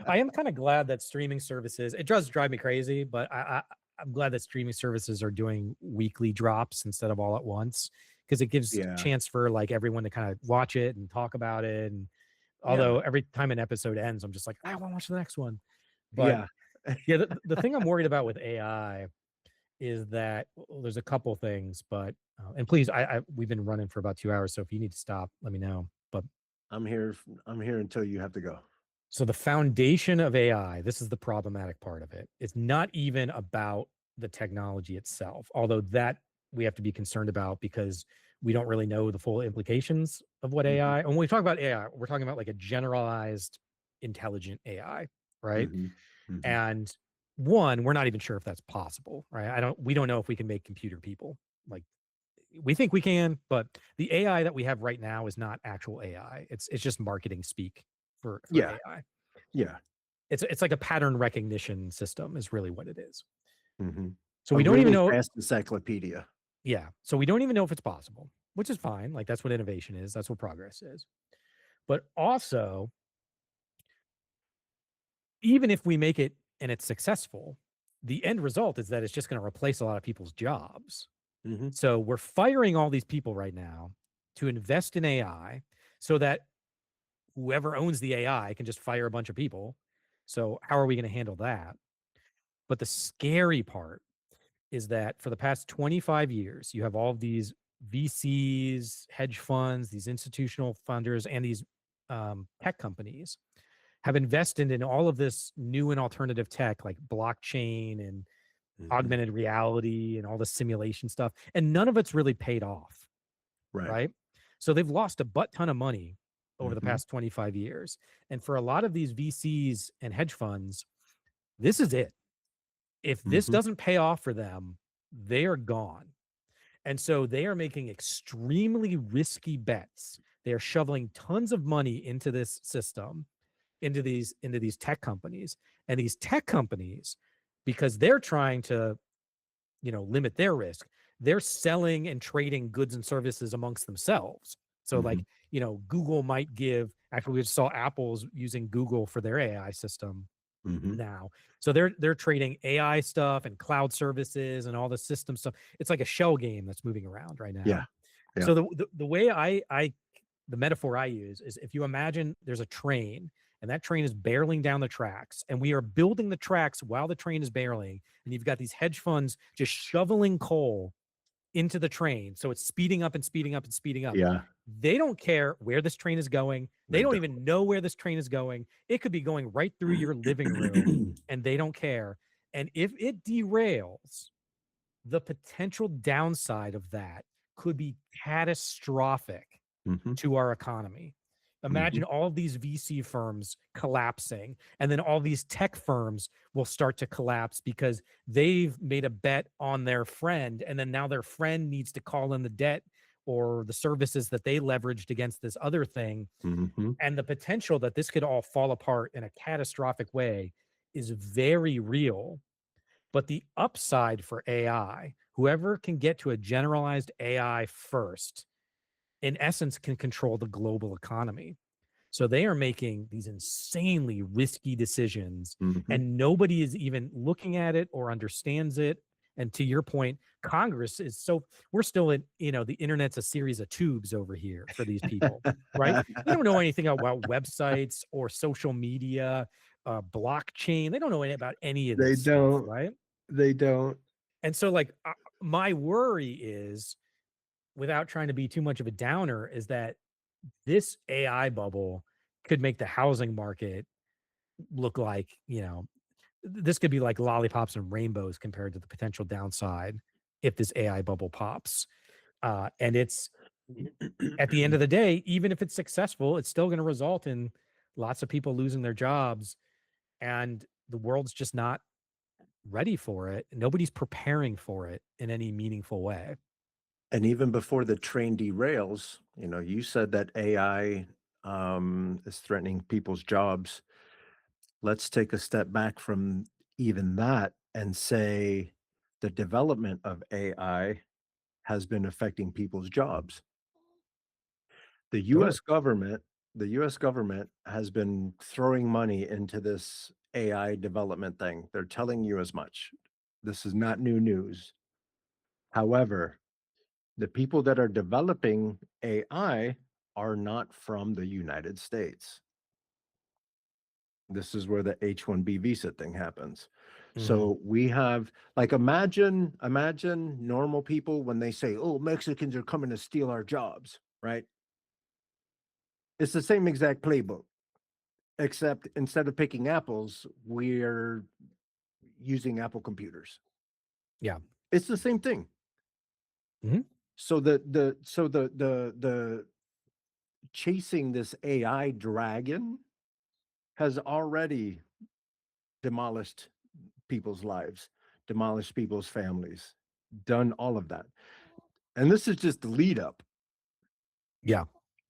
I am kind of glad that streaming services, it does drive me crazy, but I'm glad that streaming services are doing weekly drops instead of all at once, because it gives Yeah. chance for like everyone to kind of watch it and talk about it. And Yeah. although every time an episode ends, I'm just like, I want to watch the next one. But Yeah. yeah, the thing I'm worried about with AI is that, well, there's a couple things, but and please, we've been running for about 2 hours, so if you need to stop, let me know. But I'm here until you have to go. so the foundation of AI, this is the problematic part of it. It's not even about the technology itself, although that we have to be concerned about because we don't really know the full implications of what Mhm. AI. And when we talk about AI, we're talking about like a generalized intelligent AI, right? Mhm. Mhm. And one, we're not even sure if that's possible, right? We don't know if we can make computer people. Like, we think we can, but the AI that we have right now is not actual AI. It's just marketing speak for Yeah. AI. Yeah. It's like a pattern recognition system is really what it is. Mhm. So A we don't even really know. fast encyclopedia. Yeah. So we don't even know if it's possible, which is fine. Like that's what innovation is. That's what progress is. But also, even if we make it and it's successful, the end result is that it's just going to replace a lot of people's jobs. Mhm. So we're firing all these people right now to invest in AI so that whoever owns the AI can just fire a bunch of people. So how are we going to handle that? But the scary part is that for the past 25 years, you have all of these VCs, hedge funds, these institutional funders, and these tech companies have invested in all of this new and alternative tech like blockchain and Hmm. augmented reality and all the simulation stuff. And none of it's really paid off, Right. right? So they've lost a butt ton of money over the Hmm. past 25 years. And for a lot of these VCs and hedge funds, this is it. If this Hmm. doesn't pay off for them, they are gone. And so they are making extremely risky bets. They are shoveling tons of money into this system, into these tech companies. And these tech companies, because they're trying to, limit their risk, they're selling and trading goods and services amongst themselves. So Hmm. like, Google might give, actually we just saw Apple's using Google for their AI system Hmm. now. So they're trading AI stuff and cloud services and all the system stuff. It's like a shell game that's moving around right Yeah. now. Yeah. So the way I the metaphor I use is, if you imagine there's a train and that train is barreling down the tracks and we are building the tracks while the train is barreling, and you've got these hedge funds just shoveling coal into the train. So it's speeding up and speeding up and speeding up. Yeah. They don't care where this train is going. They They don't even know where this train is going. It could be going right through your living room don't. and they don't care. And if it derails, the potential downside of that could be catastrophic Hmm. to our economy. Hmm. Imagine all of these VC firms collapsing, and then all these tech firms will start to collapse because they've made a bet on their friend, and then now their friend needs to call in the debt or the services that they leveraged against this other thing. Hmm. And the potential that this could all fall apart in a catastrophic way is very real. But the upside for AI, whoever can get to a generalized AI first, in essence, can control the global economy. So they are making these insanely risky decisions, Hmm. and nobody is even looking at it or understands it. And to your point, Congress is so, we're still in, the internet's a series of tubes over here for these people, right? They don't know anything about websites or social media, blockchain. They don't know about any of They this stuff, don't. right? They don't. And so, like, my worry is, without trying to be too much of a downer, is that this AI bubble could make the housing market look like, this could be like lollipops and rainbows compared to the potential downside if this AI bubble pops. And it's, at the end of the day, even if it's successful, it's still going to result in lots of people losing their jobs, and the world's just not ready for it. Nobody's preparing for it in any meaningful way. And even before the train derails, you said that AI is threatening people's jobs. Let's take a step back from even that and say the development of AI has been affecting people's jobs. The US Sure. government the US government has been throwing money into this AI development thing. They're telling you as much. This is not new news. However, the people that are developing AI are not from the United States. This is where the H1B visa thing happens. Hmm. So we have, like, imagine normal people when they say, "Oh, Mexicans are coming to steal our jobs," right? It's the same exact playbook, except instead of picking apples, we're using Apple computers. Yeah. It's the same thing. Hmm. So the chasing this AI dragon has already demolished people's lives, demolished people's families, done all of that. And this is just the lead up. Yeah.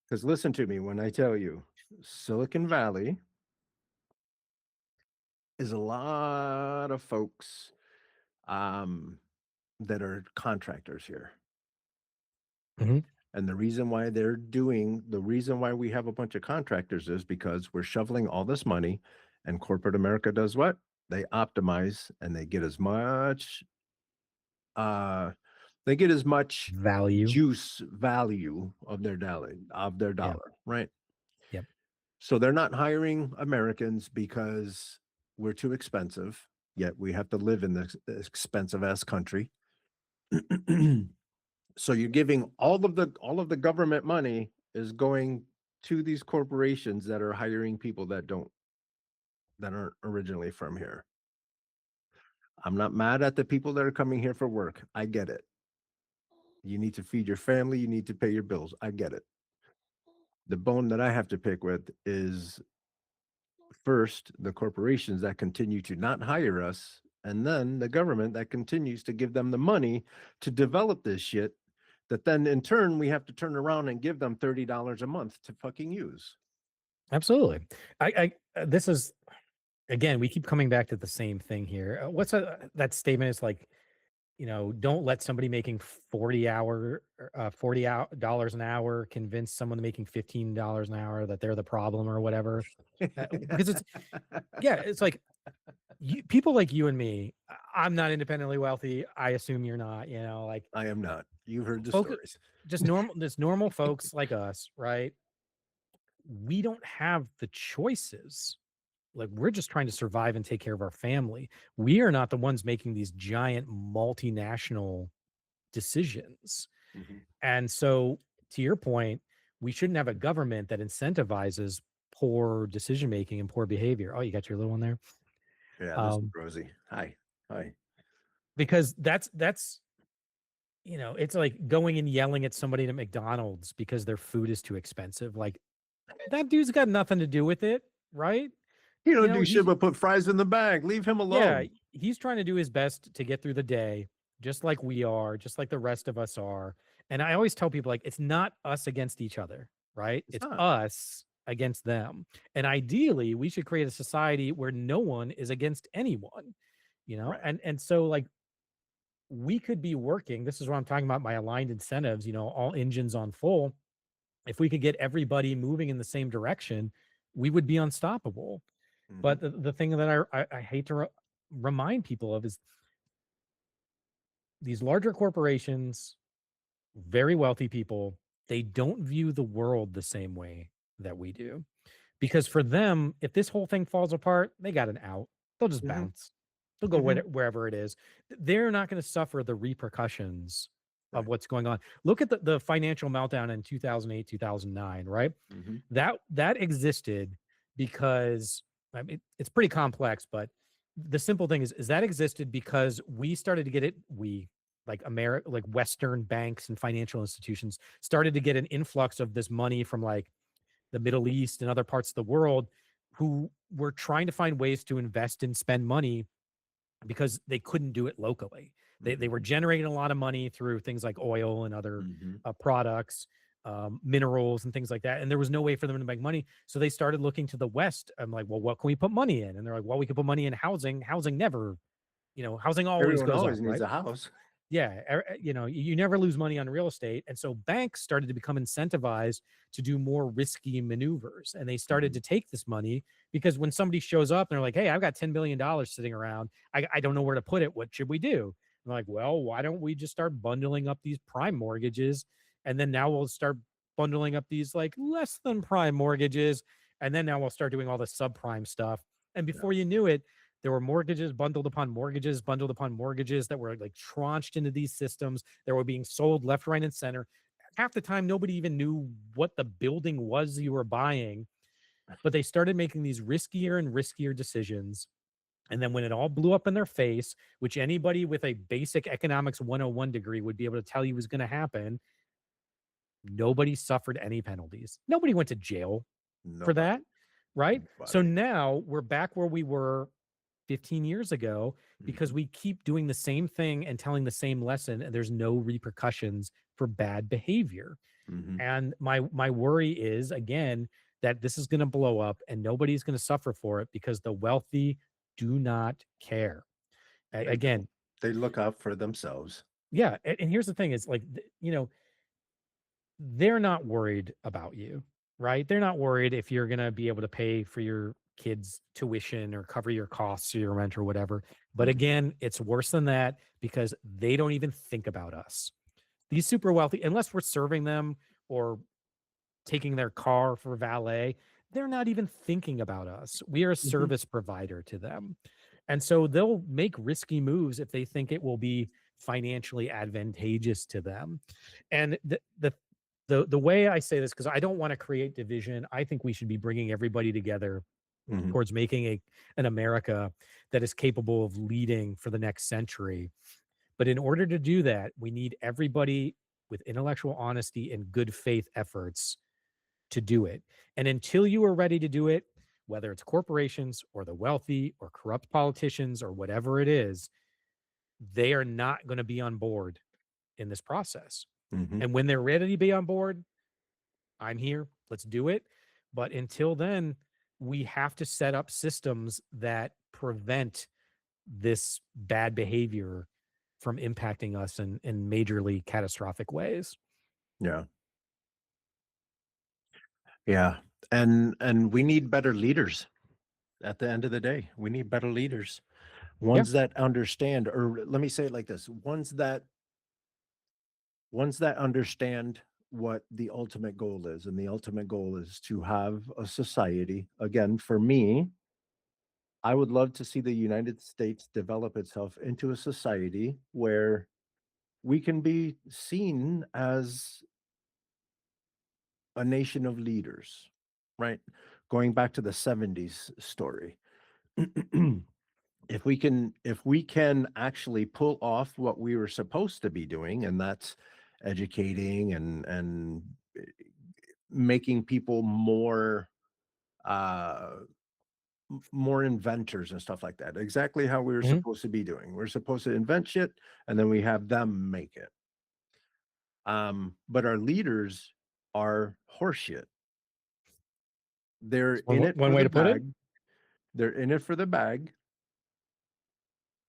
Because listen to me when I tell you, Silicon Valley is a lot of folks um, that are contractors here. Hmm. And the reason why we have a bunch of contractors is because we're shoveling all this money, and corporate America does what? They optimize and uh they get as much Value. juice value of their Yeah. dollar, right? Yep. So they're not hiring Americans because we're too expensive, yet we have to live in this expensive ass country. So you're giving all of the government money is going to these corporations that are hiring people that aren't originally from here. I'm not mad at the people that are coming here for work. I get it. You need to feed your family, you need to pay your bills. I get it. The bone that I have to pick with is first the corporations that continue to not hire us, and then the government that continues to give them the money to develop this shit that then in turn we have to turn around and give them $30 a month to fucking use. Absolutely. This is, again, we keep coming back to the same thing here. What's that statement? Is like, don't let somebody making 40 dollars an hour convince someone making $15 an hour that they're the problem or whatever. Because it's, yeah, it's like people like you and me. I'm not independently wealthy. I assume you're not. Like I am not. You've heard the focus, stories. just normal folks like us, right? We don't have the choices. Like, we're just trying to survive and take care of our family. We are not the ones making these giant multinational decisions. Mhm. And so, to your point, we shouldn't have a government that incentivizes poor decision making and poor behavior. Oh, you got your little one there. Yeah, this is Um, Rosie. Hi. Hi. because that's it's like going and yelling at somebody at McDonald's because their food is too expensive. Like, that dude's got nothing to do with it, right? You don't do shit He's but put fries in the bag. Leave him Yeah, alone. he's trying to do his best to get through the day, just like we are, just like the rest of us are. And I always tell people, like, it's not us against each other, right? It's It's not. us against them. And ideally, we should create a society where no one is against anyone, Right. And so, like, we could be working. This is what I'm talking about, my aligned incentives, all engines on full. If we could get everybody moving in the same direction, we would be unstoppable. Mhm. But the thing that I hate to remind people of is these larger corporations, very wealthy people, they don't view the world the same way that we do. Because for them, if this whole thing falls apart, they got an out. They'll just Mhm. bounce. They'll go Mhm. wherever it is. They're not going to suffer the repercussions of Right. what's going on. Look at the financial meltdown in 2008, 2009, right? Mhm. That existed because, I mean, it's pretty complex, but the simple thing is that existed because we started to get it. We, like America, like Western banks and financial institutions, started to get an influx of this money from, like, the Middle East and other parts of the world, who were trying to find ways to invest and spend money because they couldn't do it locally. They Mhm. were generating a lot of money through things like oil and other Mhm. products, minerals and things like that. And there was no way for them to make money. So they started looking to the West. I'm like, well, what can we put money in? And they're like, well, we could put money in housing. Housing never, housing always Everyone goes always up, needs right? a house. Yeah, you never lose money on real estate, and so banks started to become incentivized to do more risky maneuvers, and they started Mhm. to take this money because when somebody shows up and they're like, "Hey, I've got $10 billion sitting around. I don't know where to put it. What should we do?" I'm like, "Well, why don't we just start bundling up these prime mortgages, and then now we'll start bundling up these, like, less than prime mortgages, and then now we'll start doing all the subprime stuff." And Yeah. before you knew it, there were mortgages bundled upon mortgages that were, like, tranched into these systems. They were being sold left, right, and center. Half the time, nobody even knew what the building was you were buying, but they started making these riskier and riskier decisions. And then when it all blew up in their face, which anybody with a basic economics 101 degree would be able to tell you was going to happen, nobody suffered any penalties. Nobody went to jail for that, Nobody. right? So Nobody. now we're back where we were 15 years ago because Mhm. we keep doing the same thing and telling the same lesson, and there's no repercussions for bad behavior. Mhm. And my worry is, again, that this is going to blow up and nobody's going to suffer for it because the wealthy do not care. They don't. Again, They look out for themselves. yeah, and here's the thing is, like, they're not worried about you, right? They're not worried if you're going to be able to pay for your kids' tuition or cover your costs or your rent or whatever. But Mhm. again, it's worse than that because they don't even think about us. These super wealthy, unless we're serving them or taking their car for valet, they're not even thinking about us. We are a Mhm. service provider to them. And so they'll make risky moves if they think it will be financially advantageous to them. And the way I say this, because I don't want to create division, I think we should be bringing everybody together Mhm. towards making an America that is capable of leading for the next century. But in order to do that, we need everybody with intellectual honesty and good faith efforts to do it. And until you are ready to do it, whether it's corporations or the wealthy or corrupt politicians or whatever it is, they are not going to be on board in this process. Mhm. And when they're ready to be on board, I'm here. Let's do it. But until then, we have to set up systems that prevent this bad behavior from impacting us in majorly catastrophic ways. Yeah. Yeah. And we need better leaders at the end of the day. We need better leaders. Yeah. Ones that understand, or let me say it like this, ones that understand what the ultimate goal is. And the ultimate goal is to have a society. Again, for me, I would love to see the United States develop itself into a society where we can be seen as a nation of leaders, right? Going back to the 70s story. If we can actually pull off what we were supposed to be doing, and that's educating and making people uh more inventors and stuff like that, exactly how we were Mhm. supposed to be doing. We're supposed to invent shit and then we have them make it. But our leaders are horseshit. They're That's in it one for way the to put it. bag. They're in it for the bag.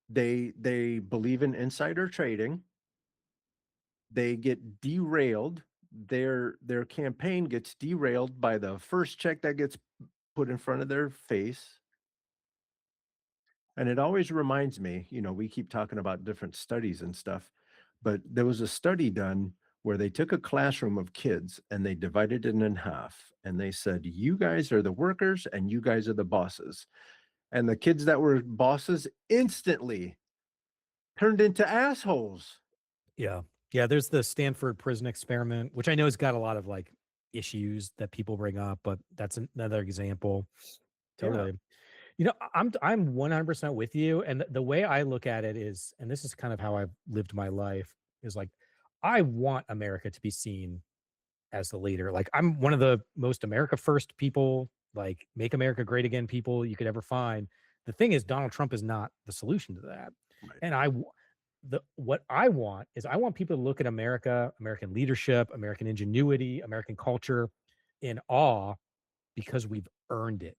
They believe in insider trading. They get derailed. Their campaign gets derailed by the first check that gets put in front of their face. And it always reminds me, we keep talking about different studies and stuff, but there was a study done where they took a classroom of kids and they divided it in half. And they said, you guys are the workers and you guys are the bosses. And the kids that were bosses instantly turned into assholes. Yeah. Yeah, there's the Stanford prison experiment, which I know has got a lot of, like, issues that people bring up, but that's another example. Yeah. Totally. You know, I'm 100% with you, and the way I look at it is, and this is kind of how I've lived my life, is like, I want America to be seen as the leader. Like, I'm one of the most America first people, like, make America great again people you could ever find. The thing is, Donald Trump is not the solution to that. Right. And what I want is I want people to look at America, American leadership, American ingenuity, American culture in awe because we've earned it,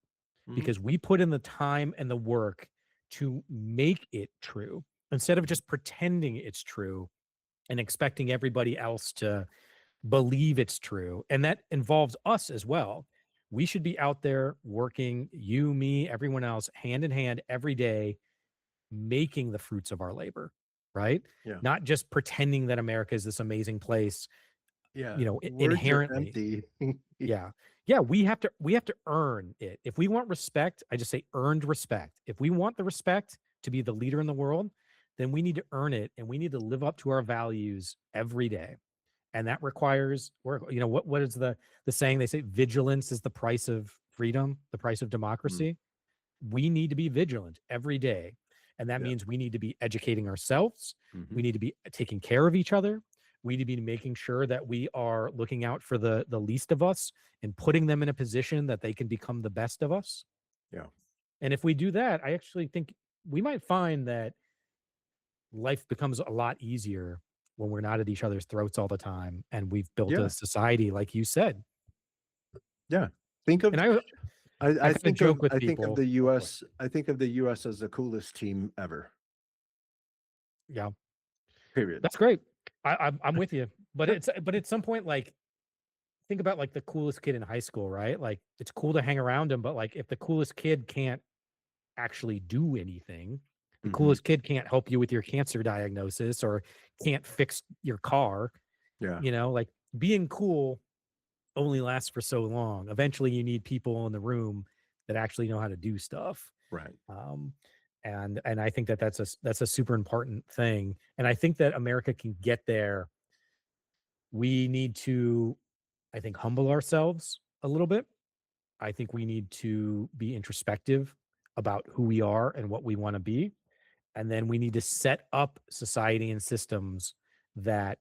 Mhm. because we put in the time and the work to make it true instead of just pretending it's true and expecting everybody else to believe it's true. And that involves us as well. We should be out there working, you, me, everyone else, hand in hand every day, making the fruits of our labor, right? Yeah. Not just pretending that America is this amazing place, Yeah. Words are inherently. empty. Yeah. Yeah, we have to earn it. If we want respect, I just say earned respect. If we want the respect to be the leader in the world, then we need to earn it and we need to live up to our values every day. And that requires work. You know, what is the saying? They say vigilance is the price of freedom, the price of Mm, democracy. We need to be vigilant every day. And that yeah. means we need to be educating ourselves. We Mhm. need to be taking care of each other. We need to be making sure that we are looking out for the least of us and putting them in a position that they can become the best of us. Yeah. And if we do that, I actually think we might find that life becomes a lot easier when we're not at each other's throats all the time and we've built a Yeah. society like you said. Yeah. Think of And I I kind of think joke of with I think of people. the Oh, go ahead. US I think of the US as the coolest team ever. Yeah, Period. that's great. I'm with you. But Yeah. but at some point, like, think about like the coolest kid in high school, right? Like, it's cool to hang around him, but like if the coolest kid can't actually do anything, the Mhm. coolest kid can't help you with your cancer diagnosis or can't fix your car, Yeah. like being cool only lasts for so long. Eventually, you need people in the room that actually know how to do stuff. Right. Um, and I think that that's a super important thing. And I think that America can get there. We need to, I think, humble ourselves a little bit. I think we need to be introspective about who we are and what we want to be. And then we need to set up society and systems that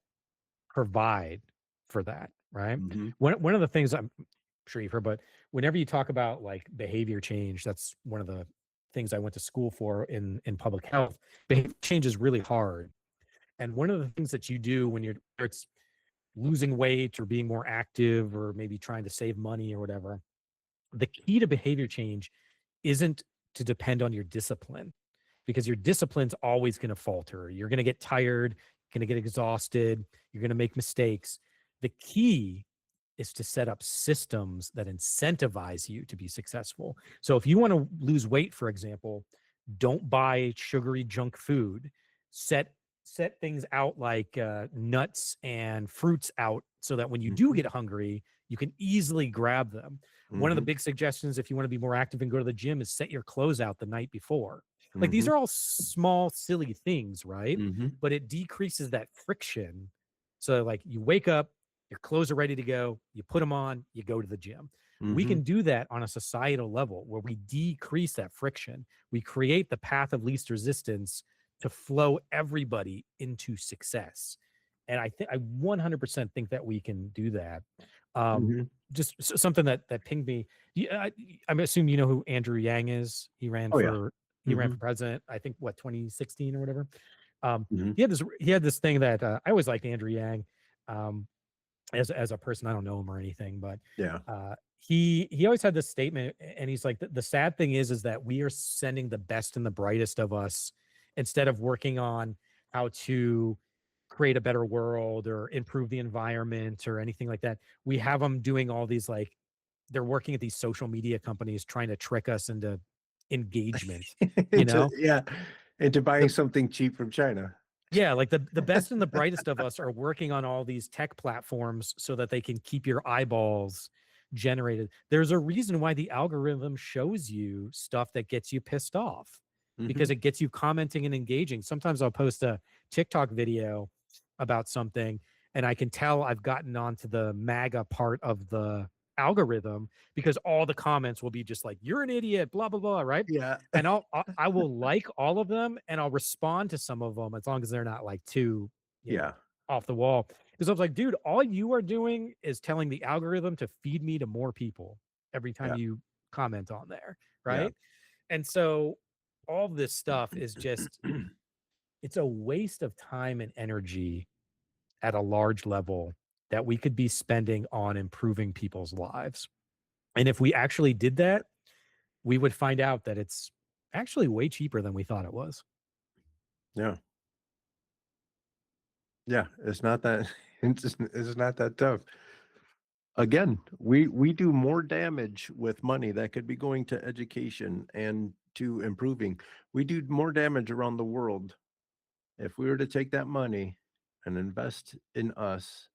provide for that, right? Hmm. One of the things I'm sure you've heard, but whenever you talk about like behavior change, that's one of the things I went to school for in public health. Behavior change is really hard. And one of the things that you do when it's losing weight or being more active or maybe trying to save money or whatever, the key to behavior change isn't to depend on your discipline because your discipline's always going to falter. You're going to get tired, going to get exhausted, you're going to make mistakes. The key is to set up systems that incentivize you to be successful. So if you want to lose weight, for example, don't buy sugary junk food. Set things out like nuts and fruits out so that when you do Hmm. get hungry, you can easily grab them. One of the Hmm. big suggestions, if you want to be more active and go to the gym, is set your clothes out the night before. Like these Hmm. are all small, silly things, right? Hmm. But it decreases that friction. So, like, you wake up, your clothes are ready to go, you put them on, you go to the gym. We Hmm. can do that on a societal level where we decrease that friction. We create the path of least resistance to flow everybody into success. And I 100% think that we can do that. Um, Hmm. just something that pinged me. I'm assuming you know who Andrew Yang is. Oh yeah. He ran Hmm. for president. I think what 2016 or whatever. Um, Hmm. he had this thing that I always liked Andrew Yang. Um, as a person, I don't know him or anything, but Yeah. he always had this statement, and he's like, the sad thing is that we are sending the best and the brightest of us instead of working on how to create a better world or improve the environment or anything like that. We have them doing all these like they're working at these social media companies trying to trick us into engagement, you into know? yeah, into buying The something cheap from China. Yeah, like the best and the brightest of us are working on all these tech platforms so that they can keep your eyeballs generated. There's a reason why the algorithm shows you stuff that gets you pissed off because Hmm. it gets you commenting and engaging. Sometimes I'll post a TikTok video about something and I can tell I've gotten onto the MAGA part of the algorithm because all the comments will be just like, you're an idiot, blah, blah, blah, right? Yeah. And I will like all of them and I'll respond to some of them as long as they're not like too, Yeah. off the wall. Because I was like, dude, all you are doing is telling the algorithm to feed me to more people every time Yeah. you comment on there, Yeah. right? And so all this stuff is just it's a waste of time and energy at a large level that we could be spending on improving people's lives. And if we actually did that, we would find out that it's actually way cheaper than we thought it was. Yeah. Yeah. It's not that it's not that tough. Again, we do more damage with money that could be going to education and to improving. We do more damage around the world. If we were to take that money and invest in us,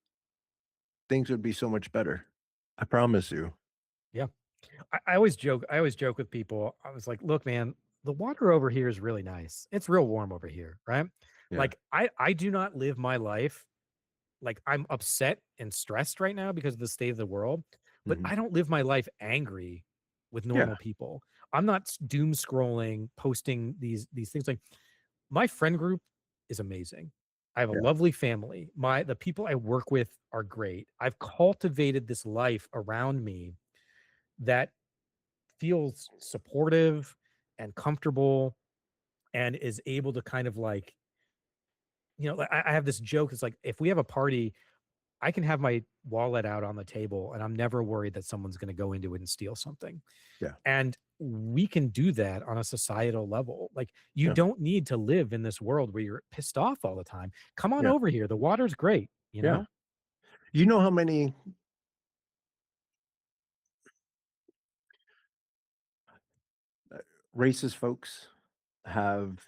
things would be so much better. I promise you. Yeah. I always joke with people. I was like, look, man, the water over here is really nice. It's real warm over here, right? Yeah. Like I do not live my life like I'm upset and stressed right now because of the state of the world, but Mhm. I don't live my life angry with Yeah. normal people. I'm not doom scrolling, posting these things like my friend group is amazing. I have a Yeah. lovely family. The people I work with are great. I've cultivated this life around me that feels supportive and comfortable and is able to kind of like, I have this joke. It's like, if we have a party, I can have my wallet out on the table and I'm never worried that someone's going to go into it and steal something. Yeah. And we can do that on a societal level. Like, you Yeah. don't need to live in this world where you're pissed off all the time. Come on Yeah. over here. The water's great, you Yeah. know? You know how many uh, racist folks have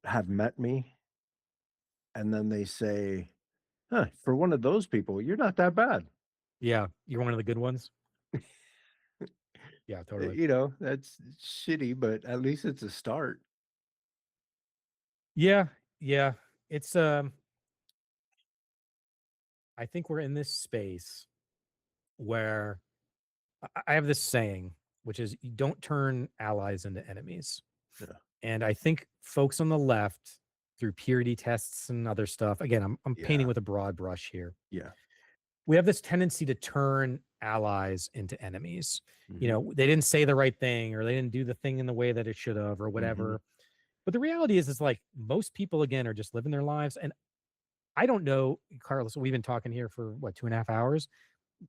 have met me and then they say, "Huh, for one of those people, you're not that bad." Yeah, you're one of the good ones. Yeah, totally. That's shitty, but at least it's a start. Yeah, yeah. It's I think we're in this space where I have this saying, which is you don't turn allies into enemies. Yeah. And I think folks on the left, through purity tests and other stuff, again, I'm painting Yeah. with a broad brush here. Yeah. We have this tendency to turn allies into enemies. Mhm. They didn't say the right thing or they didn't do the thing in the way that it should have or Mhm. whatever. But the reality is like most people again are just living their lives. And I don't know, Carlos, we've been talking here for what, 2.5 hours.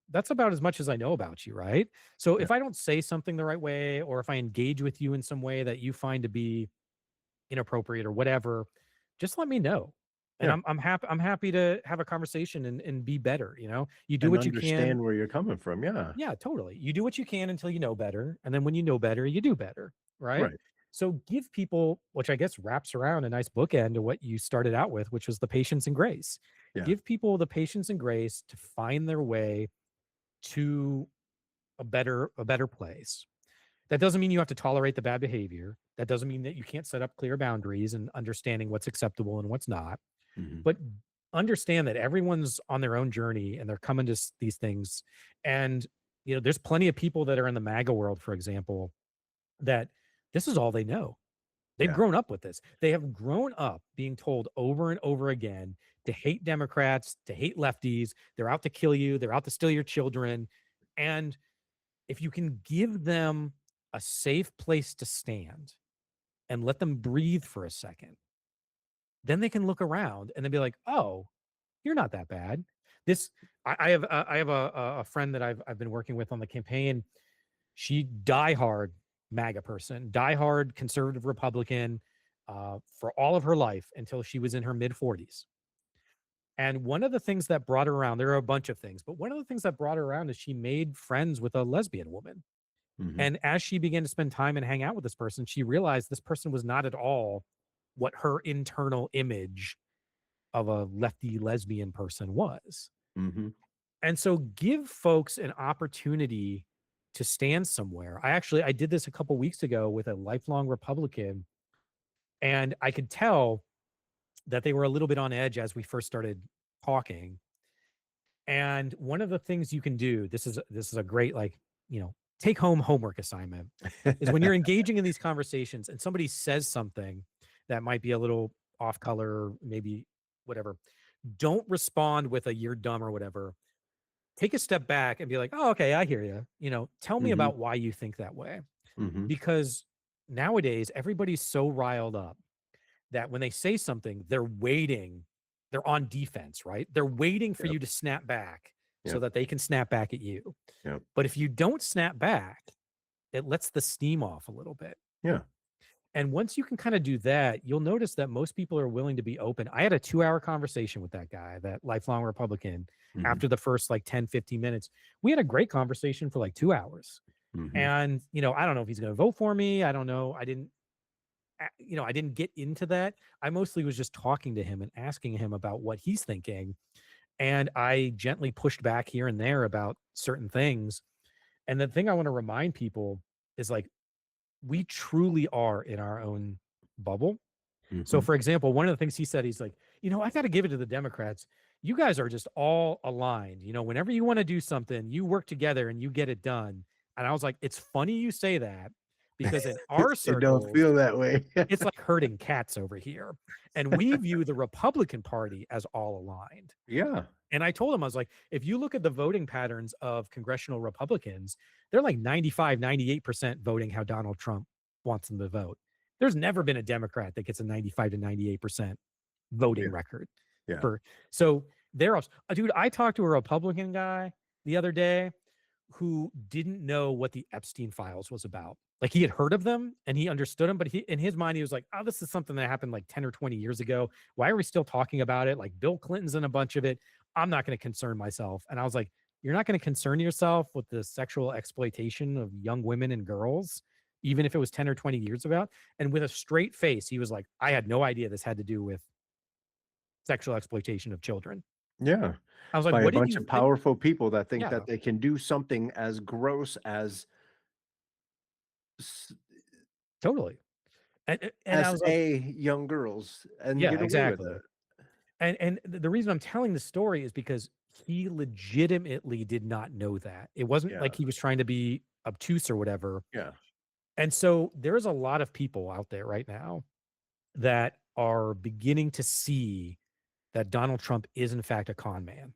That's about as much as I know about you, right? So Yeah. if I don't say something the right way, or if I engage with you in some way that you find to be inappropriate or whatever, just let me know. And Yeah. I'm happy to have a conversation and be better. You do And what you can. understand where you're coming from. Yeah. Yeah, totally. You do what you can until you know better. And then when you know better, you do better. Right. Right. So give people, which I guess wraps around a nice bookend to what you started out with, which was the patience and grace. Yeah. Give people the patience and grace to find their way to a better place. That doesn't mean you have to tolerate the bad behavior. That doesn't mean that you can't set up clear boundaries and understanding what's acceptable and what's not. Mhm. But understand that everyone's on their own journey and they're coming to these things. And there's plenty of people that are in the MAGA world, for example, that this is all they know. They've Yeah. grown up with this. They have grown up being told over and over again to hate Democrats, to hate lefties. They're out to kill you. They're out to steal your children. And if you can give them a safe place to stand and let them breathe for a second, then they can look around and then be like, "Oh, you're not that bad." This I have a friend that I've been working with on the campaign. She diehard MAGA person, diehard conservative Republican for all of her life until she was in her mid 40s. And one of the things that brought her around, there are a bunch of things, but one of the things that brought her around is she made friends with a lesbian woman. Mhm. And as she began to spend time and hang out with this person, she realized this person was not at all what her internal image of a lefty lesbian person was. Mhm. And so give folks an opportunity to stand somewhere. I did this a couple weeks ago with a lifelong Republican, and I could tell that they were a little bit on edge as we first started talking. And one of the things you can do, this is a great take home homework assignment, is when you're engaging in these conversations and somebody says something that might be a little off color, maybe whatever, don't respond with a "you're dumb" or whatever. Take a step back and be like, "Oh, okay, I hear you. Tell me Mhm. about why you think that way." Mhm. Because nowadays everybody's so riled up that when they say something, they're waiting. They're on defense, right? They're waiting for Yep. you to snap back so Yep. that they can snap back at you. Yep. But if you don't snap back, it lets the steam off a little bit. Yeah. And once you can kind of do that, you'll notice that most people are willing to be open. I had a 2-hour conversation with that guy, that lifelong Republican, Mhm. after the first like 10, 15 minutes. We had a great conversation for like 2 hours. Mhm. And, I don't know if he's going to vote for me. I don't know. I didn't get into that. I mostly was just talking to him and asking him about what he's thinking. And I gently pushed back here and there about certain things. And the thing I want to remind people is like, we truly are in our own bubble. So, Mhm. for example, one of the things he said, he's like, I got to give it to the Democrats. You guys are just all aligned. Whenever you want to do something, you work together and you get it done. And I was like, it's funny you say that because in our It don't circles, feel that way. it's like herding cats over here. And we view the Republican Party as all aligned. Yeah. And I told him, I was like, if you look at the voting patterns of congressional Republicans, they're like 95, 98% voting how Donald Trump wants them to vote. There's never been a Democrat that gets a 95 to 98% Yeah. voting record Yeah. for. So they're, dude, I talked to a Republican guy the other day who didn't know what the Epstein files was about. Like he had heard of them and he understood them, but in his mind, he was like, oh, this is something that happened like 10 or 20 years ago. Why are we still talking about it? Like Bill Clinton's in a bunch of it. I'm not going to concern myself. And I was like, you're not going to concern yourself with the sexual exploitation of young women and girls, even if it was 10 or 20 years about. And with a straight face, he was like, I had no idea this had to do with sexual exploitation of children. Yeah. I was like, By a "What did bunch you of think?" powerful people that think Yeah, that they can do something as gross s totally. And I was like, SA young girls and "Yeah, get away with exactly." it. And the reason I'm telling the story is because he legitimately did not know that. It wasn't Yeah, like he was trying to be obtuse or whatever. yeah. And so there's a lot of people out there right now that are beginning to see that Donald Trump is in fact a con man,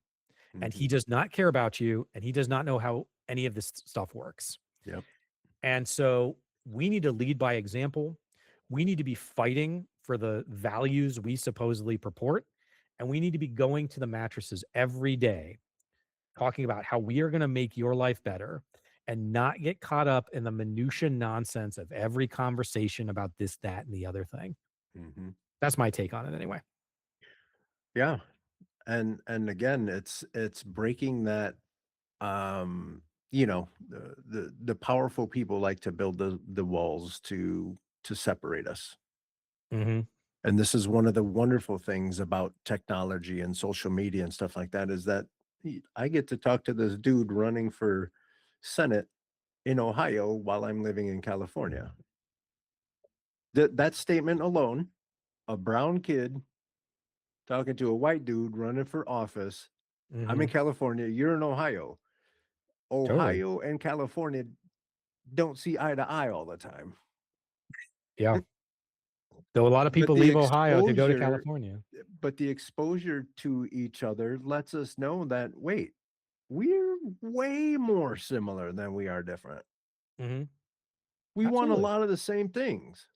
and he Mhm. does not care about you, and he does not know how any of this stuff works. Yep. And so we need to lead by example. We need to be fighting for the values we supposedly purport. And we need to be going to the mattresses every day, talking about how we are going to make your life better and not get caught up in the minutia nonsense of every conversation about this, that, and the other thing. Mhm. That's my take on it anyway. Yeah, and again, it's breaking that, the powerful people like to build the walls to separate us. Mhm. And this is one of the wonderful things about technology and social media and stuff like that is that I get to talk to this dude running for Senate in Ohio while I'm living in California. That statement alone, a brown kid talking to a white dude running for office. I'm in Mhm. California, you're in Ohio. Totally. Ohio and California don't see eye to eye all the time. Yeah. Though a lot of But people the leave Ohio to go to exposure California. but the exposure to each other lets us know that, wait, we're way more similar than we are different. Mhm. We want a Absolutely. lot of the same things.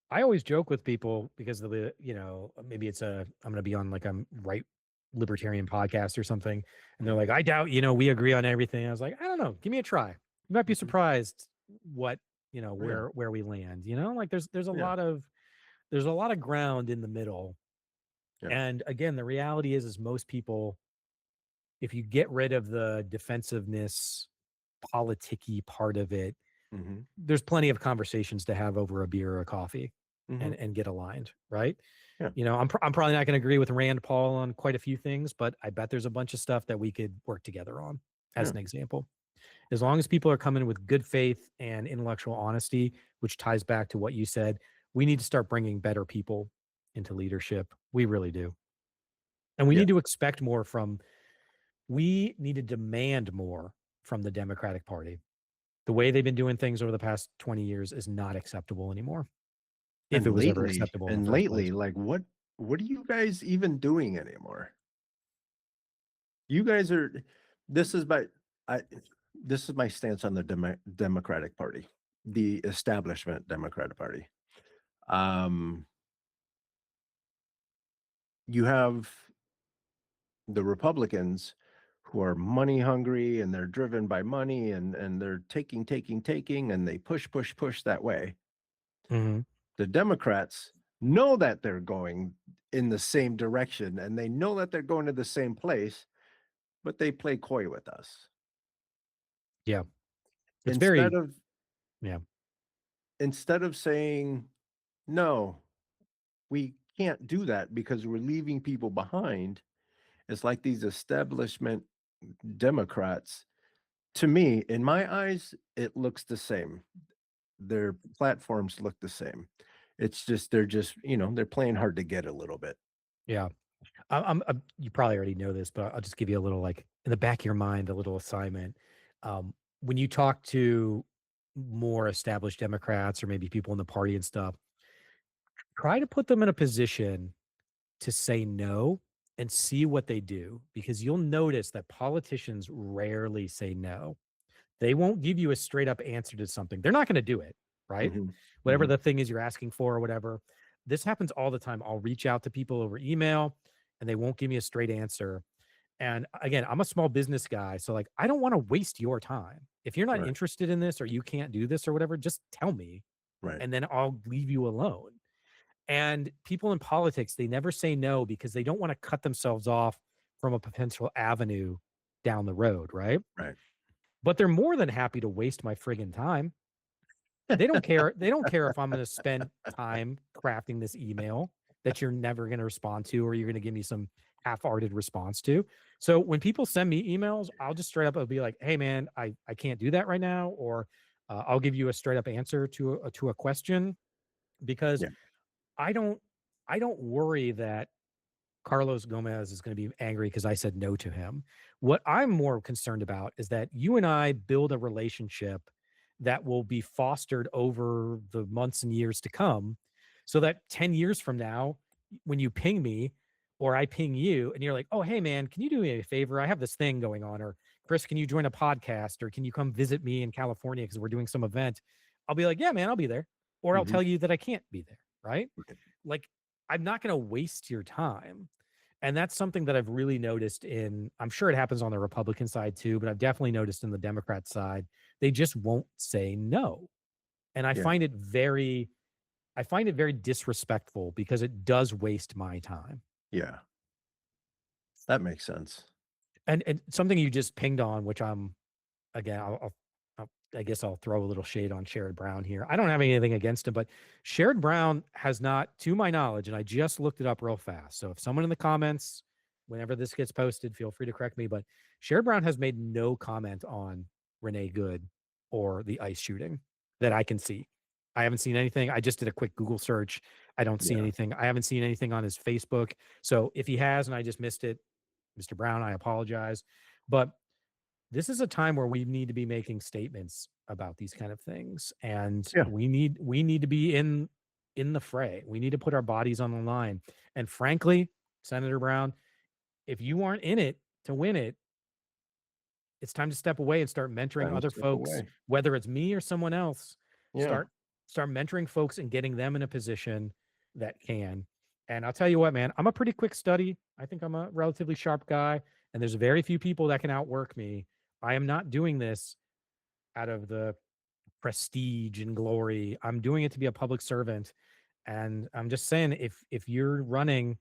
I always joke with people because of maybe I'm gonna be on like a right libertarian podcast or something, and they're Mhm, like, "I doubt, we agree on everything." I was like, "I don't know. Give me a try. You might be mhm. surprised what, Yeah, where we land, Like there's a yeah, lot of ground in the middle. yeah. And again, the reality is most people, if you get rid of the defensiveness, politicky part of it, Mhm, there's plenty of conversations to have over a beer or a coffee mhm. and get aligned, right? Yeah, I'm probably not going to agree with Rand Paul on quite a few things, but I bet there's a bunch of stuff that we could work together on, as yeah, an example. As long as people are coming with good faith and intellectual honesty, which ties back to what you said, we need to start bringing better people into leadership. We really do. And we yeah. need to expect more from, we need to demand more from the Democratic Party. The way they've been doing things over the past 20 years is not acceptable anymore, if it And was ever lately acceptable in the and first place. lately, like, what are you guys even doing anymore? You guys are this is my I this is my stance on the Democratic Party, the establishment Democratic Party. Um, you have the Republicans who are money hungry and they're driven by money and they're taking, and they push that way. Mhm. The Democrats know that they're going in the same direction and they know that they're going to the same place, but they play coy with us. Yeah. It's Instead very of yeah. instead of saying, "No, we can't do that because we're leaving people behind," it's like these establishment Democrats, to me, in my eyes, it looks the same. Their platforms look the same. It's just they're just, they're playing hard to get a little bit. Yeah. I'm you probably already know this, but I'll just give you a little, like, in the back of your mind, a little assignment. When you talk to more established Democrats or maybe people in the party and stuff, try to put them in a position to say no and see what they do, because you'll notice that politicians rarely say no. They won't give you a straight up answer to something. They're not gonna do it, right? Mhm. Whatever Mhm. the thing is you're asking for or whatever. This happens all the time. I'll reach out to people over email and they won't give me a straight answer. And again, I'm a small business guy, so, like, I don't wanna waste your time. If you're not Right, interested in this or you can't do this or whatever, just tell me, right. and then I'll leave you alone. And people in politics, they never say no because they don't wanna cut themselves off from a potential avenue down the road, right? Right. But they're more than happy to waste my friggin' time. They don't care if I'm gonna spend time crafting this email that you're never gonna respond to, or you're gonna give me some half-hearted response to. So when people send me emails, I'll just straight up I'll be like, "Hey man, I can't do that right now," or I'll give you a straight up answer to a question because Yeah. I don't I don't worry that Carlos Gomez is going to be angry because I said no to him. What I'm more concerned about is that you and I build a relationship that will be fostered over the months and years to come so that 10 years from now, when you ping me or I ping you and you're like, oh, hey, man, can you do me a favor? I have this thing going on. Or Chris, can you join a podcast? Or can you come visit me in California because we're doing some event? I'll be like, yeah, man, I'll be there. Or I'll Hmm. tell you that I can't be there. Right. Like, I'm not going to waste your time. And that's something that I've really noticed I'm sure it happens on the Republican side too, but I've definitely noticed in the Democrat side, they just won't say no. And Yeah. I find it very disrespectful because it does waste my time. Yeah. That makes sense. And something you just pinged on, which again, I guess I'll throw a little shade on Sherrod Brown here. I don't have anything against him, but Sherrod Brown has not, to my knowledge, and I just looked it up real fast. So if someone in the comments, whenever this gets posted, feel free to correct me. But Sherrod Brown has made no comment on Renee Good or the ICE shooting that I can see. I haven't seen anything. I just did a quick Google search. I don't see Yeah. anything. I haven't seen anything on his Facebook. So if he has and I just missed it, Mr. Brown, I apologize. But this is a time where we need to be making statements about these kind of things, and Yeah. we need to be in the fray. We need to put our bodies on the line. And frankly, Senator Brown, if you aren't in it to win it, it's time to step away and start mentoring Time to other step folks, away. whether it's me or someone else. Yeah. Start mentoring folks and getting them in a position that can. And I'll tell you what, man, I'm a pretty quick study. I think I'm a relatively sharp guy, and there's very few people that can outwork me. I am not doing this out of the prestige and glory. I'm doing it to be a public servant. And I'm just saying, if you're running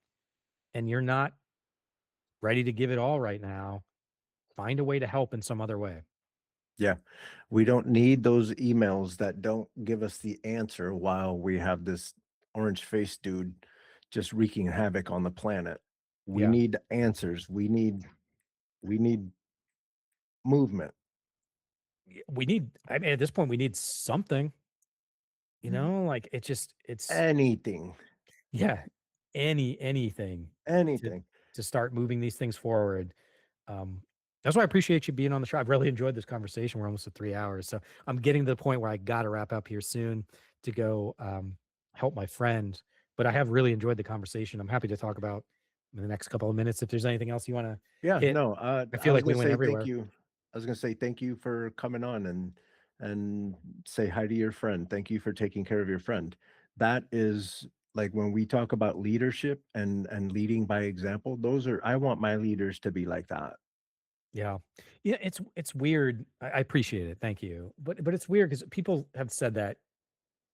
and you're not ready to give it all right now, find a way to help in some other way. Yeah. We don't need those emails that don't give us the answer while we have this orange faced dude just wreaking havoc on the planet. We Yeah. need answers. We need movement. We need, I mean, at this point, we need something, like it's, Anything. yeah, anything to, Anything. to start moving these things forward. Um, that's why I appreciate you being on the show. I've really enjoyed this conversation. We're almost at 3 hours. So I'm getting to the point where I got to wrap up here soon to go help my friend. But I have really enjoyed the conversation. I'm happy to talk about in the next couple of minutes if there's anything else you want to Yeah, hit. no, I I feel was like we gonna went say thank everywhere. you. I was gonna say thank you for coming on and say hi to your friend. Thank you for taking care of your friend. That is like when we talk about leadership and leading by example, those are I want my leaders to be like that. Yeah. Yeah, it's weird. I appreciate it. Thank you. But it's weird because people have said that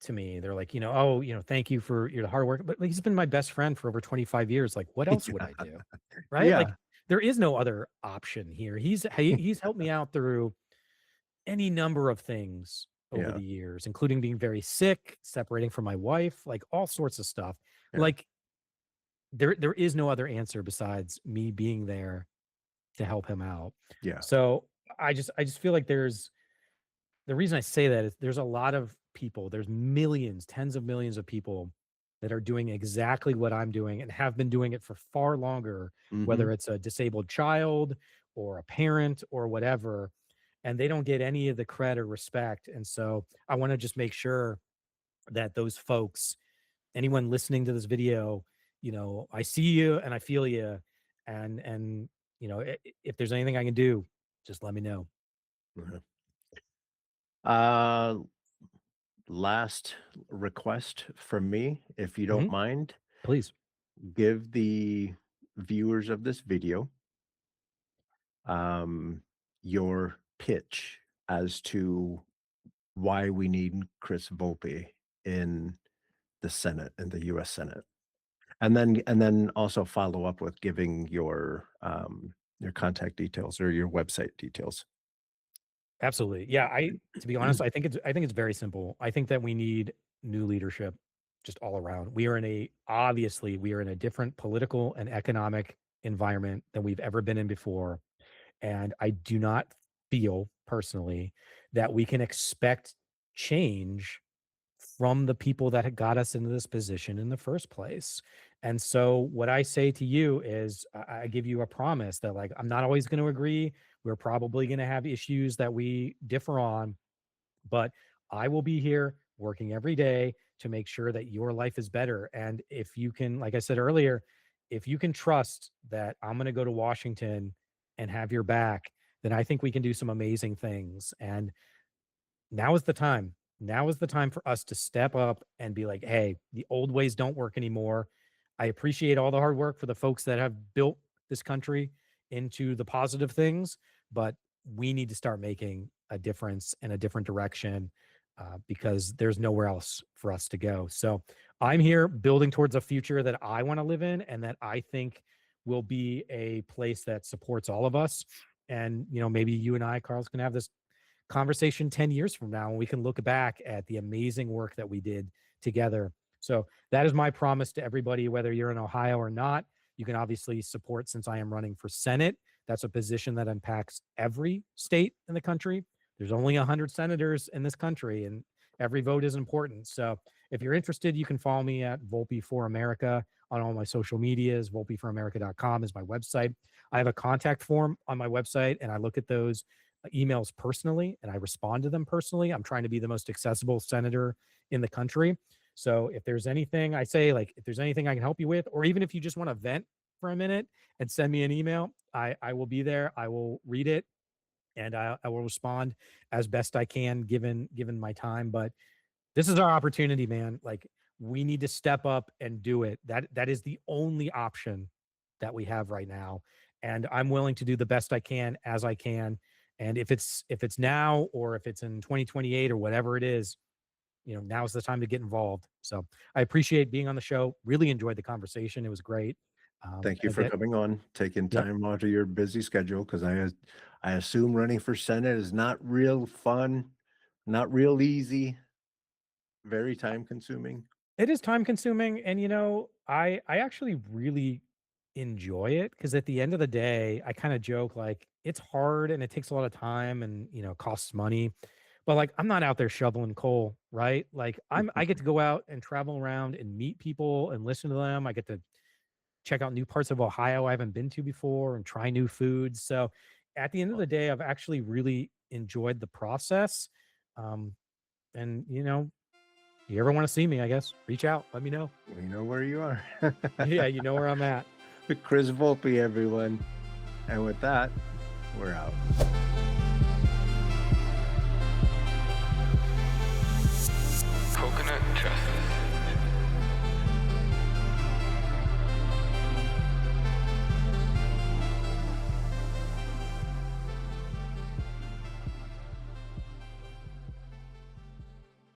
to me. They're like, oh, thank you for your hard work. But like, he's been my best friend for over 25 years. Like, what else would I do? Right? Yeah, Like, there is no other option here. He's helped me out through any number of things over yeah, the years, including being very sick, separating from my wife, like all sorts of stuff. yeah, Like, there is no other answer besides me being there to help him out. yeah. So I just feel like the reason I say that is there's a lot of people, there's millions, tens of millions of people that are doing exactly what I'm doing and have been doing it for far longer, whether Mhm. it's a disabled child or a parent or whatever, and they don't get any of the credit or respect. And so I want to just make sure that those folks, anyone listening to this video, I see you and I feel you, and if there's anything I can do, just let me know. Mhm. Uh, Last request from me, if you don't Mhm. mind, Please. give the viewers of this video your pitch as to why we need Chris Volpe in the Senate, in the US Senate. And then also follow up with giving your contact details or your website details. Absolutely. Yeah, to be honest, I think it's very simple. I think that we need new leadership just all around. We are in a different political and economic environment than we've ever been in before. And I do not feel personally that we can expect change from the people that had got us into this position in the first place. And so what I say to you is I give you a promise that like I'm not always going to agree. We're probably going to have issues that we differ on, but I will be here working every day to make sure that your life is better. And if you can, like I said earlier, if you can trust that I'm going to go to Washington and have your back, then I think we can do some amazing things. And now is the time. Now is the time for us to step up and be like, hey, the old ways don't work anymore. I appreciate all the hard work for the folks that have built this country into the positive things, but we need to start making a difference in a different direction because there's nowhere else for us to go. So I'm here building towards a future that I want to live in and that I think will be a place that supports all of us. And, you know, maybe you and I, Carlos, can have this conversation 10 years from now and we can look back at the amazing work that we did together. So that is my promise to everybody, whether you're in Ohio or not. You can obviously support, since I am running for Senate. That's a position that impacts every state in the country. There's only 100 senators in this country, and every vote is important. So if you're interested, you can follow me at Volpe for America on all my social medias. VolpeForAmerica.com is my website. I have a contact form on my website, and I look at those emails personally and I respond to them personally. I'm trying to be the most accessible senator in the country. So if there's anything I say, like if there's anything I can help you with, or even if you just want to vent for a minute and send me an email, I will be there. I will read it and I will respond as best I can given my time. But this is our opportunity, man. Like we need to step up and do it. That is the only option that we have right now. And I'm willing to do the best I can as I can. And if it's now or if it's in 2028 or whatever it is, you know, now's the time to get involved. So I appreciate being on the show. Really enjoyed the conversation. It was great. Thank you And for again, coming on, taking yep, time out of your busy schedule because I assume running for Senate is not real fun, not real easy, very time consuming. it is time consuming. And you know, I actually really enjoy it because at the end of the day, I kind of joke like it's hard and it takes a lot of time and you know costs money. But like I'm not out there shoveling coal, right? Like I get to go out and travel around and meet people and listen to them. I get to check out new parts of Ohio I haven't been to before and try new foods. So at the end of the day, I've actually really enjoyed the process. Um, and you know, you ever want to see me, I guess, reach out, let me know. We know where you are. Yeah, you know where I'm at. Chris Volpe, everyone. And with that, we're out.